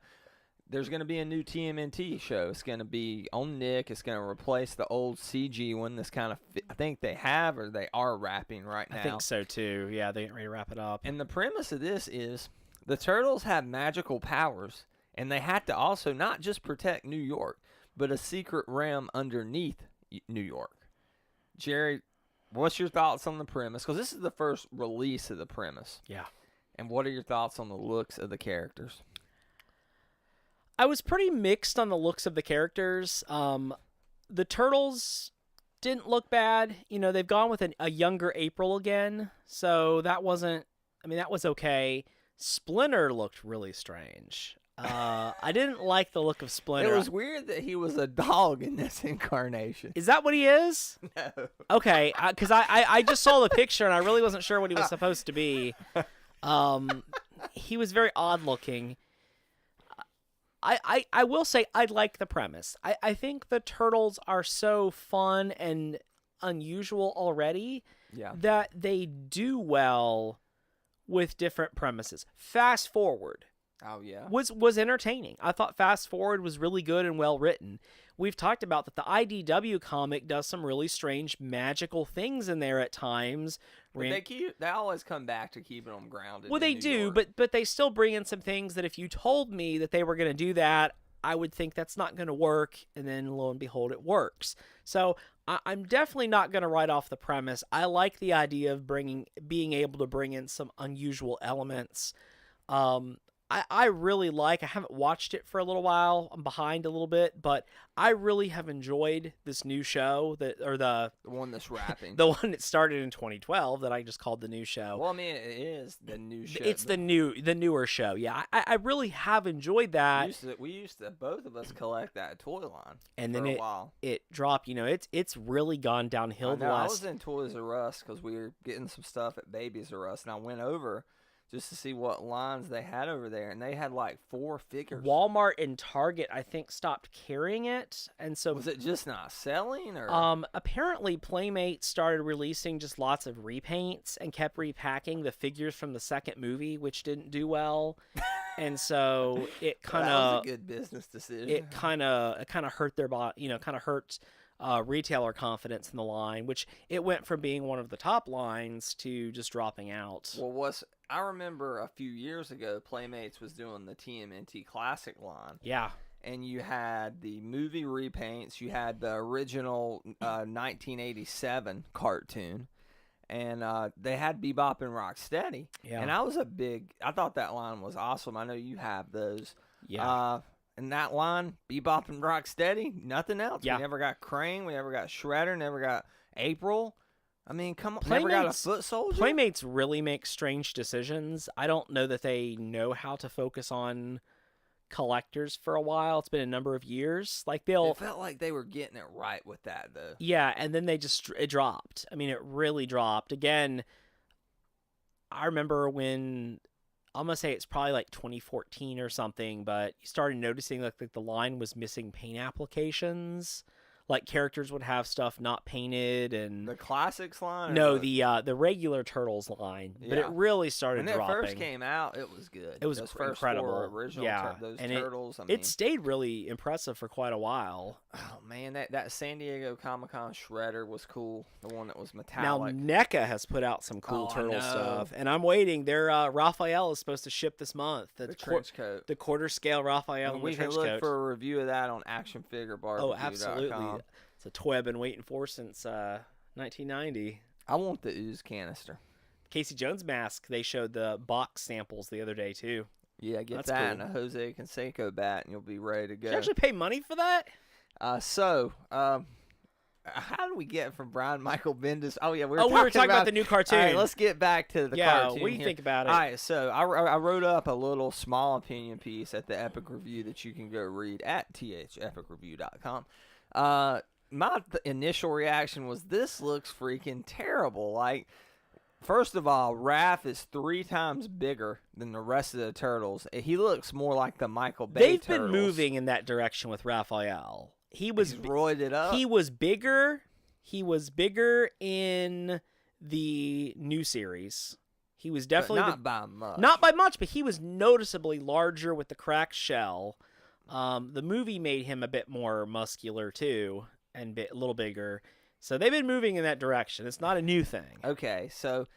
there's going to be a new TMNT show. It's going to be on Nick. It's going to replace the old CG one that's kind of, I think they have or they are wrapping right now. I think so too. Yeah, they're getting ready to wrap it up. And the premise of this is the Turtles have magical powers, and they had to also not just protect New York, but a secret realm underneath New York. Jerry, what's your thoughts on the premise? Because this is the first release of the premise. Yeah. And what are your thoughts on the looks of the characters? I was pretty mixed on the looks of the characters. The Turtles didn't look bad. You know, they've gone with a younger April again, so that wasn't. I mean, that was okay. Splinter looked really strange. I didn't like the look of Splinter. It was weird that he was a dog in this incarnation. Is that what he is? No. Okay, because I just saw the picture and I really wasn't sure what he was supposed to be. He was very odd looking. I will say I like the premise. I think the Turtles are so fun and unusual already that they do well with different premises. Fast Forward. Oh, yeah. Was entertaining. I thought Fast Forward was really good and well written. We've talked about that the IDW comic does some really strange magical things in there at times. But they always come back to keeping them grounded. Well, they do, but they still bring in some things that if you told me that they were going to do that, I would think that's not going to work, and then lo and behold, it works. So I'm definitely not going to write off the premise. I like the idea of being able to bring in some unusual elements. I really I haven't watched it for a little while. I'm behind a little bit, but I really have enjoyed this new show the one that's wrapping. The one that started in 2012 that I just called the new show. Well, I mean, it is the new show. It's the newer show. Yeah, I really have enjoyed that. We used to both of us collect that toy line and for then a while. It dropped. You know, it's really gone downhill. I was in Toys R Us because we were getting some stuff at Babies R Us, and I went over just to see what lines they had over there, and they had like 4 figures. Walmart and Target, I think, stopped carrying it, and so was it just not selling, or apparently Playmates started releasing just lots of repaints and kept repacking the figures from the second movie, which didn't do well, and so it kind that of was a good business decision. It kind of hurt their kind of hurt retailer confidence in the line, which it went from being one of the top lines to just dropping out. Well, I remember a few years ago, Playmates was doing the TMNT Classic line. Yeah. And you had the movie repaints. You had the original 1987 cartoon. And they had Bebop and Rocksteady. Yeah. And I thought that line was awesome. I know you have those. Yeah. And that line, Bebop and Rocksteady, nothing else. Yeah. We never got Crane. We never got Shredder. Never got April. I mean, come on. Never got a foot soldier. Playmates really make strange decisions. I don't know that they know how to focus on collectors for a while. It's been a number of years. It felt like they were getting it right with that, though. Yeah, and then it dropped. I mean, it really dropped. Again, I remember when, I'm going to say it's probably like 2014 or something, but you started noticing like the line was missing paint applications. Like characters would have stuff not painted, and the Classics line. No, the regular Turtles line. Yeah. But it really started dropping. When it first came out, it was good. It was those incredible. First 4 original those and Turtles. It stayed really impressive for quite a while. Oh man, that San Diego Comic-Con Shredder was cool. The one that was metallic. Now NECA has put out some cool Turtle stuff, and I'm waiting. Their Raphael is supposed to ship this month. The trench coat, the quarter scale Raphael. We can look for a review of that on ActionFigureBarbecue.com. Oh, absolutely. It's a toy I've been waiting for since 1990. I want the ooze canister. Casey Jones mask. They showed the box samples the other day too. Yeah, get That's that cool. and a Jose Canseco bat, and you'll be ready to go. Did you actually pay money for that? How do we get from Brian Michael Bendis? Oh yeah, we were talking about the new cartoon. All right, let's get back to the cartoon. What do you here. think about it? All right, so I wrote up a little small opinion piece at the Epic Review that you can go read at thepicreview.com. My initial reaction was, this looks freaking terrible. Like, first of all, Raph is 3 times bigger than the rest of the turtles. He looks more like the Michael Bay They've turtles. been moving in that direction with Raphael. He's roided up. He was bigger. He was bigger in the new series. He was definitely not by much. Not by much, but he was noticeably larger with the cracked shell. The movie made him a bit more muscular too, and a little bigger. So they've been moving in that direction. It's not a new thing. Okay, so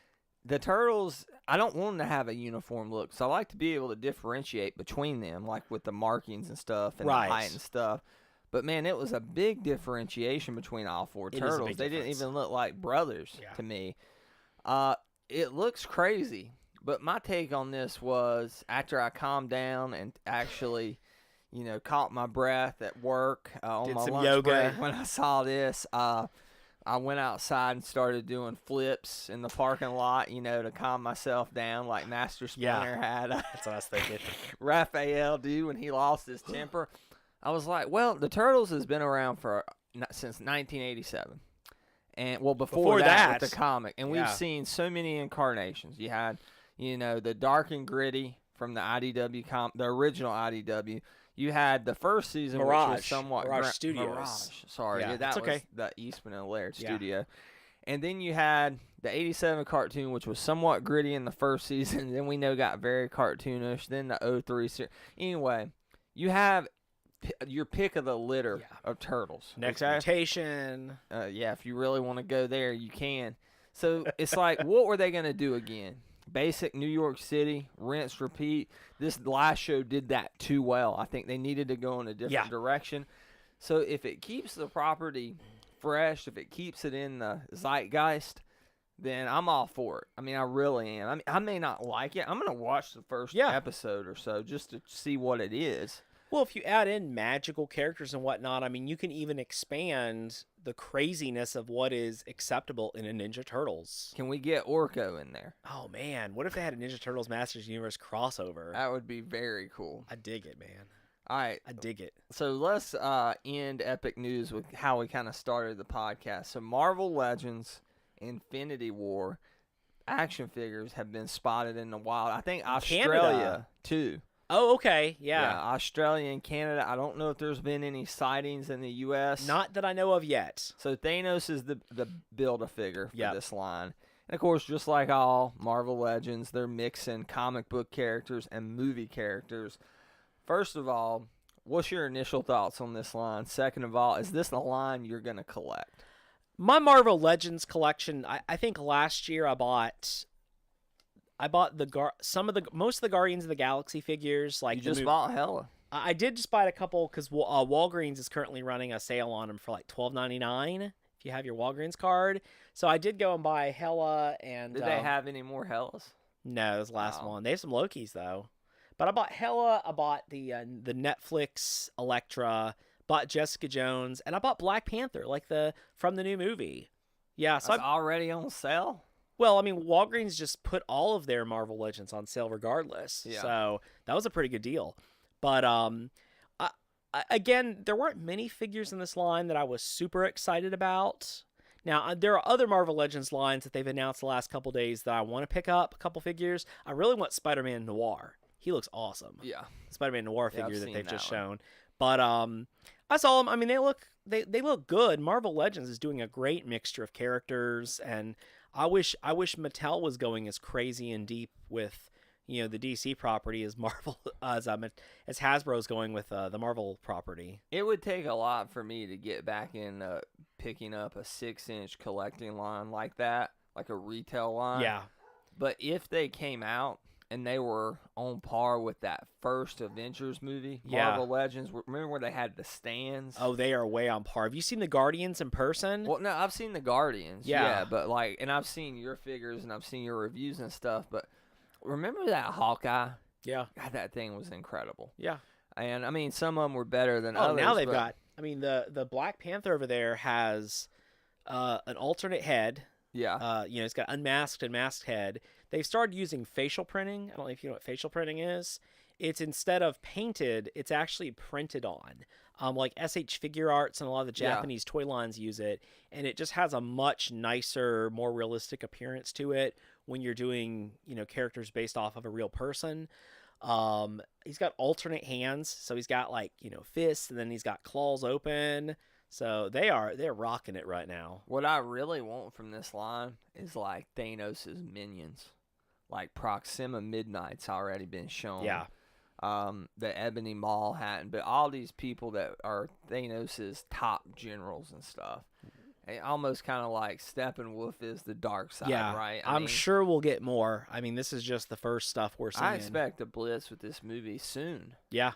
the turtles, I don't want them to have a uniform look, so I like to be able to differentiate between them, like with the markings and stuff and Right. the height and stuff. But man, it was a big differentiation between all 4 It is a turtles. big They didn't difference. even look like brothers Yeah. to me. It looks crazy, but my take on this was, after I calmed down and actually, caught my breath at work on Did my some lunch yoga. break when I saw this, I went outside and started doing flips in the parking lot, to calm myself down, like Master Splinter had That's what I was thinking. Raphael do when he lost his temper. I was like, well, the Turtles has been around since 1987. And, well, before that with the comic. And we've seen so many incarnations. You had, the dark and gritty from the IDW the original IDW. You had the first season, which was somewhat Mirage Studios. Mirage. Sorry, Yeah, that that's was okay. the Eastman and Laird Yeah. studio. And then you had the 87 cartoon, which was somewhat gritty in the first season. Then we got very cartoonish. Then the 03 series. Anyway, you have your pick of the litter of turtles. Next okay? mutation. If you really want to go there, you can. So it's like, what were they going to do again? Basic New York City, rinse, repeat. This last show did that too well. I think they needed to go in a different direction. So if it keeps the property fresh, if it keeps it in the zeitgeist, then I'm all for it. I mean, I really am. I may not like it. I'm going to watch the first episode or so just to see what it is. Well, if you add in magical characters and whatnot, I mean, you can even expand the craziness of what is acceptable in a Ninja Turtles. Can we get Orko in there? Oh, man. What if they had a Ninja Turtles Masters Universe crossover? That would be very cool. I dig it, man. All right. I dig it. So let's end Epic News with how we kind of started the podcast. So Marvel Legends Infinity War action figures have been spotted in the wild. I think Australia, Canada. too. Oh, okay. Yeah. Australia and Canada. I don't know if there's been any sightings in the U.S. Not that I know of yet. So Thanos is the Build-A-Figure for Yep. this line. And, of course, just like all Marvel Legends, they're mixing comic book characters and movie characters. First of all, what's your initial thoughts on this line? Second of all, is this the line you're going to collect? My Marvel Legends collection, I think last year I bought most of the Guardians of the Galaxy figures. Like You just bought hella. I did just buy a couple because Walgreens is currently running a sale on them for like $12.99 if you have your Walgreens card. So I did go and buy Hela and. Did they have any more hellas? No, it was the last Wow. one. They have some Lokis though, but I bought Hela. I bought the Netflix Elektra. Bought Jessica Jones, and I bought Black Panther, from the new movie. Yeah, so That's already on sale? well, I mean, Walgreens just put all of their Marvel Legends on sale regardless. Yeah. So that was a pretty good deal. But again, there weren't many figures in this line that I was super excited about. Now, there are other Marvel Legends lines that they've announced the last couple days that I want to pick up, a couple figures. I really want Spider-Man Noir. He looks awesome. Yeah. Spider-Man Noir Yeah, I've figure that seen they've that just one. shown. But I saw them. I mean, they look good. Marvel Legends is doing a great mixture of characters, and I wish Mattel was going as crazy and deep with the DC property as Marvel as Hasbro's going with the Marvel property. It would take a lot for me to get back in picking up a 6-inch collecting line like that, like a retail line. Yeah. But if they came out and they were on par with that first Avengers movie, Yeah. Marvel Legends. Remember where they had the stands? Oh, they are way on par. Have you seen the Guardians in person? Well, no, I've seen the Guardians. Yeah. But like, and I've seen your figures and I've seen your reviews and stuff. But remember that Hawkeye? Yeah. God, that thing was incredible. Yeah. And I mean, some of them were better than Oh, others. now they've but- got. I mean, the Black Panther over there has an alternate head. Yeah. It's got unmasked and masked head. They've started using facial printing. I don't know if you know what facial printing is. It's instead of painted, it's actually printed on. Like SH Figure Arts and a lot of the Yeah. Japanese toy lines use it, and it just has a much nicer, more realistic appearance to it when you're doing, characters based off of a real person. He's got alternate hands, so he's got fists, and then he's got claws open. So they're rocking it right now. What I really want from this line is like Thanos' minions. Like Proxima Midnight's already been shown. Yeah. The Ebony Maw Hatton, but all these people that are Thanos' top generals and stuff. And almost kind of like Steppenwolf is the dark side, Yeah, right? I'm sure we'll get more. I mean, this is just the first stuff we're seeing. I expect a blitz with this movie soon. Yeah,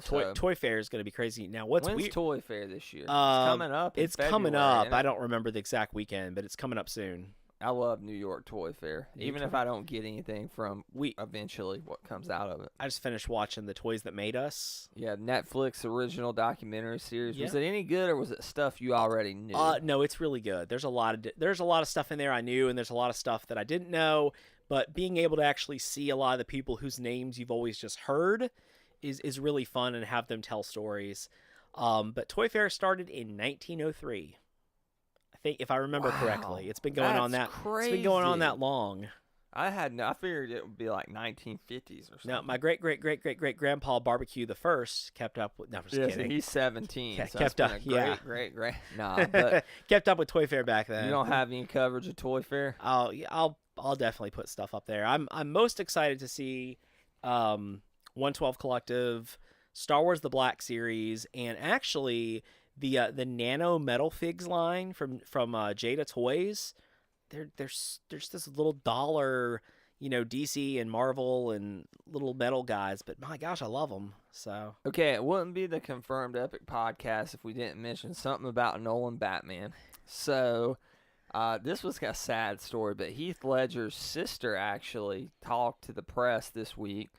So Toy Fair is going to be crazy. Now, what's when's weird? Toy Fair this year? It's coming up. in It's coming February, up. ain't it? I don't remember the exact weekend, but it's coming up soon. I love New York Toy Fair, even if I don't get anything from We eventually what comes out of it. I just finished watching The Toys That Made Us. Yeah, Netflix original documentary series. Was Yeah. it any good or was it stuff you already knew? No, it's really good. There's a lot of stuff in there I knew, and there's a lot of stuff that I didn't know. But being able to actually see a lot of the people whose names you've always just heard is really fun, and have them tell stories. But Toy Fair started in 1903. I think, if I remember Wow, correctly. It's been going on that's It's been going on crazy. that long. I figured it would be like 1950s or something. No, my great grandpa Barbecue the First kept up with. No, I'm just Yes, kidding. he's 17. Yeah, so kept that's up- been a yeah. great. Nah, but kept up with Toy Fair back then. you don't have any coverage of Toy Fair? I'll definitely put stuff up there. I'm most excited to see 112 Collective, Star Wars: The Black Series, and actually the Nano Metal Figs line from Jada Toys. There's this little dollar, DC and Marvel and little metal guys, but my gosh, I love them. So Okay, it wouldn't be the Confirmed Epic podcast if we didn't mention something about Nolan Batman. So, this was a sad story, but Heath Ledger's sister actually talked to the press this week,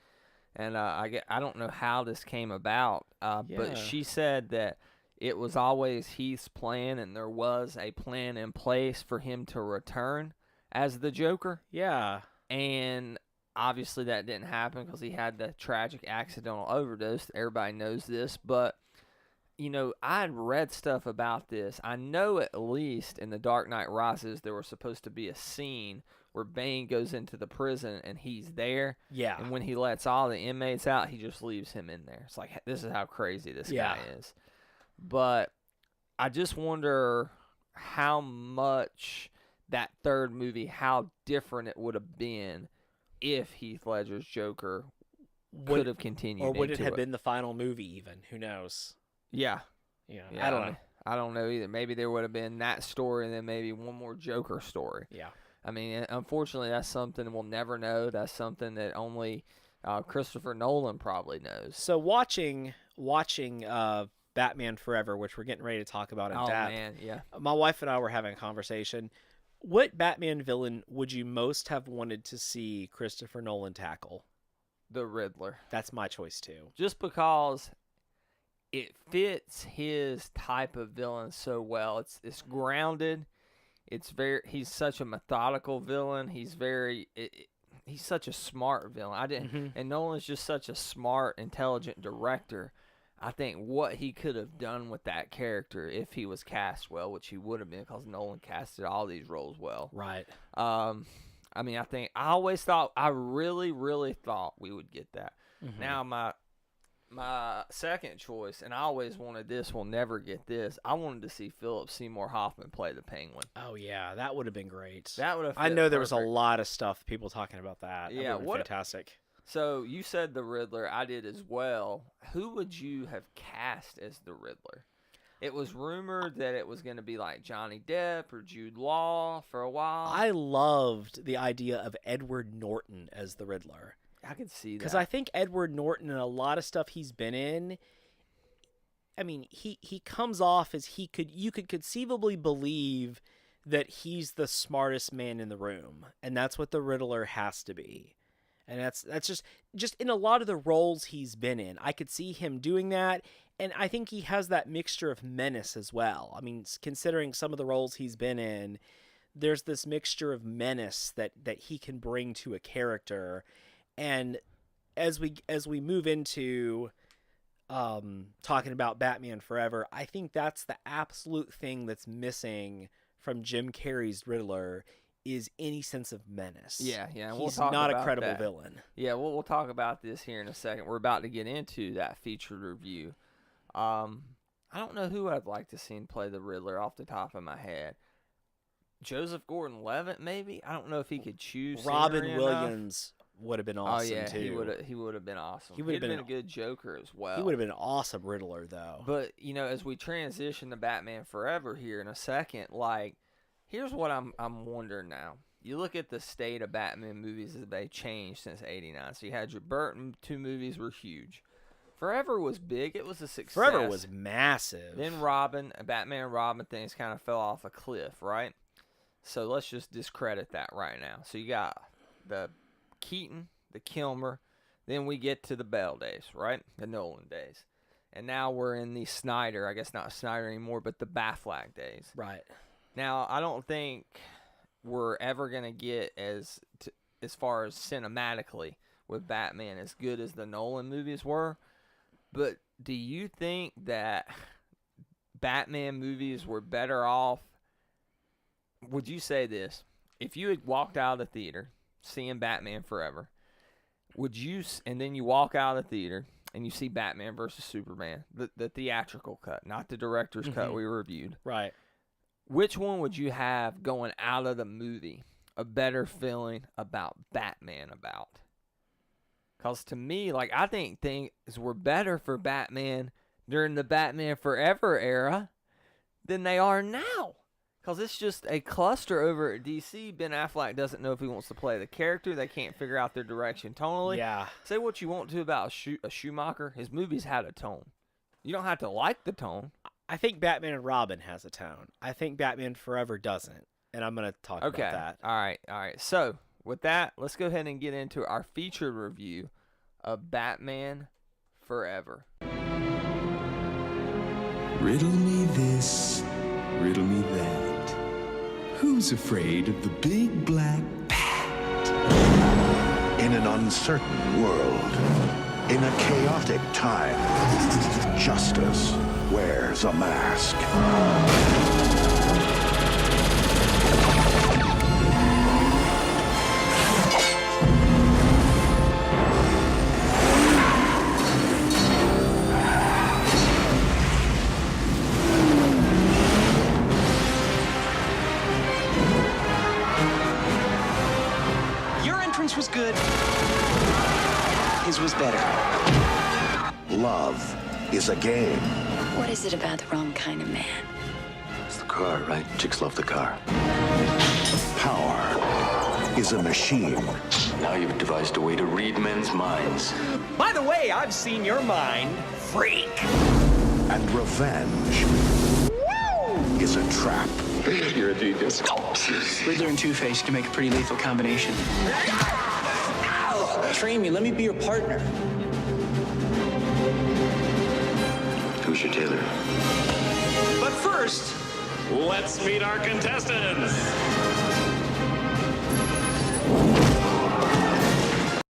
and I don't know how this came about, Yeah. but she said that it was always Heath's plan, and there was a plan in place for him to return as the Joker, yeah, and obviously that didn't happen because he had the tragic accidental overdose. Everybody knows this, but I'd read stuff about this. I know at least in The Dark Knight Rises there was supposed to be a scene where Bane goes into the prison and he's there, yeah. and when he lets all the inmates out, he just leaves him in there. It's like, this is how crazy this Yeah. guy is. But I just wonder how much that third movie, how different it would have been if Heath Ledger's Joker could have continued, Or would it into have been the final movie? Even, who knows? Yeah. Yeah, Yeah, I don't know. I don't know either. Maybe there would have been that story and then maybe one more Joker story. Yeah. I mean, unfortunately, that's something we'll never know. That's something that only Christopher Nolan probably knows. So watching Batman Forever, which we're getting ready to talk about in Oh, depth. man, yeah. My wife and I were having a conversation. What Batman villain would you most have wanted to see Christopher Nolan tackle? The Riddler. That's my choice too. Just because it fits his type of villain so well. It's grounded. He's such a methodical villain. He's such a smart villain. And Nolan's just such a smart, intelligent director. I think what he could have done with that character if he was cast well, which he would have been because Nolan casted all these roles well. Right. I mean, I really, really thought we would get that. Now, my second choice, and I always wanted this, we'll never get this, I wanted to see Philip Seymour Hoffman play the Penguin. Oh yeah, that would have been great. That would have I know there was a perfect. lot of stuff people talking about that. That Yeah, would have been fantastic. So you said the Riddler, I did as well. Who would you have cast as the Riddler? It was rumored that it was going to be like Johnny Depp or Jude Law for a while. I loved the idea of Edward Norton as the Riddler. I could see that. Because I think Edward Norton and a lot of stuff he's been in, I mean, he comes off as you could conceivably believe that he's the smartest man in the room, and that's what the Riddler has to be. And that's just in a lot of the roles he's been in, I could see him doing that, and I think he has that mixture of menace as well. I mean, considering some of the roles he's been in, there's this mixture of menace that he can bring to a character. And as we move into talking about Batman Forever, I think that's the absolute thing that's missing from Jim Carrey's Riddler is any sense of menace. Yeah. He's not a credible villain. Yeah, we'll talk about this here in a second. We're about to get into that featured review. I don't know who I'd like to see play the Riddler off the top of my head. Joseph Gordon-Levitt, maybe? I don't know if he could choose. Robin Williams would have been awesome, too. He would have been awesome. He would have been a good Joker as well. He would have been an awesome Riddler, though. But, as we transition to Batman Forever here in a second, here's what I'm wondering now. You look at the state of Batman movies as they changed since '89. So you had your Burton 2 movies were huge. Forever was big. It was a success. Forever was massive. Then Batman and Robin things kind of fell off a cliff, right? So let's just discredit that right now. So you got the Keaton, the Kilmer, then we get to the Bell days, right? The Nolan days. And now we're in the Snyder, I guess not Snyder anymore, but the Batfleck days. Right. Now, I don't think we're ever going to get as far as cinematically with Batman as good as the Nolan movies were. But do you think that Batman movies were better off? Would you say this? If you had walked out of the theater seeing Batman Forever, and then you walk out of the theater and you see Batman versus Superman, the theatrical cut, not the director's cut we reviewed. Right. Which one would you have going out of the movie a better feeling about Batman about? Because to me, I think things were better for Batman during the Batman Forever era than they are now. Because it's just a cluster over at DC. Ben Affleck doesn't know if he wants to play the character. They can't figure out their direction tonally. Yeah. Say Say what you want to about a Schumacher. His movies had a tone. You don't have to like the tone. I think Batman and Robin has a tone. I think Batman Forever doesn't. And I'm going to talk about that. All right. So, with that, let's go ahead and get into our featured review of Batman Forever. Riddle me this, riddle me that. Who's afraid of the big black bat? In an uncertain world, in a chaotic time, justice wears a mask. Was good. His was better. Love is a game. What is it about the wrong kind of man? It's the car, right? Chicks love the car. Power is a machine. Now you've devised a way to read men's minds. By the way, I've seen your mind, freak. And revenge is a trap. You're a genius. Riddler and Two-Face can make a pretty lethal combination. Train me, let me be your partner. Who's your tailor? But first, let's meet our contestants.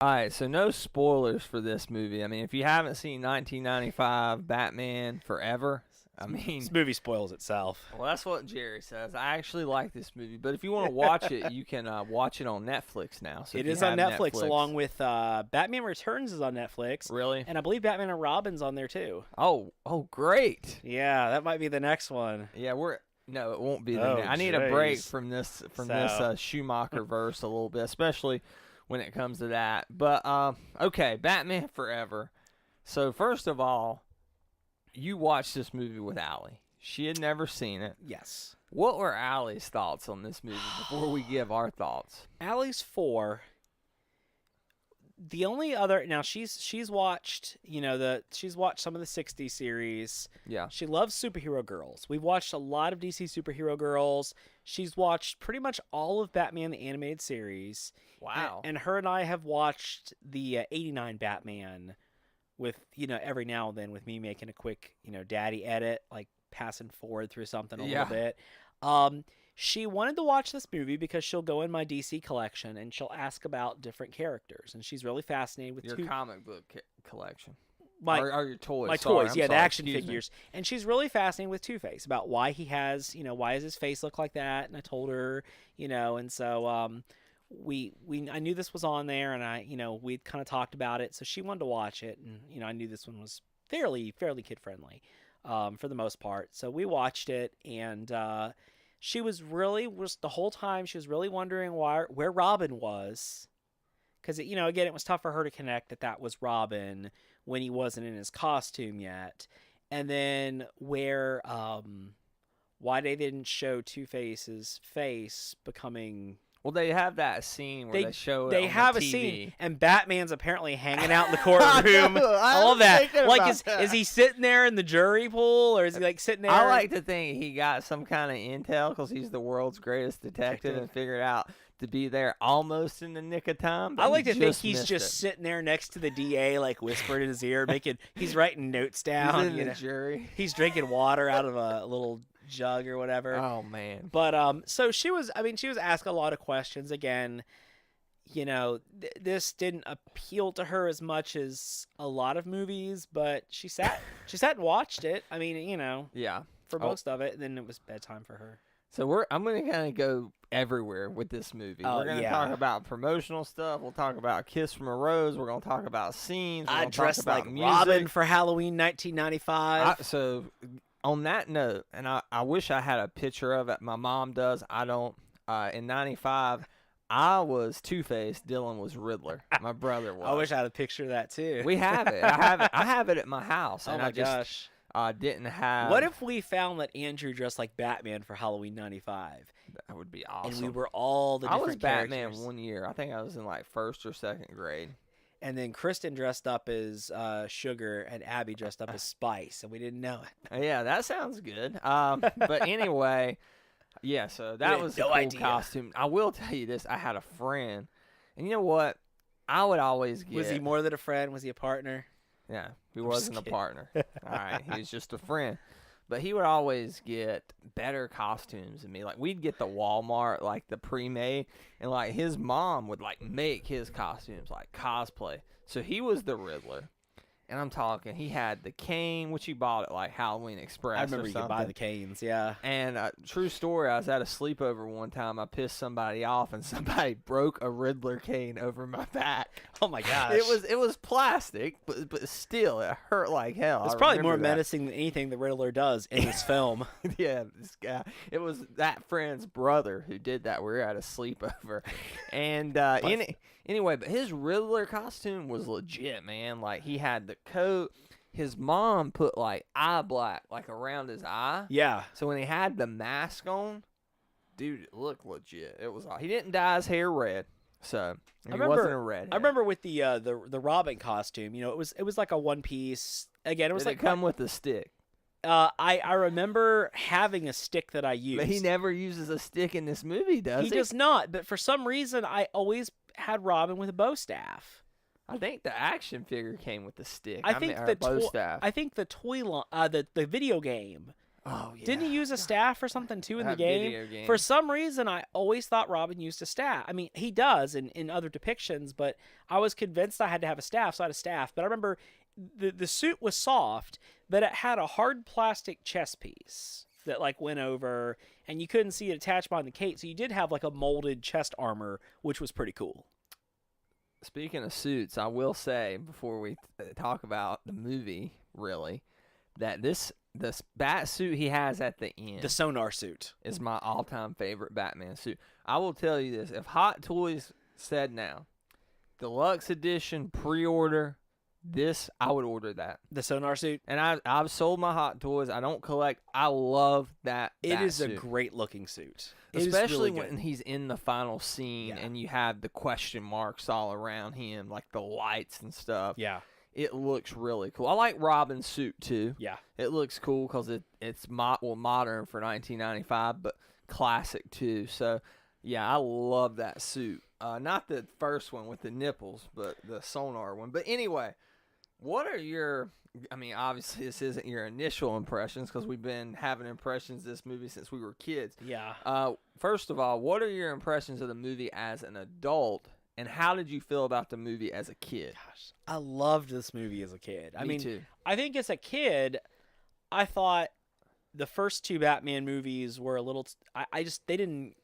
All right, so no spoilers for this movie. I mean, if you haven't seen 1995 Batman Forever, this movie spoils itself. Well, that's what Jerry says. I actually like this movie, but if you want to watch it, you can watch it on Netflix now. So it is on Netflix, along with Batman Returns is on Netflix. Really? And I believe Batman and Robin's on there too. Oh, great. Yeah, that might be the next one. Yeah, no, it won't be the next. I need a break from this Schumacher verse a little bit, especially when it comes to that. But okay, Batman Forever. So first of all, you watched this movie with Allie. She had never seen it. Yes. What were Allie's thoughts on this movie before we give our thoughts? Allie's 4. The only other now she's watched she's watched some of the '60s series. Yeah. She loves superhero girls. We've watched a lot of DC superhero girls. She's watched pretty much all of Batman the animated series. Wow. And her and I have watched the '89 Batman with every now and then with me making a quick daddy edit, like passing forward through something a little bit. She wanted to watch this movie because she'll go in my DC collection and she'll ask about different characters, and she's really fascinated with Your comic book collection. Or your toys. My Sorry, toys, I'm the sorry, action excuse me. figures. And she's really fascinated with Two-Face, about why he has, why does his face look like that? And I told her, and so I knew this was on there, and we'd kind of talked about it, so she wanted to watch it, and I knew this one was fairly kid friendly, for the most part. So we watched it, and she was the whole time she was really wondering where Robin was, because again, it was tough for her to connect that was Robin when he wasn't in his costume yet, and then why they didn't show Two-Face's face becoming. Well, they have that scene where they show it on have the a TV. scene, and Batman's apparently hanging out in the courtroom. I love that. Like, is he sitting there in the jury pool, or is he like sitting there? I like to think he got some kind of intel because he's the world's greatest detective and figured out to be there almost in the nick of time. I like to think he's missed just it. sitting there next to the DA, like whispering in his ear, he's writing notes down. He's in the jury. He's drinking water out of a little jug or whatever. Oh man. But so she was asked a lot of questions. Again, this didn't appeal to her as much as a lot of movies, but she sat and watched it. I mean, Yeah. for most of it, and then it was bedtime for her. So I'm going to kind of go everywhere with this movie. Oh, We're going to yeah. talk about promotional stuff. We'll talk about Kiss from a Rose. We're going to talk about scenes. We're I gonna talk dressed about like music. Robin for Halloween 1995. So on that note, and I wish I had a picture of it. My mom does. I don't. In 95, I was Two-Face. Dylan was Riddler. My brother was. I wish I had a picture of that too. We have it. I have it at my house. Oh and my I just, gosh. Didn't have. What if we found that Andrew dressed like Batman for Halloween 95? That would be awesome. And we were all the I different was Batman characters. one year. I think I was in like first or second grade. And then Kristen dressed up as Sugar, and Abby dressed up as Spice, and we didn't know it. Yeah, that sounds good. But anyway, yeah, so that had was no a cool idea. costume. I will tell you this. I had a friend, and you know what? I would always get... Was he more than a friend? Was he a partner? Yeah, he just wasn't a kidding. partner. All right, he was just a friend. But he would always get better costumes than me. Like, we'd get the Walmart, like, the pre-made, and, like, his mom would, like, make his costumes, like, cosplay. So he was the Riddler. And I'm talking, he had the cane, which he bought at, like, Halloween Express I remember or you something. could buy the canes, yeah. And true story, I was at a sleepover one time. I pissed somebody off, and somebody broke a Riddler cane over my back. Oh my gosh. It was plastic, but still, it hurt like hell. It's I probably more remember that. menacing than anything the Riddler does in this film. Yeah, this guy. It was that friend's brother who did that. We were at a sleepover, and anyway, but his Riddler costume was legit, man. Like, he had the coat. His mom put like eye black like around his eye. Yeah. So when he had the mask on, dude, it looked legit. It was. He didn't dye his hair red, so he wasn't a redhead. I remember with the Robin costume, it was like a one piece. Again, it was Did like it come with a stick? I remember having a stick that I used. But he never uses a stick in this movie, does he? He does not, but for some reason I always had Robin with a bow staff. I think the action figure came with the stick. I think the bow staff. I think the toy the video game. Oh yeah. Didn't he use a staff or something too in the That game? video game. For some reason, I always thought Robin used a staff. I mean, he does in other depictions, but I was convinced I had to have a staff, so I had a staff. But I remember the suit was soft, but it had a hard plastic chest piece that like went over, and you couldn't see it attached behind the cape. So you did have like a molded chest armor, which was pretty cool. Speaking of suits, I will say before we talk about the movie, really, that this bat suit he has at the end, The sonar suit, is my all-time favorite Batman suit. I will tell you this: if Hot Toys said now, deluxe edition pre-order, This, I would order that. The sonar suit. And I've sold my Hot Toys. I don't collect. I love that. It is suit. a great looking suit. It is Especially really when good. he's in the final scene and you have the question marks all around him, like the lights and stuff. Yeah. It looks really cool. I like Robin's suit too. Yeah. It looks cool because it's modern for 1995, but classic too. So, yeah, I love that suit. Not the first one with the nipples, but the sonar one. But anyway, what are your... I mean, obviously, this isn't your initial impressions because we've been having impressions of this movie since we were kids. Yeah. First of all, what are your impressions of the movie as an adult, and how did you feel about the movie as a kid? Gosh, I loved this movie as a kid. I Me mean, too. I think as a kid, I thought the first two Batman movies were a little... they didn't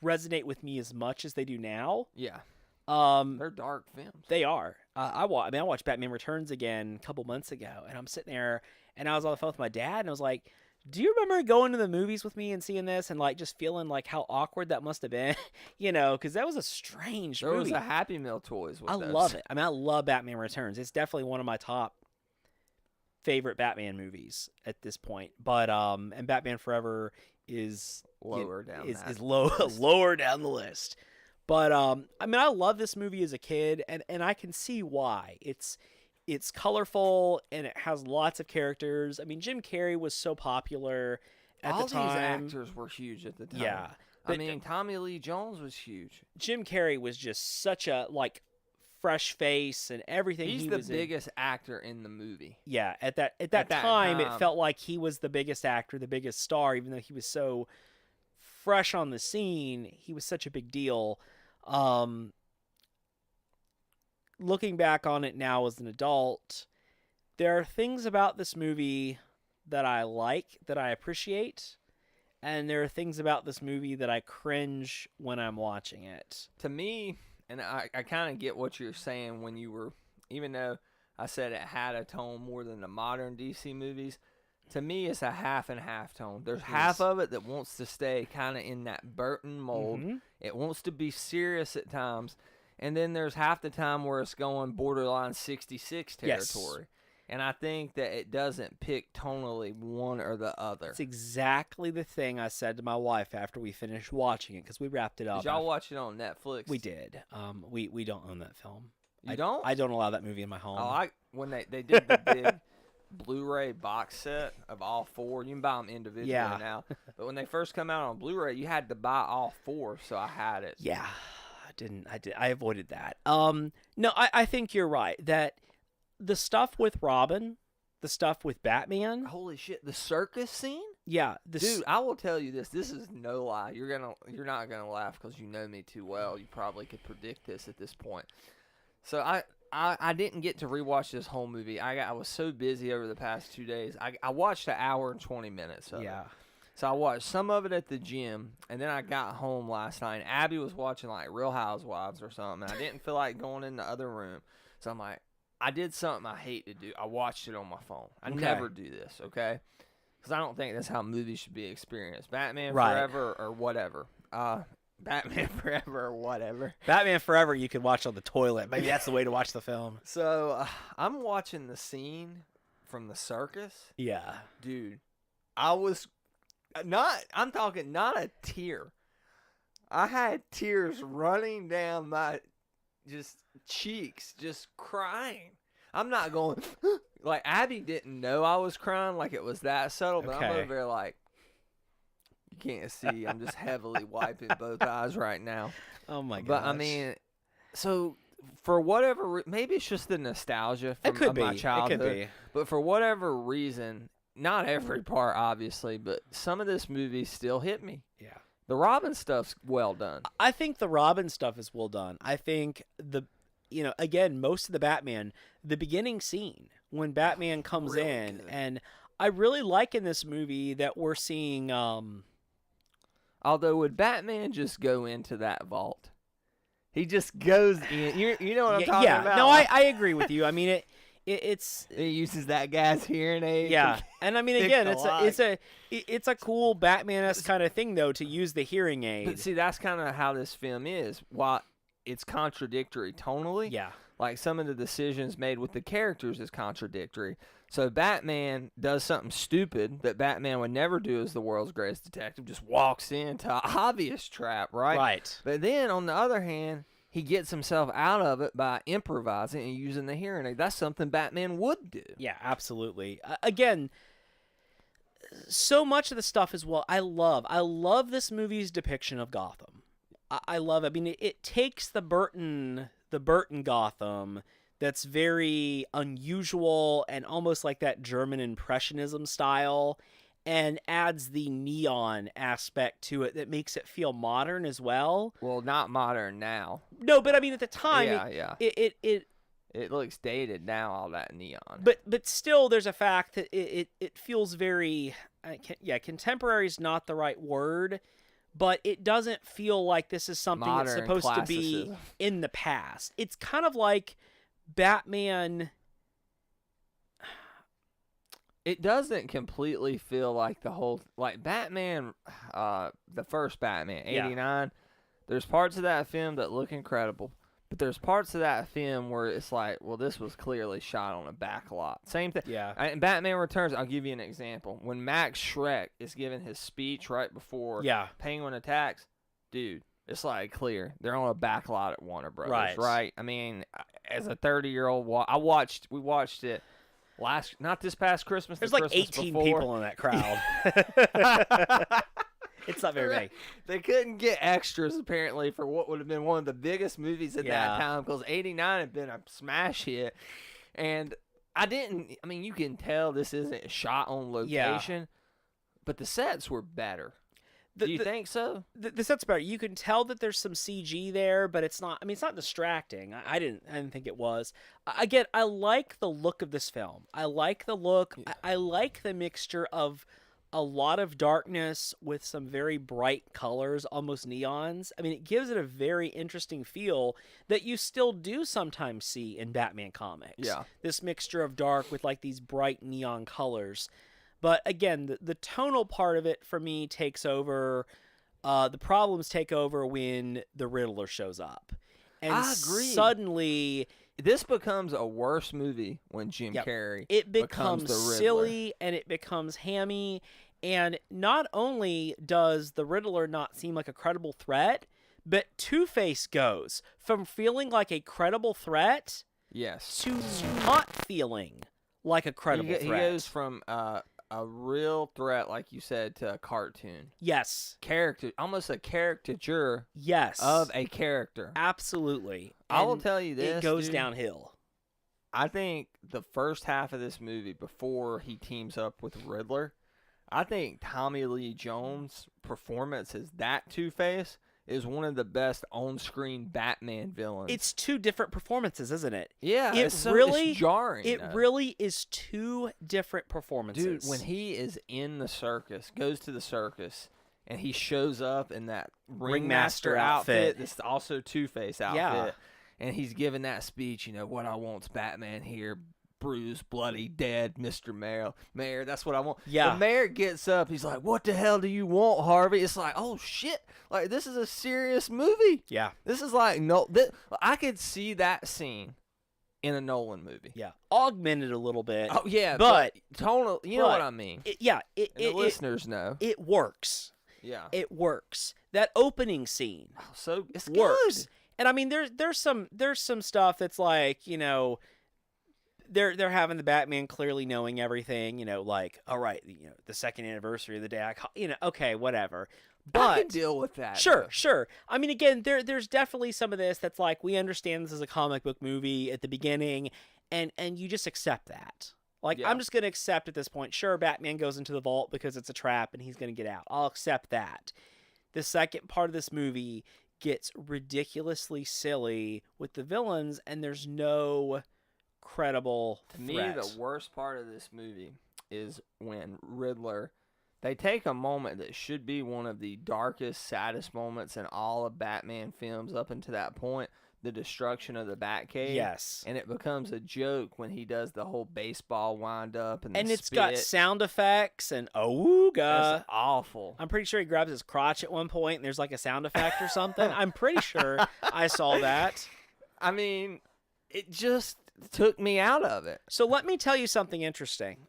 resonate with me as much as they do now. Yeah. They're dark films. They are. I watched Batman Returns again a couple months ago, and I'm sitting there, and I was on the phone with my dad, and I was like, do you remember going to the movies with me and seeing this and like just feeling like how awkward that must have been? You know, because that was a strange There movie. was a Happy Meal toys with I those. love it. I mean, I love Batman Returns. It's definitely one of my top favorite Batman movies at this point. But and Batman Forever is Lower down that is lower down the list. But I mean, I love this movie as a kid, and I can see why. It's colorful and it has lots of characters. I mean, Jim Carrey was so popular at All the time. these actors were huge at the time. Yeah. I But- mean, Tommy Lee Jones was huge. Jim Carrey was just such a like fresh face and everything. He's he the was in. biggest actor in the movie. Yeah, at that that time, it time. felt like he was the biggest actor, the biggest star, even though he was so fresh on the scene. He was such a big deal. Looking back on it now as an adult, there are things about this movie that I like, that I appreciate, and there are things about this movie that I cringe when I'm watching it. To me, and I kind of get what you're saying when you were, even though I said it had a tone more than the modern DC movies, to me it's a half and half tone. There's half of it that wants to stay kind of in that Burton mold. Mm-hmm. It wants to be serious at times. And then there's half the time where it's going borderline 66 territory. Yes. And I think that it doesn't pick tonally one or the other. It's exactly the thing I said to my wife after we finished watching it, because we wrapped it up. Did y'all watch it on Netflix? We did. We don't own that film. You don't? I don't allow that movie in my home. Oh, when they did the big Blu-ray box set of all four, you can buy them individually Yeah. now. But when they first come out on Blu-ray, you had to buy all four, so I had it. Yeah, I avoided that. No, I think you're right that the stuff with Robin, the stuff with Batman. Holy shit, the circus scene? Yeah, Dude, I will tell you this. This is no lie. You're not gonna laugh because you know me too well. You probably could predict this at this point. So I didn't get to rewatch this whole movie. I was so busy over the past 2 days. I watched an hour and 20 minutes of it. So I watched some of it at the gym, and then I got home last night. And Abby was watching like Real Housewives or something, and I didn't feel like going in the other room. So I'm like, I did something I hate to do. I watched it on my phone. I never do this, okay? Because I don't think that's how movies should be experienced. Batman Forever or whatever. Batman Forever or whatever. Batman Forever you can watch on the toilet. Maybe that's the way to watch the film. So I'm watching the scene from the circus. Yeah. Dude, I was I'm talking not a tear. I had tears running down my just cheeks, just crying. I'm not going, like Abby didn't know I was crying like it was that subtle, but I'm Okay. over there like, you can't see. I'm just heavily wiping both eyes right now. Oh my god. But I mean, so for whatever, maybe it's just the nostalgia from It could be. my childhood. It could be. But for whatever reason, not every part obviously, but some of this movie still hit me. Yeah. The Robin stuff's well done. I think the Robin stuff is well done. I think again, most of the Batman, the beginning scene when Batman comes Really in, good. and I really like in this movie that we're seeing. Although, would Batman just go into that vault? He just goes in. You know what I'm talking about? No, I agree with you. I mean, it's He uses that guy's hearing aid. yeah, and I mean again, Pick the it's a cool Batman-esque kind of thing though to use the hearing aid. But see, that's kind of how this film is. While it's contradictory tonally, Yeah. like some of the decisions made with the characters is contradictory. So Batman does something stupid that Batman would never do as the world's greatest detective, just walks into an obvious trap, right? Right. But then, on the other hand, he gets himself out of it by improvising and using the hearing aid. That's something Batman would do. Yeah, absolutely. Again, so much of the stuff as well. I love this movie's depiction of Gotham. I love it. I mean, it takes the Burton Gotham that's very unusual and almost like that German Impressionism style, and adds the neon aspect to it that makes it feel modern as well. Well, not modern now. No, but I mean at the time, It looks dated now, all that neon. But still, there's a fact that it feels very, contemporary is not the right word, but it doesn't feel like this is something that's Modern supposed to be classicism. in the past. It's kind of like Batman. It doesn't completely feel like the whole, like Batman, the first Batman, 89, there's parts of that film that look incredible, but there's parts of that film where it's like, well, this was clearly shot on a back lot. Same thing. Yeah. And Batman Returns, I'll give you an example. When Max Schreck is giving his speech right before Penguin attacks, dude, it's like clear. They're on a back lot at Warner Brothers, right? I mean, as a 30-year-old, we watched it. Not this past Christmas. There's the like Christmas 18 before. people in that crowd. It's not very big. They couldn't get extras apparently for what would have been one of the biggest movies at that time, because 89 had been a smash hit. And you can tell this isn't shot on location, but the sets were better. Do you think so? The set's better. You can tell that there's some CG there, but it's not. I mean, it's not distracting. I didn't think it was. Again, I like the look of this film. I like the look. Yeah. I like the mixture of a lot of darkness with some very bright colors, almost neons. I mean, it gives it a very interesting feel that you still do sometimes see in Batman comics. Yeah. This mixture of dark with like these bright neon colors. But again, the tonal part of it for me takes over. The problems take over when the Riddler shows up. And I agree. Suddenly, this becomes a worse movie when Jim Carrey it becomes becomes the Riddler. silly and it becomes hammy. And not only does the Riddler not seem like a credible threat, but Two-Face goes from feeling like a credible threat to not feeling like a credible threat. He goes from a real threat, like you said, to a cartoon. Yes. Almost a caricature Yes. of a character. Absolutely. I will And tell you this, it goes dude. downhill. I think the first half of this movie, before he teams up with Riddler, I think Tommy Lee Jones' performance as that Two-Face is one of the best on-screen Batman villains. It's two different performances, isn't it? Yeah, it's jarring. It really is two different performances. Dude, when he is in the circus, goes to the circus, and he shows up in that ringmaster outfit, that's also Two-Face outfit, and he's giving that speech, what I want's Batman here, bruised, bloody, dead, Mr. Mayor, that's what I want. Yeah. The mayor gets up, he's like, what the hell do you want, Harvey? It's like, oh, shit. Like, this is a serious movie. Yeah. This is like, I could see that scene in a Nolan movie. Yeah. Augmented a little bit. Oh, yeah. But tonal, you know what I mean. The listeners know. It works. Yeah. It works. That opening scene It's works. good. And I mean, there's some stuff that's like, they're having the Batman clearly knowing everything, like, all right, the second anniversary of the day okay, whatever. But I can deal with that. Sure. I mean, again, there's definitely some of this that's like, we understand this is a comic book movie at the beginning, and you just accept that. Like, I'm just going to accept at this point, sure, Batman goes into the vault because it's a trap and he's going to get out. I'll accept that. The second part of this movie gets ridiculously silly with the villains, and there's no credible To me, threat. the worst part of this movie is when Riddler, they take a moment that should be one of the darkest, saddest moments in all of Batman films up until that point, the destruction of the Batcave. Yes. And it becomes a joke when he does the whole baseball wind up and it's spit. got sound effects and ooga. That's awful. I'm pretty sure he grabs his crotch at one point and there's like a sound effect or something. I'm pretty sure I saw that. I mean, it just took me out of it. So let me tell you something interesting.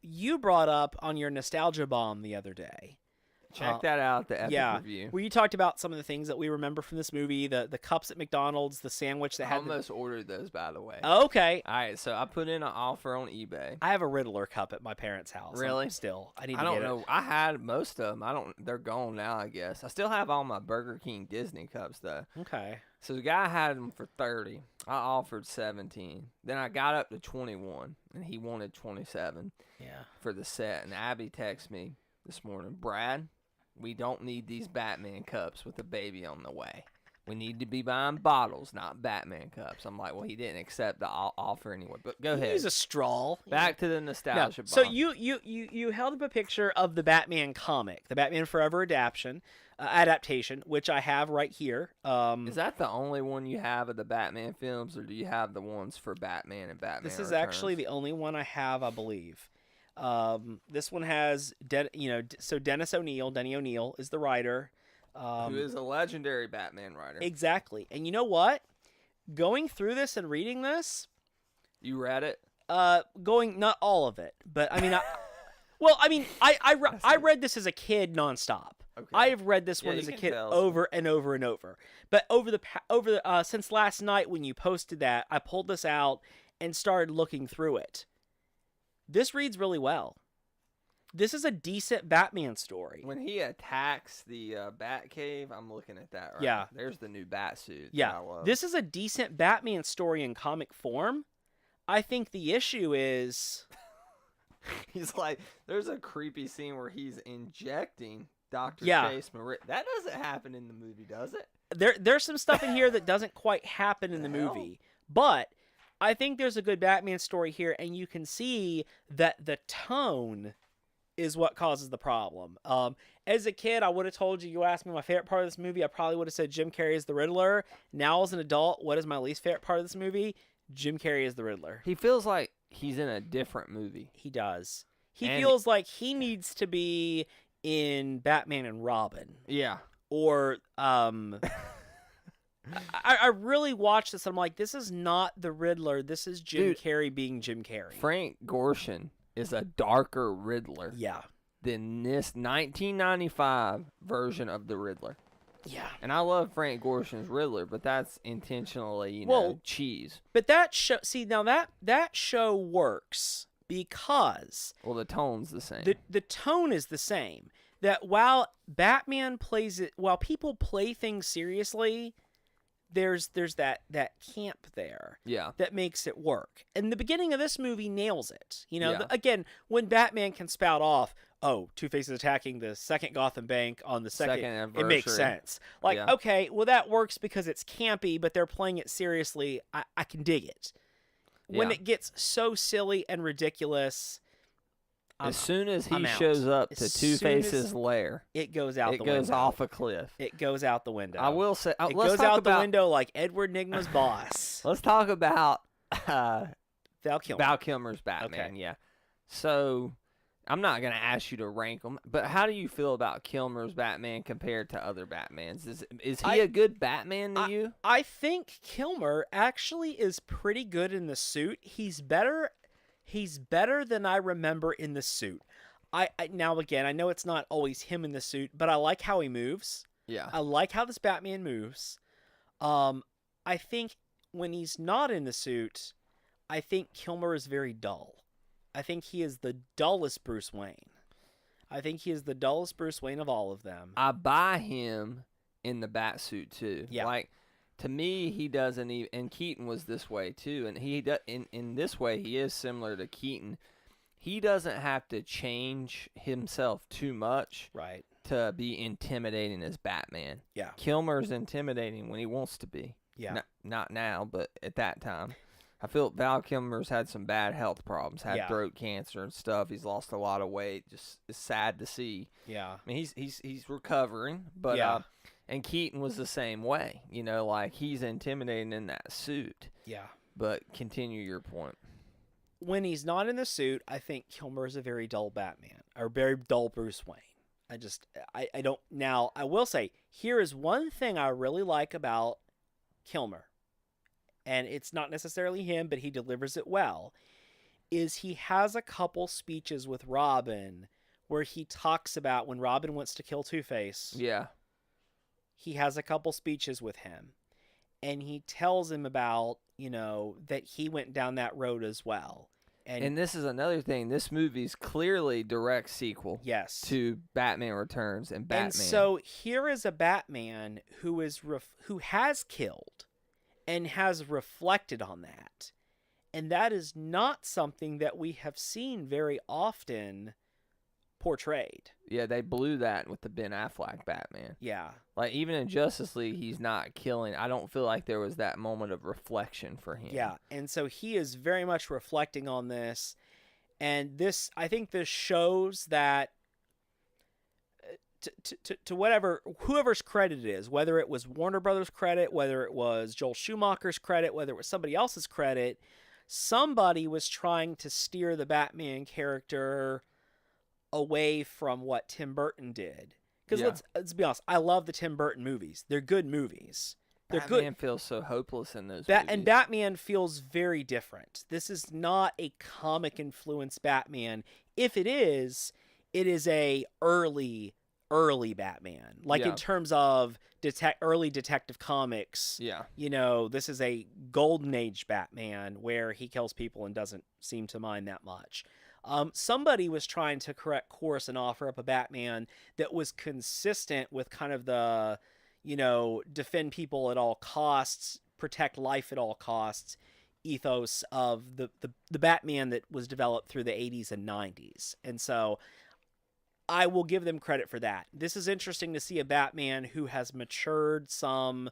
You brought up on your nostalgia bomb the other day. Check that out, the Epic Yeah, review. where you talked about some of the things that we remember from this movie, the cups at McDonald's, the sandwich that I had. almost ordered those, by the way. Okay. All right, so I put in an offer on eBay. I have a Riddler cup at my parents' house. Really? Still, I need to I don't get know. it. I had most of them. They're gone now, I guess. I still have all my Burger King Disney cups though. Okay. So the guy had them for 30. I offered 17. Then I got up to 21, and he wanted 27 Yeah. for the set. And Abby texted me this morning, Brad, we don't need these Batman cups with a baby on the way. We need to be buying bottles, not Batman cups. I'm like, well, he didn't accept the offer anyway. But go ahead. Use a straw. Back to the No. nostalgia. So bomb. you held up a picture of the Batman comic, the Batman Forever adaptation, which I have right here. Is that the only one you have of the Batman films, or do you have the ones for Batman and Batman This is Returns? actually the only one I have, I believe. This one has, Dennis O'Neil. Denny O'Neil is the writer. Who is a legendary Batman writer. Exactly. And you know what? Going through this and reading this, You read it? not all of it, but I mean, I read this as a kid nonstop. Okay. I have read this Yeah, one you as a can kid tell. over and over and over. But since last night when you posted that, I pulled this out and started looking through it. This reads really well. This is a decent Batman story. When he attacks the Batcave, I'm looking at that right Yeah. now. There's the new Batsuit. Yeah, that I love. this is a decent Batman story in comic form. I think the issue is He's like, there's a creepy scene where he's injecting Dr. Yeah. Chase Marie. That doesn't happen in the movie, does it? there's some stuff in here that doesn't quite happen in the The hell? movie, but I think there's a good Batman story here, and you can see that the tone is what causes the problem. As a kid, I would have told you asked me my favorite part of this movie, I probably would have said Jim Carrey is the Riddler. Now as an adult, what is my least favorite part of this movie? Jim Carrey is the Riddler. He feels like he's in a different movie. He does. He And- feels like he needs to be in Batman and Robin. Yeah. Or I really watched this and I'm like, this is not the Riddler. This is Jim Dude, Carrey being Jim Carrey. Frank Gorshin is a darker Riddler Yeah. than this 1995 version of the Riddler. Yeah. And I love Frank Gorshin's Riddler, but that's intentionally, you know, Well, cheese. But that show, see, now that show works because Well, the tone's the same. the tone is the same. That while Batman plays it, while people play things seriously, there's that camp there. Yeah. That makes it work. And the beginning of this movie nails it. You know, Yeah. again, when Batman can spout off, oh, Two-Face is attacking the second Gotham Bank on the second, Second it makes anniversary. sense. Like, Yeah. okay, well, that works because it's campy, but they're playing it seriously. I can dig it. When Yeah. it gets so silly and ridiculous, As soon as he I'm out. shows up As to soon Two-Face's as lair, it goes out it the goes window. off a cliff. It goes out the window. I will say, It let's goes talk out about, the window like Edward Nygma's boss. Let's talk about Val Kilmer. Val Kilmer's Batman. Okay. Yeah. So I'm not gonna ask you to rank them, but how do you feel about Kilmer's Batman compared to other Batmans? Is he a good Batman to you? I think Kilmer actually is pretty good in the suit. He's better than I remember in the suit. I now again, I know it's not always him in the suit, but I like how he moves. Yeah. I like how this Batman moves. I think when he's not in the suit, I think Kilmer is very dull. I think he is the dullest Bruce Wayne. I think he is the dullest Bruce Wayne of all of them. I buy him in the bat suit too. Yeah. Like, to me, he doesn't even. And Keaton was this way too. And he in this way, he is similar to Keaton. He doesn't have to change himself too much Right. to be intimidating as Batman. Yeah. Kilmer's intimidating when he wants to be. Yeah. Not now, but at that time. I feel Val Kilmer's had some bad health problems, had Yeah. throat cancer and stuff. He's lost a lot of weight. Just it's sad to see. Yeah. I mean, he's recovering, but Yeah. and Keaton was the same way. You know, like he's intimidating in that suit. Yeah. But continue your point. When he's not in the suit, I think Kilmer is a very dull Batman, or very dull Bruce Wayne. I don't. Now, I will say, here is one thing I really like about Kilmer, and it's not necessarily him, but he delivers it well, is he has a couple speeches with Robin where he talks about when Robin wants to kill Two-Face. Yeah. He has a couple speeches with him, and he tells him about, that he went down that road as well. And this is another thing. This movie's clearly direct sequel yes. to Batman Returns and Batman. And so here is a Batman who has killed and has reflected on that. And that is not something that we have seen very often portrayed. Yeah, they blew that with the Ben Affleck Batman. Yeah. Like, even in Justice League, he's not killing. I don't feel like there was that moment of reflection for him. Yeah, and so he is very much reflecting on this. And I think this shows that to whoever's credit it is, whether it was Warner Brothers' credit, whether it was Joel Schumacher's credit, whether it was somebody else's credit, somebody was trying to steer the Batman character away from what Tim Burton did. Because let's be honest, I love the Tim Burton movies. They're good movies. They're Batman good. feels so hopeless in those movies. And Batman feels very different. This is not a comic-influenced Batman. If it is a early Batman. Like in terms of early Detective Comics. Yeah. This is a golden age Batman where he kills people and doesn't seem to mind that much. Somebody was trying to correct course and offer up a Batman that was consistent with kind of the, defend people at all costs, protect life at all costs ethos of the Batman that was developed through the 80s and 90s. And so I will give them credit for that. This is interesting to see a Batman who has matured some.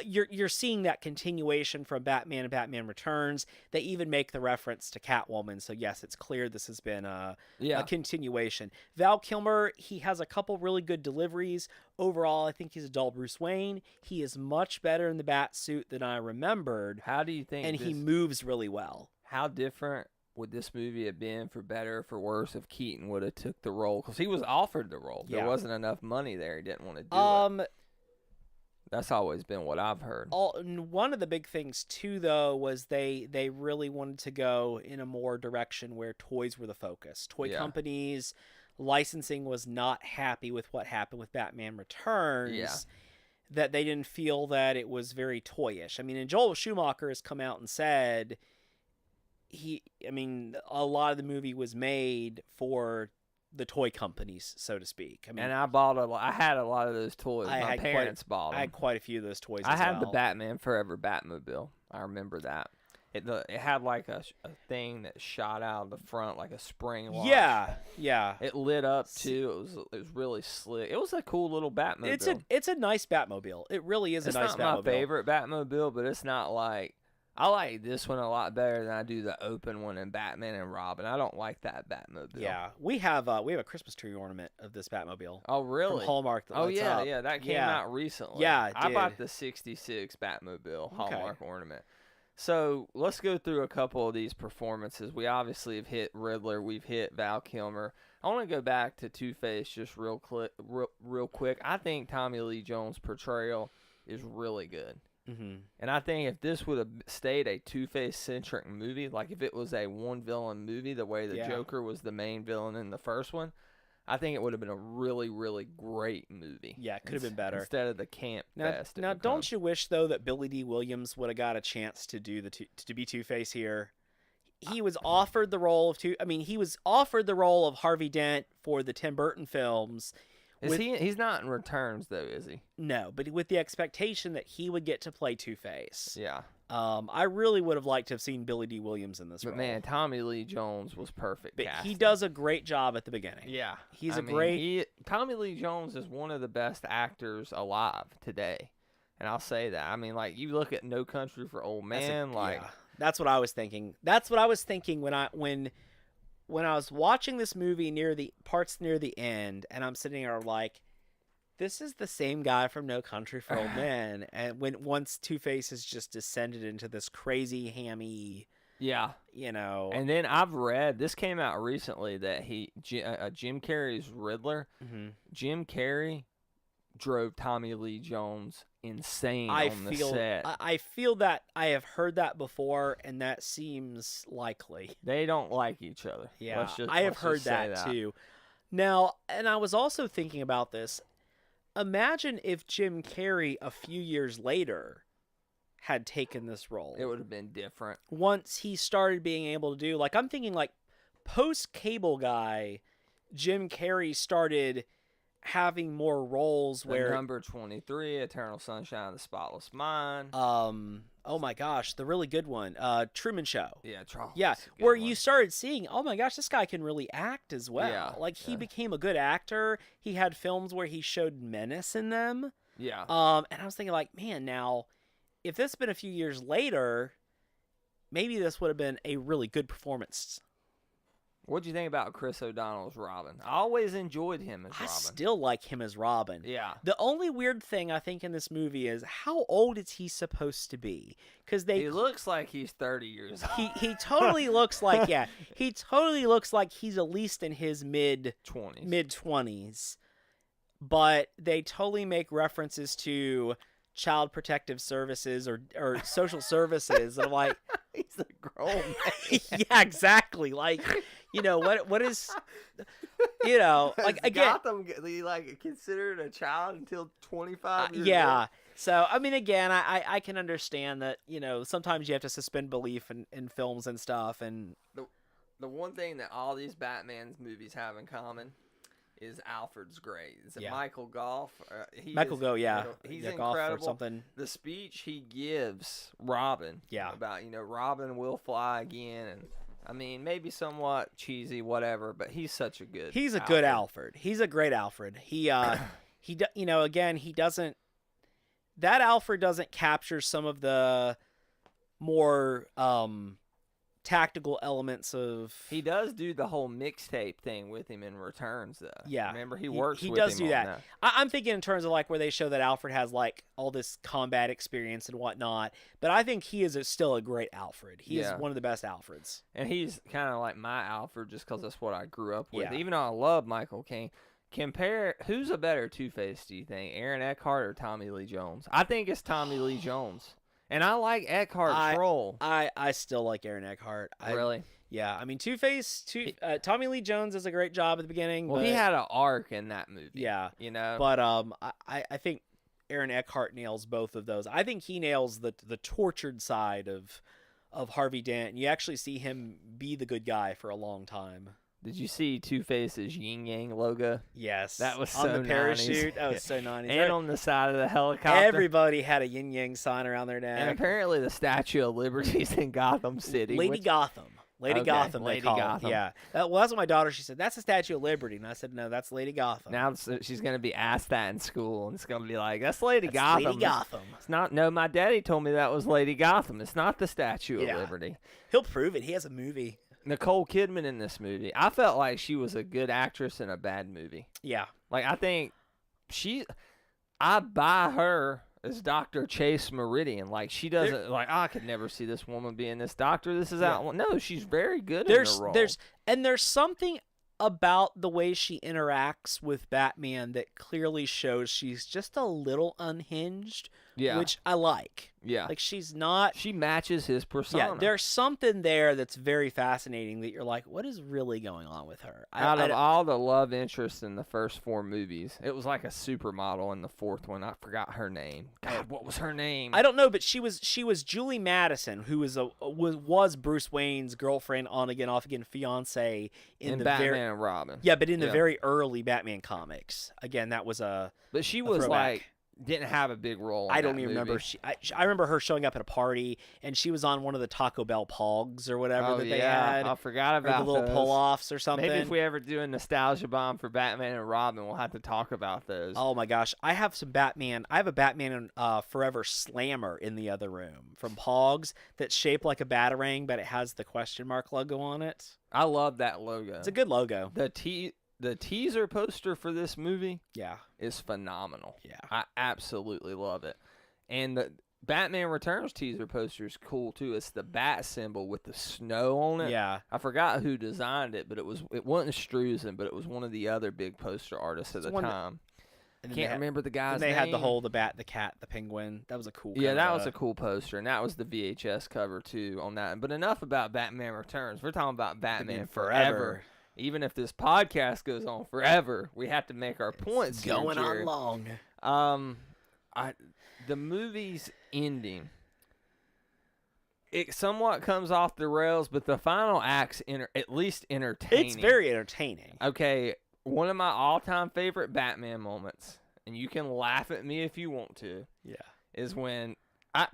You're seeing that continuation from Batman and Batman Returns. They even make the reference to Catwoman. So yes, it's clear this has been a continuation. Val Kilmer, he has a couple really good deliveries. Overall, I think he's a dull Bruce Wayne. He is much better in the bat suit than I remembered. How do you think? And he moves really well. How different would this movie have been, for better or for worse, if Keaton would have took the role? Because he was offered the role. There wasn't enough money there. He didn't want to do it. That's always been what I've heard. One of the big things, too, though, was they really wanted to go in a more direction where toys were the focus. Toy companies, licensing was not happy with what happened with Batman Returns. Yeah. That they didn't feel that it was very toyish. I mean, and Joel Schumacher has come out and said a lot of the movie was made for the toy companies, so to speak. I mean, and I had a lot of those toys. My parents bought them. I had quite a few of those toys. I had the Batman Forever Batmobile. I remember that. It had like a thing that shot out of the front, like a spring launch. Yeah. It lit up too. It was really slick. It was a cool little Batmobile. It's a nice Batmobile. It really is a nice Batmobile. It's not my favorite Batmobile, but it's not like. I like this one a lot better than I do the open one in Batman and Robin. I don't like that Batmobile. Yeah, we have a Christmas tree ornament of this Batmobile. Oh, really? From Hallmark. That that came out recently. Yeah, I bought the '66 Batmobile Hallmark ornament. So let's go through a couple of these performances. We obviously have hit Riddler. We've hit Val Kilmer. I want to go back to Two-Face just real quick. I think Tommy Lee Jones' portrayal is really good. Mm-hmm. And I think if this would have stayed a Two-Face-centric movie, like if it was a one-villain movie, the way the Joker was the main villain in the first one, I think it would have been a really, really great movie. Yeah, it could have been better. Instead of the camp fest. Now, don't you wish, though, that Billy D. Williams would have got a chance to to be Two-Face here? He was offered the role of he was offered the role of Harvey Dent for the Tim Burton films. He's not in Returns, though, is he? No, but with the expectation that he would get to play Two-Face. Yeah. I really would have liked to have seen Billy D. Williams in this role. But, man, Tommy Lee Jones was perfect. But he does a great job at the beginning. Yeah. Tommy Lee Jones is one of the best actors alive today. And I'll say that. I mean, like, you look at No Country for Old Men. That's what I was thinking. That's what I was thinking when I was watching this movie near the end, and I'm sitting there like, this is the same guy from No Country for Old Men. And once Two-Face has just descended into this crazy hammy, And then I've read, this came out recently, that Jim Carrey's Riddler, Jim Carrey drove Tommy Lee Jones insane I on the feel set. I feel that I have heard that before, and that seems likely. They don't like each other. Yeah, I have let's heard just say that too. Now, and I was also thinking about this. Imagine if Jim Carrey a few years later had taken this role. It would have been different. Once he started being able to do, like, I'm thinking like post Cable Guy, Jim Carrey started having more roles where Number 23, Eternal Sunshine of the Spotless Mind. oh my gosh, the really good one, Truman Show. Yeah, Charles. Yeah, where you started seeing, oh my gosh, this guy can really act as well. Yeah, Like, he became a good actor. He had films where he showed menace in them. Yeah. And I was thinking, like, man, now, if this had been a few years later, maybe this would have been a really good performance. What'd you think about Chris O'Donnell's Robin? I always enjoyed him as I Robin. still like him as Robin. Yeah. The only weird thing I think in this movie is how old is he supposed to be? Because He looks like he's 30 years old. he totally looks like he totally looks like he's at least in his mid 20s, but they totally make references to Child Protective Services or social services, and I'm like, he's a grown man. yeah, exactly. Like, you know what is, you know, like, again, Gotham, like, considered a child until 25 years yeah. old. So, I mean, again, I can understand that, you know, sometimes you have to suspend belief in films and stuff. And The one thing that all these Batman movies have in common is Alfred's great. Is it Yeah. Michael Gough? Michael Gough, yeah. He's Yeah, Gough or incredible. something. The speech he gives Robin, Yeah. about, you know, Robin will fly again, and I mean, maybe somewhat cheesy, whatever, but he's such a good. He's a good Alfred. He's a great Alfred. He you know, again, he doesn't. That Alfred doesn't capture some of the more tactical elements of. He does do the whole mixtape thing with him in Returns, though. Yeah, Remember, he works. He with does him do on that. I'm thinking in terms of like where they show that Alfred has like all this combat experience and whatnot. But I think he is still a great Alfred. He is one of the best Alfreds. And he's kind of like my Alfred just because that's what I grew up with. Yeah. Even though I love Michael Caine. Compare, who's a better Two-Face, do you think? Aaron Eckhart or Tommy Lee Jones? I think it's Tommy Lee Jones. And I like Eckhart's role. I still like Aaron Eckhart. Really? Yeah, I mean, Two-Face, Tommy Lee Jones does a great job at the beginning. Well, but, he had an arc in that movie. Yeah. You know? But I think Aaron Eckhart nails both of those. I think he nails the tortured side of Harvey Dent. You actually see him be the good guy for a long time. Did you see Two-Face's Yin Yang logo? Yes. That was on so the parachute. 90s. That was so 90s. And on the side of the helicopter. Everybody had a yin yang sign around their neck. And apparently the Statue of Liberty is in Gotham City. Lady Gotham. Lady Okay, Gotham, Lady they call Gotham. it. Yeah. Well, that's what my daughter, she said, that's the Statue of Liberty. And I said, no, that's Lady Gotham. Now she's going to be asked that in school, and it's going to be like, that's Lady That's Gotham. Lady Gotham. It's not, no, my daddy told me that was Lady Gotham. It's not the Statue Yeah. of Liberty. He'll prove it. He has a movie. Nicole Kidman in this movie, I felt like she was a good actress in a bad movie. Yeah. Like, I think I buy her as Dr. Chase Meridian. Like, she doesn't, I could never see this woman being this doctor. This is out. No, she's very good in the role. There's something about the way she interacts with Batman that clearly shows she's just a little unhinged, which I like. Yeah. Like, she's not... She matches his persona. Yeah, there's something there that's very fascinating that you're like, what is really going on with her? Out of all the love interests in the first 4 movies, it was like a supermodel in the 4th one. I forgot her name. God, what was her name? I don't know, but she was Julie Madison, who was Bruce Wayne's girlfriend, on again, off again, fiance in the Batman and Robin. Yeah, but in the very early Batman comics. Again, that was a... But she was throwback. like... Didn't have a big role in I don't that even movie. remember. I remember her showing up at a party, and she was on one of the Taco Bell Pogs or whatever that they had. I forgot about or the little those. pull-offs or something. Maybe if we ever do a nostalgia bomb for Batman and Robin, we'll have to talk about those. Oh my gosh, I have some Batman. I have a Batman Forever Slammer in the other room from Pogs that's shaped like a Batarang, but it has the question mark logo on it. I love that logo. It's a good logo. The teaser poster for this movie is phenomenal. Yeah. I absolutely love it. And the Batman Returns teaser poster is cool too. It's the bat symbol with the snow on it. Yeah. I forgot who designed it, but it wasn't Struzan, but it was one of the other big poster artists at the time. And then Can't remember the guy's They name. had the bat, the cat, the penguin. That was a cool. Yeah, that was a cool poster, and that was the VHS cover too on that. But enough about Batman Returns. We're talking about Batman forever. Even if this podcast goes on forever, we have to make our points. Going here, on long. The movie's ending, it somewhat comes off the rails, but the final act's at least entertaining. It's very entertaining. Okay, one of my all-time favorite Batman moments, and you can laugh at me if you want to. Yeah. Is when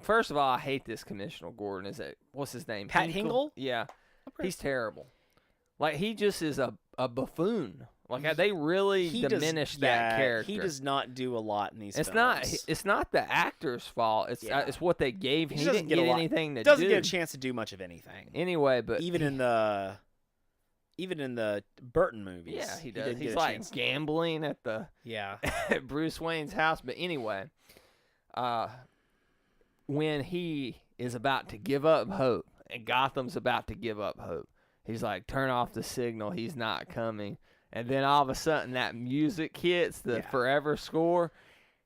first of all, I hate this Commissioner Gordon. What's his name? Pat Hingle? Yeah, he's terrible. Like he just is a buffoon. Like they really diminish that character. He does not do a lot in these. It's films. It's not the actor's fault. It's what they gave him. He didn't get anything to do. Doesn't get a chance to do much of anything. Anyway, but even in the Burton movies, yeah, he does. He's like gambling at the at Bruce Wayne's house. But anyway, when he is about to give up hope and Gotham's about to give up hope, he's like, turn off the signal. He's not coming. And then all of a sudden that music hits, the Forever score.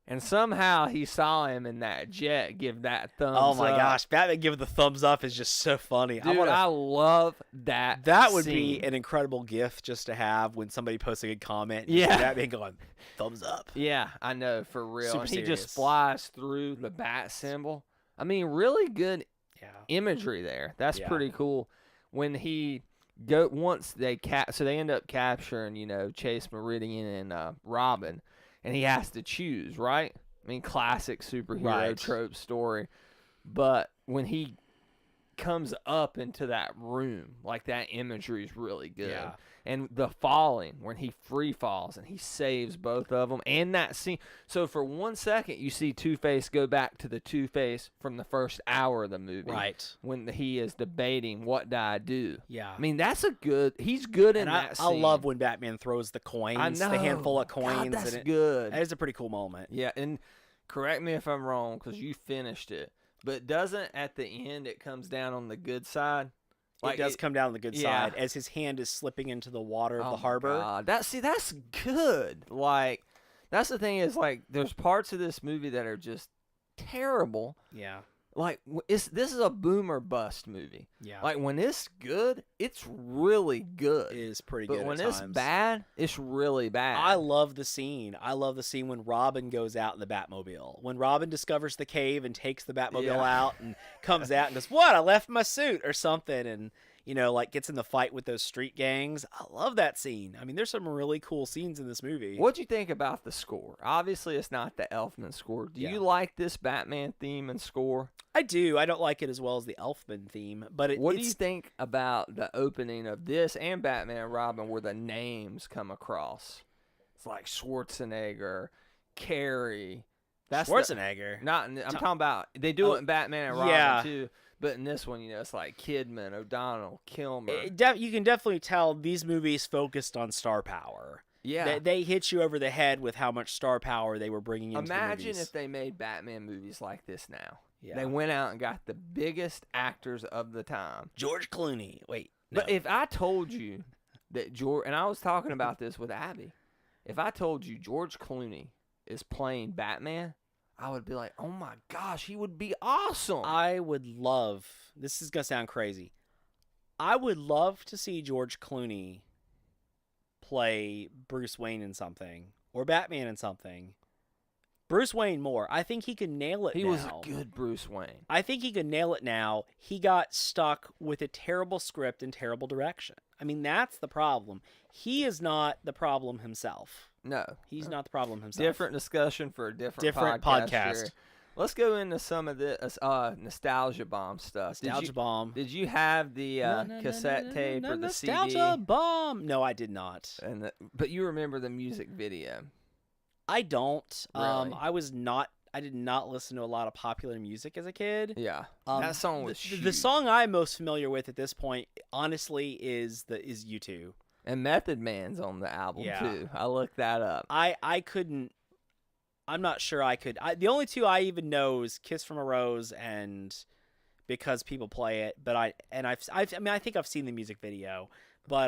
And somehow he saw him in that jet give that thumbs up. Oh, my gosh. Batman giving the thumbs up is just so funny. Dude, I love that That would scene. be an incredible gift just to have when somebody posts a good comment. Yeah. Batman going, thumbs up. Yeah, I know, for real. Super And he serious. just flies through the bat symbol. I mean, really good imagery there. That's pretty cool. When he once they so they end up capturing, Chase Meridian and Robin, and he has to choose, right? I mean, classic superhero trope story. But when he comes up into that room, like that imagery is really good. Yeah. And the falling, when he free falls and he saves both of them, and that scene. So for 1 second, you see Two-Face go back to the Two-Face from the first hour of the movie. Right. When he is debating, what do I do? Yeah. I mean, he's good in And that scene. I love when Batman throws the coins, I know. the handful of God, coins. that's and good. That is a pretty cool moment. Yeah, and correct me if I'm wrong, because you finished it. But doesn't, at the end, it comes down on the good side? It does come down on the good side as his hand is slipping into the water of the harbor. God. That's good. Like, that's the thing is, like, there's parts of this movie that are just terrible. Yeah. Like, this is a boom or bust movie. Yeah. Like, when it's good, it's really good. It is pretty but good when at it's times. bad, it's really bad. I love the scene. I love the scene when Robin goes out in the Batmobile. When Robin discovers the cave and takes the Batmobile out and comes out and goes, "What? I left my suit," or something, and like gets in the fight with those street gangs. I love that scene. I mean, there's some really cool scenes in this movie. What'd you think about the score? Obviously, it's not the Elfman score. Do you like this Batman theme and score? I do. I don't like it as well as the Elfman theme, but what do you think about the opening of this and Batman and Robin, where the names come across? It's like Schwarzenegger, Carey. That's Schwarzenegger. I'm talking about. They do it in Batman and Robin too. But in this one, it's like Kidman, O'Donnell, Kilmer. You can definitely tell these movies focused on star power. Yeah. They hit you over the head with how much star power they were bringing into the Imagine movies. if they made Batman movies like this now. Yeah. They went out and got the biggest actors of the time. George Clooney. Wait. But if I told you that and I was talking about this with Abby, if I told you George Clooney is playing Batman, I would be like, oh my gosh, he would be awesome. I would love, this is going to sound crazy, I would love to see George Clooney play Bruce Wayne in something, or Batman in something. Bruce Wayne more. I think he could nail it now. He was a good Bruce Wayne. I think he could nail it now. He got stuck with a terrible script and terrible direction. I mean, that's the problem. He is not the problem himself. No. He's not the problem himself. Different discussion for a different podcast. Here. Let's go into some of this nostalgia bomb stuff. Nostalgia bomb. Did you have the cassette tape or the CD? Nostalgia bomb. No, I did not. But you remember the music video? I don't. Really? I did not listen to a lot of popular music as a kid. Yeah. That song was huge. The song I'm most familiar with at this point, honestly, is U2. And Method Man's on the album too. I looked that up. I couldn't. I'm not sure I could. The only two I even know is "Kiss from a Rose" and "Because People Play It." But I think I've seen the music video, But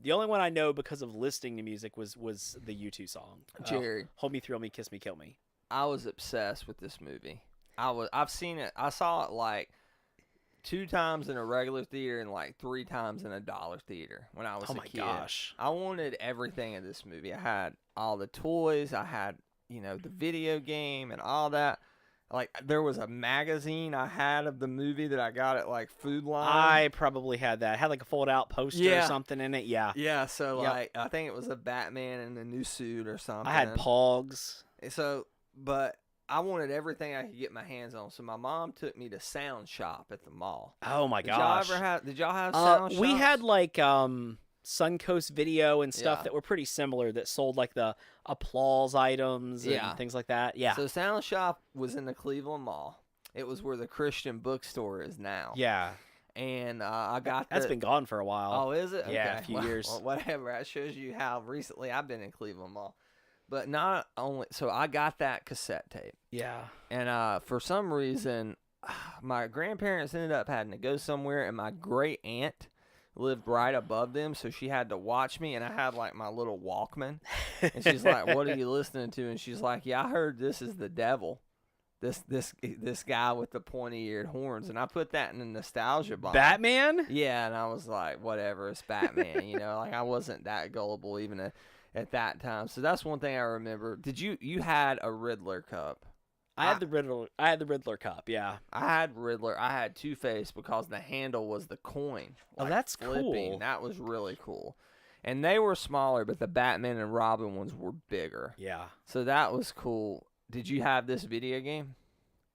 the only one I know because of listening to music was the U2 song. Jerry. Hold Me, Thrill Me, Kiss Me, Kill Me. I was obsessed with this movie. I've seen it. I saw it like 2 times in a regular theater and like 3 times in a dollar theater when I was a kid. Oh my gosh. I wanted everything in this movie. I had all the toys. I had, the video game and all that. Like, there was a magazine I had of the movie that I got at, like, Food Line. I probably had that. It had, like, a fold-out poster or something in it. Yeah. Yeah, so, like, I think it was a Batman in a new suit or something. I had Pogs. So, but I wanted everything I could get my hands on. So, my mom took me to Sound Shop at the mall. Oh, my gosh. Did y'all have Sound Shops? We had, like, Suncoast Video and stuff that were pretty similar that sold like the applause items and things like that. Yeah. So Sound Shop was in the Cleveland Mall. It was where the Christian bookstore is now. Yeah. And I got that's been gone for a while. Oh, is it? Yeah, okay. a few years. Well, whatever. That shows you how recently I've been in Cleveland Mall. But not only so I got that cassette tape. Yeah. And for some reason my grandparents ended up having to go somewhere, and my great aunt lived right above them, so she had to watch me, and I had like my little Walkman, and she's like, "What are you listening to?" And she's like, "Yeah, I heard this is the devil, this guy with the pointy-eared horns," and I put that in the nostalgia box. Batman? Yeah, and I was like, "Whatever, it's Batman," like I wasn't that gullible even at that time. So that's one thing I remember. Did you had a Riddler cup? I had the Riddler cup, yeah. I had Riddler. I had Two-Face because the handle was the coin. Like, that's flipping. cool. That was really cool. And they were smaller, but the Batman and Robin ones were bigger. Yeah. So that was cool. Did you have this video game?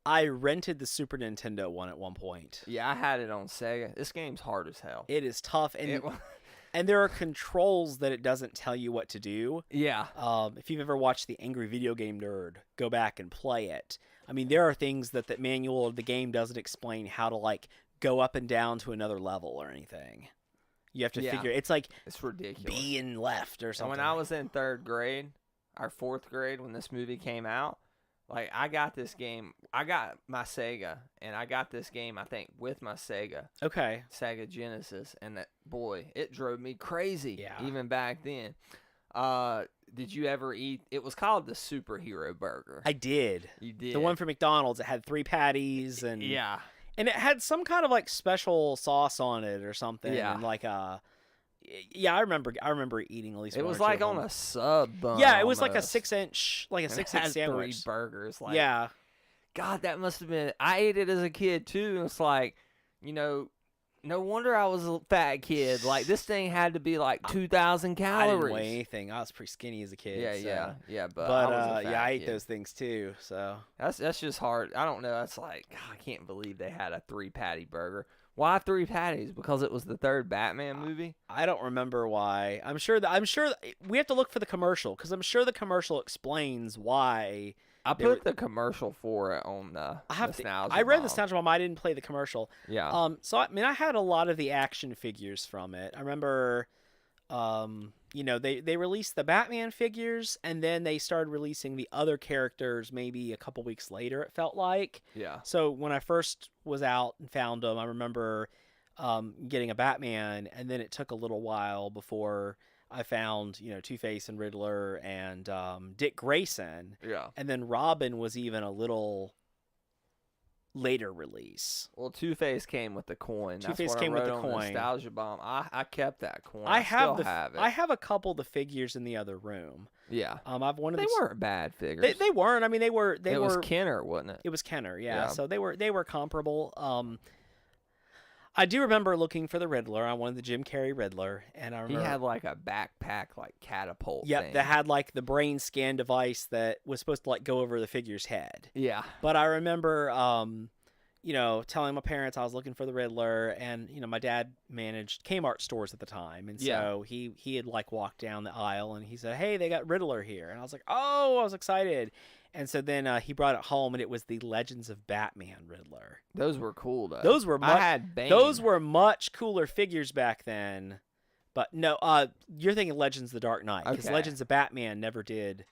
I rented the Super Nintendo one at one point. Yeah, I had it on Sega. This game's hard as hell. It is tough, and there are controls that it doesn't tell you what to do. Yeah. If you've ever watched The Angry Video Game Nerd, go back and play it. I mean, there are things that the manual of the game doesn't explain how to, like, go up and down to another level or anything. You have to figure. It's like it's ridiculous. B and left or something. And when I was in 3rd grade, or 4th grade, when this movie came out, like, I got this game. I got my Sega, and I got this game, I think, with my Sega. Okay. Sega Genesis, and that, boy, it drove me crazy. Yeah. Even back then. Did you ever eat? It was called the Superhero Burger. I did. You did. The one from McDonald's. It had 3 patties and yeah, and it had some kind of like special sauce on it or something. Yeah. And like yeah, I remember eating at least. It one was or two like of on them. a sub bun. Yeah, it was like a almost. 6-inch, like a And 6-inch it had sandwich. 3 burgers. Like, Yeah. God, that must have been. I ate it as a kid too. And it's like, no wonder I was a fat kid. Like, this thing had to be like 2,000 I calories. didn't weigh anything. I was pretty skinny as a kid. Yeah, so. yeah. But But I was a fat I ate kid. those things too. So That's just hard. I don't know. That's like, God, I can't believe they had a 3-patty burger. Why 3 patties? Because it was the 3rd Batman movie? I don't remember why. I'm sure we have to look for the commercial because I'm sure the commercial explains why. I put the commercial for it on the Nostalgia I read the Bomb. Nostalgia Bomb. I didn't play the commercial. Yeah. So I mean, I had a lot of the action figures from it. I remember, they released the Batman figures, and then they started releasing the other characters maybe a couple weeks later. It felt like. Yeah. So when I first was out and found them, I remember getting a Batman, and then it took a little while before I found, Two-Face and Riddler and Dick Grayson. Yeah. And then Robin was even a little later release. Well, Two-Face came with the coin. That's Two-Face what came I with wrote the on coin. Nostalgia Bomb. I kept that coin. I still have it. I have a couple of the figures in the other room. Yeah. I've one of They the weren't bad figures. They weren't. I mean, it was Kenner, wasn't it? It was Kenner, yeah. Yeah. So they were comparable. I do remember looking for the Riddler. I wanted the Jim Carrey Riddler, and I remember He had like a backpack, like catapult Yep, thing. that had like the brain scan device that was supposed to like go over the figure's head. Yeah. But I remember, telling my parents I was looking for the Riddler, and my dad managed Kmart stores at the time, and so he had like walked down the aisle and he said, "Hey, they got Riddler here," and I was like, "Oh!" I was excited. And so then he brought it home, and it was the Legends of Batman Riddler. Those were cool, though. Those were I had Bane. Those were much cooler figures back then. But no, you're thinking Legends of the Dark Knight, because Okay. Legends of Batman never did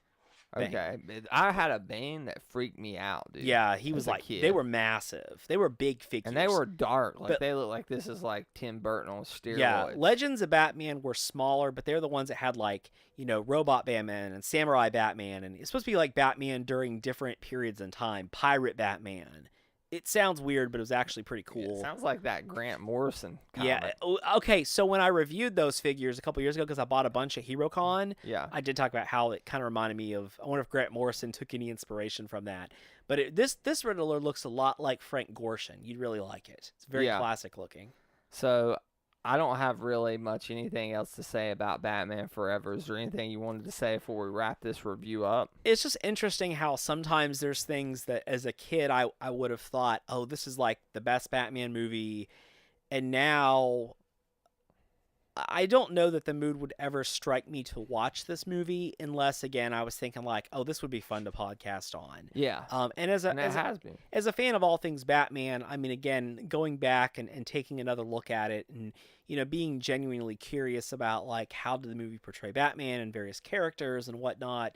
Okay, but I had a Bane that freaked me out, dude. Yeah, he as was a like, kid. they were massive. They were big figures. And they were dark. Like, But- they look like this is like Tim Burton on steroids. Yeah, Legends of Batman were smaller, but they're the ones that had like, Robot Batman and Samurai Batman, and it's supposed to be like Batman during different periods in time. Pirate Batman. It sounds weird, but it was actually pretty Yeah, cool. it sounds like that Grant Morrison comic. Yeah. Okay, so when I reviewed those figures a couple years ago, because I bought a bunch at HeroCon, Yeah. I did talk about how it kind of reminded me of. I wonder if Grant Morrison took any inspiration from that. But this Riddler looks a lot like Frank Gorshin. You'd really like it. It's very Yeah. classic looking. So I don't have really much anything else to say about Batman Forever. Is there anything you wanted to say before we wrap this review up? It's just interesting how sometimes there's things that as a kid I would have thought, oh, this is like the best Batman movie, and now I don't know that the mood would ever strike me to watch this movie unless, again, I was thinking like, oh, this would be fun to podcast on. Yeah. And as a And it has been. as a fan of all things Batman, I mean, again, going back and taking another look at it and, being genuinely curious about, like, how did the movie portray Batman and various characters and whatnot.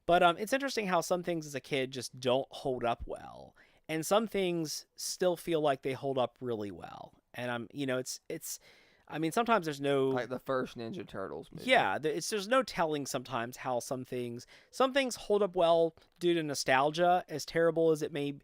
But it's interesting how some things as a kid just don't hold up well. And some things still feel like they hold up really well. And, I mean, sometimes there's no... Like the first Ninja Turtles movie. Yeah, there's no telling sometimes how some things hold up well due to nostalgia, as terrible as it may,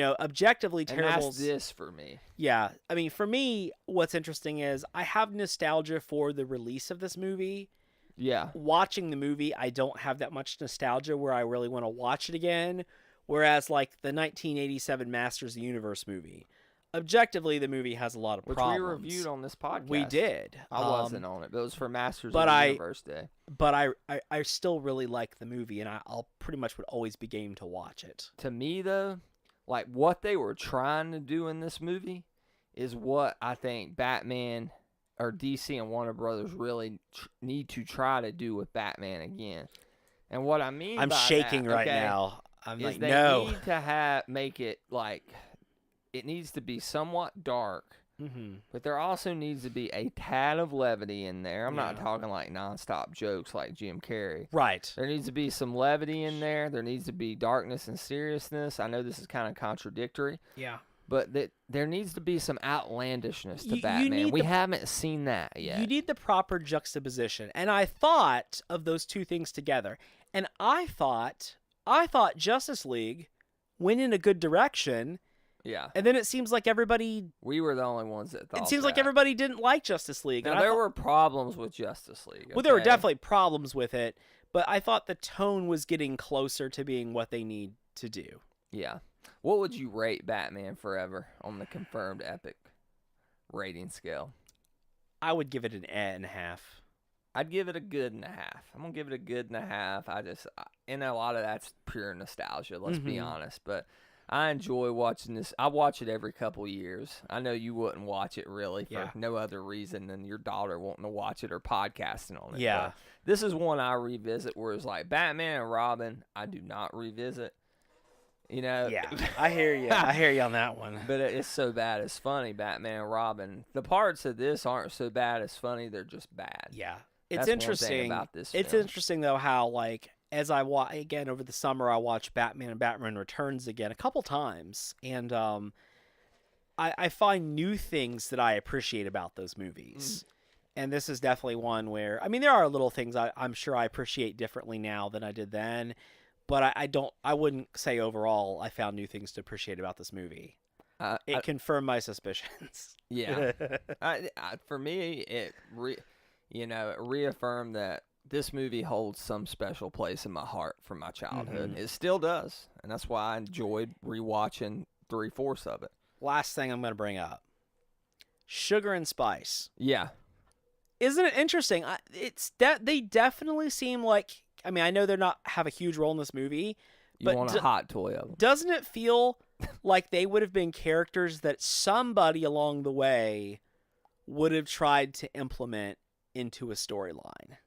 objectively And terrible. that's this for me. Yeah, I mean, for me, what's interesting is I have nostalgia for the release of this movie. Yeah. Watching the movie, I don't have that much nostalgia where I really want to watch it again. Whereas, like, the 1987 Masters of the Universe movie, objectively, the movie has a lot of Which problems. we reviewed on this podcast. We did. I wasn't on it, but it was for Masters but of the I- Universe Day. But I still really like the movie, and I'll pretty much would always be game to watch it. To me, though, like what they were trying to do in this movie is what I think Batman or DC and Warner Brothers really need to try to do with Batman again. And what I mean I'm by shaking that, right okay, now. I'm is like, they no. need to make it like it needs to be somewhat dark, Mm-hmm. but there also needs to be a tad of levity in there. I'm not Yeah. talking like nonstop jokes like Jim Carrey. Right. There needs to be some levity in there. There needs to be darkness and seriousness. I know this is kind of contradictory, Yeah. but there needs to be some outlandishness to You Batman. need We the- haven't seen that yet. You need the proper juxtaposition. And I thought of those two things together. And I thought Justice League went in a good direction. Yeah, And then it seems like everybody we were the only ones that thought it seems like that. everybody didn't like Justice League. Now, And I there thought- were problems with Justice League. well, there were okay? definitely problems with it, but I thought the tone was getting closer to being what they need to do. Yeah. What would you rate Batman Forever on the confirmed Epic rating scale? I would give it an 8.5. I'd give it a good and a half. I'm gonna give it a good and a half. And a lot of that's pure nostalgia. Let's be Mhm. honest, but I enjoy watching this. I watch it every couple years. I know you wouldn't watch it really for Yeah. no other reason than your daughter wanting to watch it or podcasting on it. Yeah. but this is one I revisit. Where it's like Batman and Robin, I do not revisit. Yeah, I hear you. I hear you on that one. But it's so bad it's funny. Batman and Robin. The parts of this aren't so bad it's funny. They're just bad. Yeah, That's it's one interesting thing about this It's film. interesting though how like as I again over the summer I watched Batman and Batman Returns again a couple times, and I find new things that I appreciate about those movies. And this is definitely one where I mean there are little things I'm sure I appreciate differently now than I did then, but I wouldn't say overall I found new things to appreciate about this movie. It confirmed my suspicions. Yeah. For me, it reaffirmed that this movie holds some special place in my heart from my childhood. It still does, and that's why I enjoyed rewatching 3/4 of it. Last thing I'm going to bring up. Sugar and Spice. Yeah. Isn't it interesting? They definitely seem like, I mean, I know they're not have a huge role in this movie, You but want a hot toy of them. doesn't it feel like they would have been characters that somebody along the way would have tried to implement into a storyline?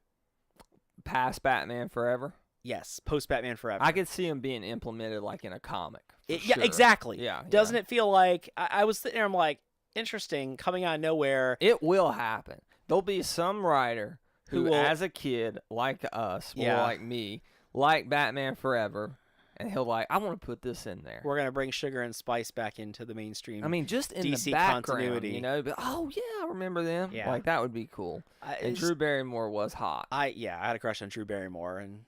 Past Batman Forever? Yes, post Batman Forever. I could see them being implemented like in a comic. for Yeah, sure. exactly. Yeah. Doesn't it feel like I was sitting there? I'm like, interesting, coming out of nowhere. It will happen. There'll be some writer who Who will- as a kid, like us, Yeah. or like me, like Batman Forever, and he'll like, I want to put this in there. We're gonna bring Sugar and Spice back into the mainstream. I mean, just in DC the background, continuity. you know. But oh yeah, I remember them. Yeah. Like that would be cool. And Drew Barrymore was hot. I had a crush on Drew Barrymore, and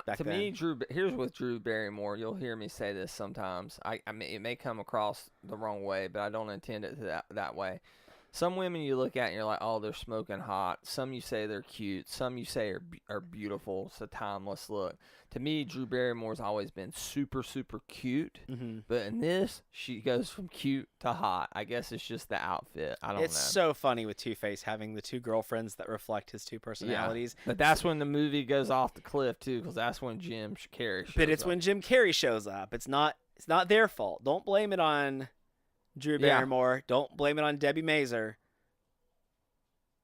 back to then. me, here's with Drew Barrymore. You'll hear me say this sometimes. I mean, it may come across the wrong way, but I don't intend it that way. Some women you look at and you're like, oh, they're smoking hot. Some you say they're cute. Some you say are beautiful. It's a timeless look. To me, Drew Barrymore's always been super, super cute. Mm-hmm. But in this, she goes from cute to hot. I guess it's just the outfit. I don't know. It's so funny with Two-Face having the two girlfriends that reflect his two personalities. Yeah. But that's when the movie goes off the cliff, too, because that's when Jim Carrey shows But it's up. when Jim Carrey shows up. It's not their fault. Don't blame it on Drew Barrymore. Don't blame it on Debbie Mazur.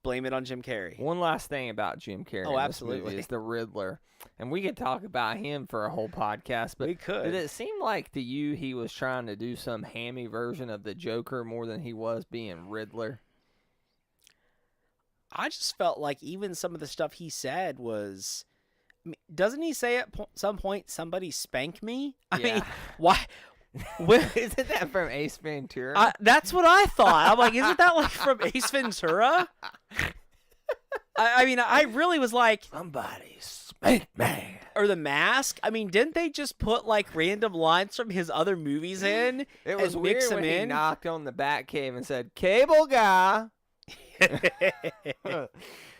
Blame it on Jim Carrey. One last thing about Jim Carrey Oh, in this absolutely. movie is the Riddler. And we could talk about him for a whole podcast, but We could. did it seem like to you he was trying to do some hammy version of the Joker more than he was being Riddler? I just felt like even some of the stuff he said was... I mean, doesn't he say at some point, somebody spank me? I mean, why... Isn't that from Ace Ventura? That's what I thought. I'm like, isn't that like from Ace Ventura? I mean, I really was like, Somebody spank me. Or The Mask. I mean, didn't they just put like random lines from his other movies in? It was and weird mix them when he in? knocked on the Batcave and said, "Cable guy."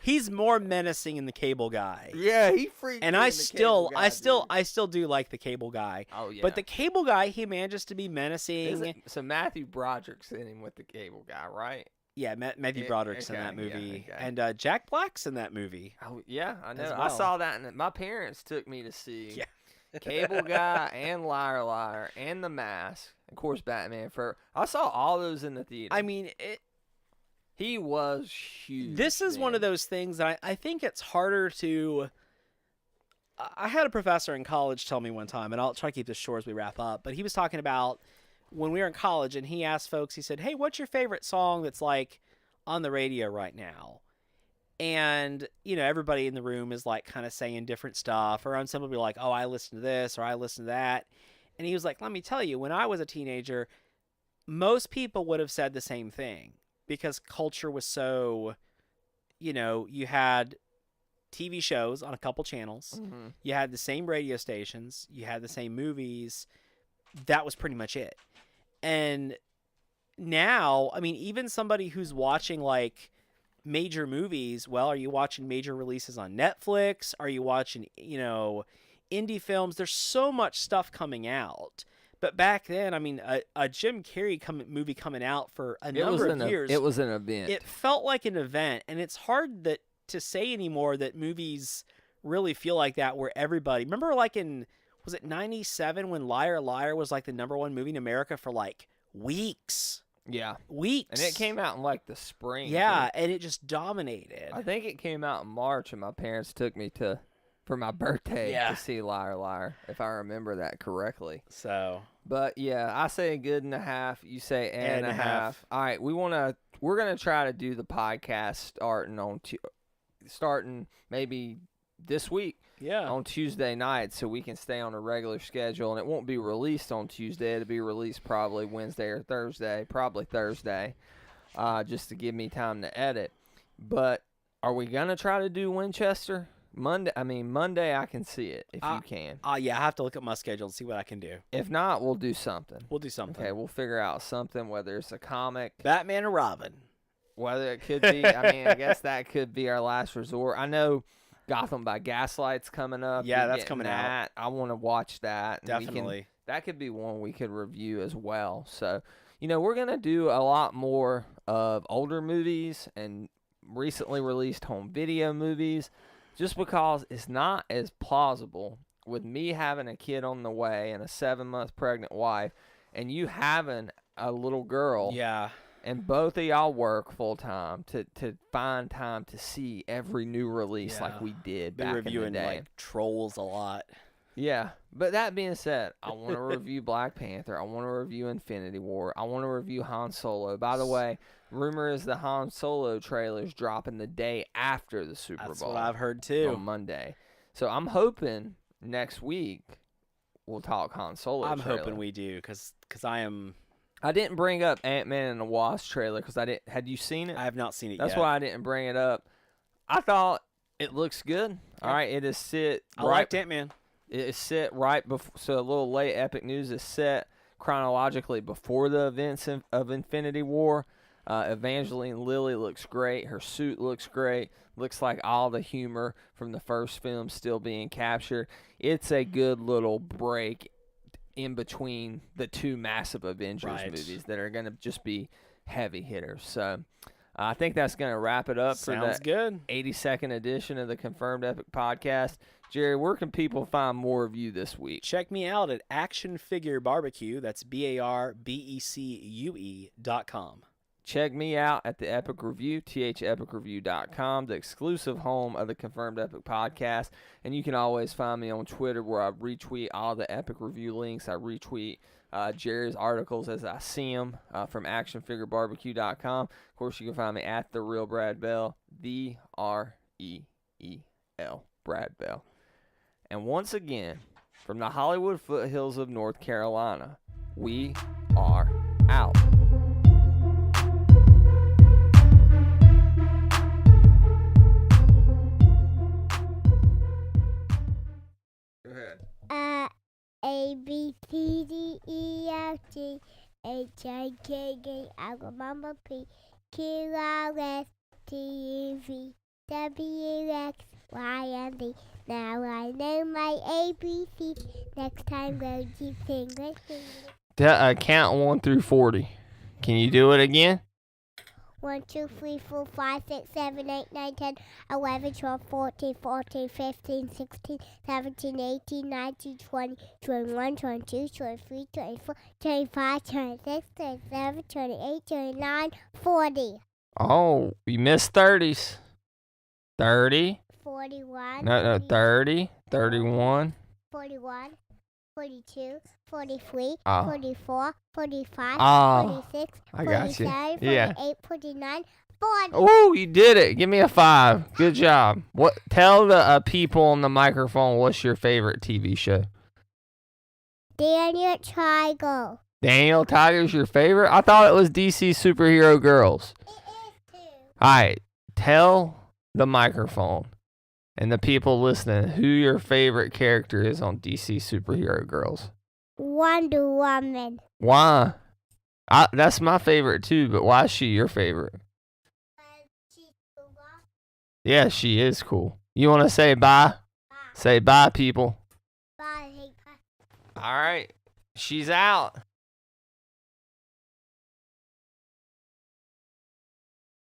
He's more menacing in the Cable Guy. Yeah, he freaked. And me I in the still Cable Guy, dude. still do like the Cable Guy. Oh yeah. But the Cable Guy, he manages to be menacing. So Matthew Broderick's in him with the Cable Guy, right? Yeah, Matthew Yeah, Broderick's in okay, that movie, yeah, okay. and Jack Black's in that movie. Oh yeah, I know. As I well. saw that, and my parents took me to see Yeah. Cable Guy and Liar Liar and The Mask, of course, Batman. I saw all those in the theater. I mean, he was huge. this is one of those things that I think it's harder to. I had a professor in college tell me one time, and I'll try to keep this short as we wrap up, but he was talking about when we were in college, and he asked folks, he said, hey, what's your favorite song that's like on the radio right now? And, you know, everybody in the room is like kind of saying different stuff, or some will be like, oh, I listen to this, or I listen to that. And he was like, let me tell you, when I was a teenager, most people would have said the same thing because culture was so, you know, you had TV shows on a couple channels, you had the same radio stations, you had the same movies. That was pretty much it. And now, I mean, even somebody who's watching like major movies, well, are you watching major releases on Netflix? Are you watching, you know, indie films? There's so much stuff coming out. But back then, I mean, a Jim Carrey movie coming out for a number of years. It was an event. It felt like an event, and it's hard to say anymore that movies really feel like that where everybody... Remember like was it 97 when Liar Liar was like the #1 movie in America for like weeks? Yeah. Weeks. And it came out in like the spring. Yeah, too. and it just dominated. I think it came out in March, and my parents took me for my birthday to see Liar Liar, if I remember that correctly. So, but yeah, I say a good and a half. You say and a half. All right, we're gonna try to do the podcast starting maybe this week. Yeah. On Tuesday night, so we can stay on a regular schedule, and it won't be released on Tuesday. It'll be released probably Wednesday or Thursday, probably Thursday, just to give me time to edit. But are we gonna try to do Winchester Monday? I mean, Monday I can see it if you can. Yeah, I have to look at my schedule and see what I can do. If not, we'll do something. We'll do something. Okay, we'll figure out something, whether it's a comic, Batman or Robin. Whether it could be. I mean, I guess that could be our last resort. I know. Gotham by Gaslight's coming up. Yeah, that's coming out. I want to watch that. Definitely. That could be one we could review as well. So, you know, we're going to do a lot more of older movies and recently released home video movies just because it's not as plausible with me having a kid on the way and a 7-month pregnant wife and you having a little girl. Yeah. And both of y'all work full time to find time to see every new release like we did back in the reviewing day. like Trolls a lot. Yeah, but that being said, I want to review Black Panther. I want to review Infinity War. I want to review Han Solo. By the way, rumor is the Han Solo trailer's dropping the day after the Super Bowl. That's what I've heard too. On Monday. So I'm hoping next week we'll talk Han Solo. I'm trailer. hoping we do, because I am. I didn't bring up Ant-Man and the Wasp trailer because I didn't. Had you seen it? I have not seen it That's yet. why I didn't bring it up. I thought it looks good. All right, it is set. I liked Ant-Man. It is set right before. So a little late. Epic News is set chronologically before the events of Infinity War. Evangeline Lilly looks great. Her suit looks great. Looks like all the humor from the first film still being captured. It's a good little break in between the two massive Avengers movies that are going to just be heavy hitters. So I think that's going to wrap it up for the good. 82nd edition of the Confirmed Epic Podcast. Jerry, where can people find more of you this week? Check me out at Action Figure Barbecue. That's BARBECUE.com. Check me out at the Epic Review, thepicreview.com, the exclusive home of the Confirmed Epic Podcast. And you can always find me on Twitter where I retweet all the Epic Review links. I retweet Jerry's articles as I see them from actionfigurebarbecue.com. Of course, you can find me at The Real Brad Bell, TheReal Brad Bell. And once again, from the Hollywood foothills of North Carolina, we are out. Go ahead. A B C D E F G H I K K L M N P Q R S T U V W X Y and Z. Now I know my ABC. Next time we'll keep singing. Count 1 through 40. Can you do it again? 1, 2, 3, 4, 5, 6, 7, 8, 9, 10, 11, 12, 14, 14, 15, 16, 17, 18, 19, 20, 21, 22, 23, 24, 25, 26, 27, 28, 29, 40. Oh, you missed 30s. 30. 41. No, 30. 31. 41. 42, 43, Oh. 44, 45, Oh, 46, I got you. 47, Yeah. 48, 49, 40. Oh, you did it. Give me a 5. Good job. What? Tell the people on the microphone what's your favorite TV show. Daniel Trigo. Daniel Tiger's your favorite? I thought it was DC Superhero Girls. It is too. All right. Tell the microphone and the people listening who your favorite character is on DC Superhero Girls. Wonder Woman. Why? That's my favorite too, but why is she your favorite? Yeah, she is cool. You want to say bye? Say bye, people. Bye. All right. She's out.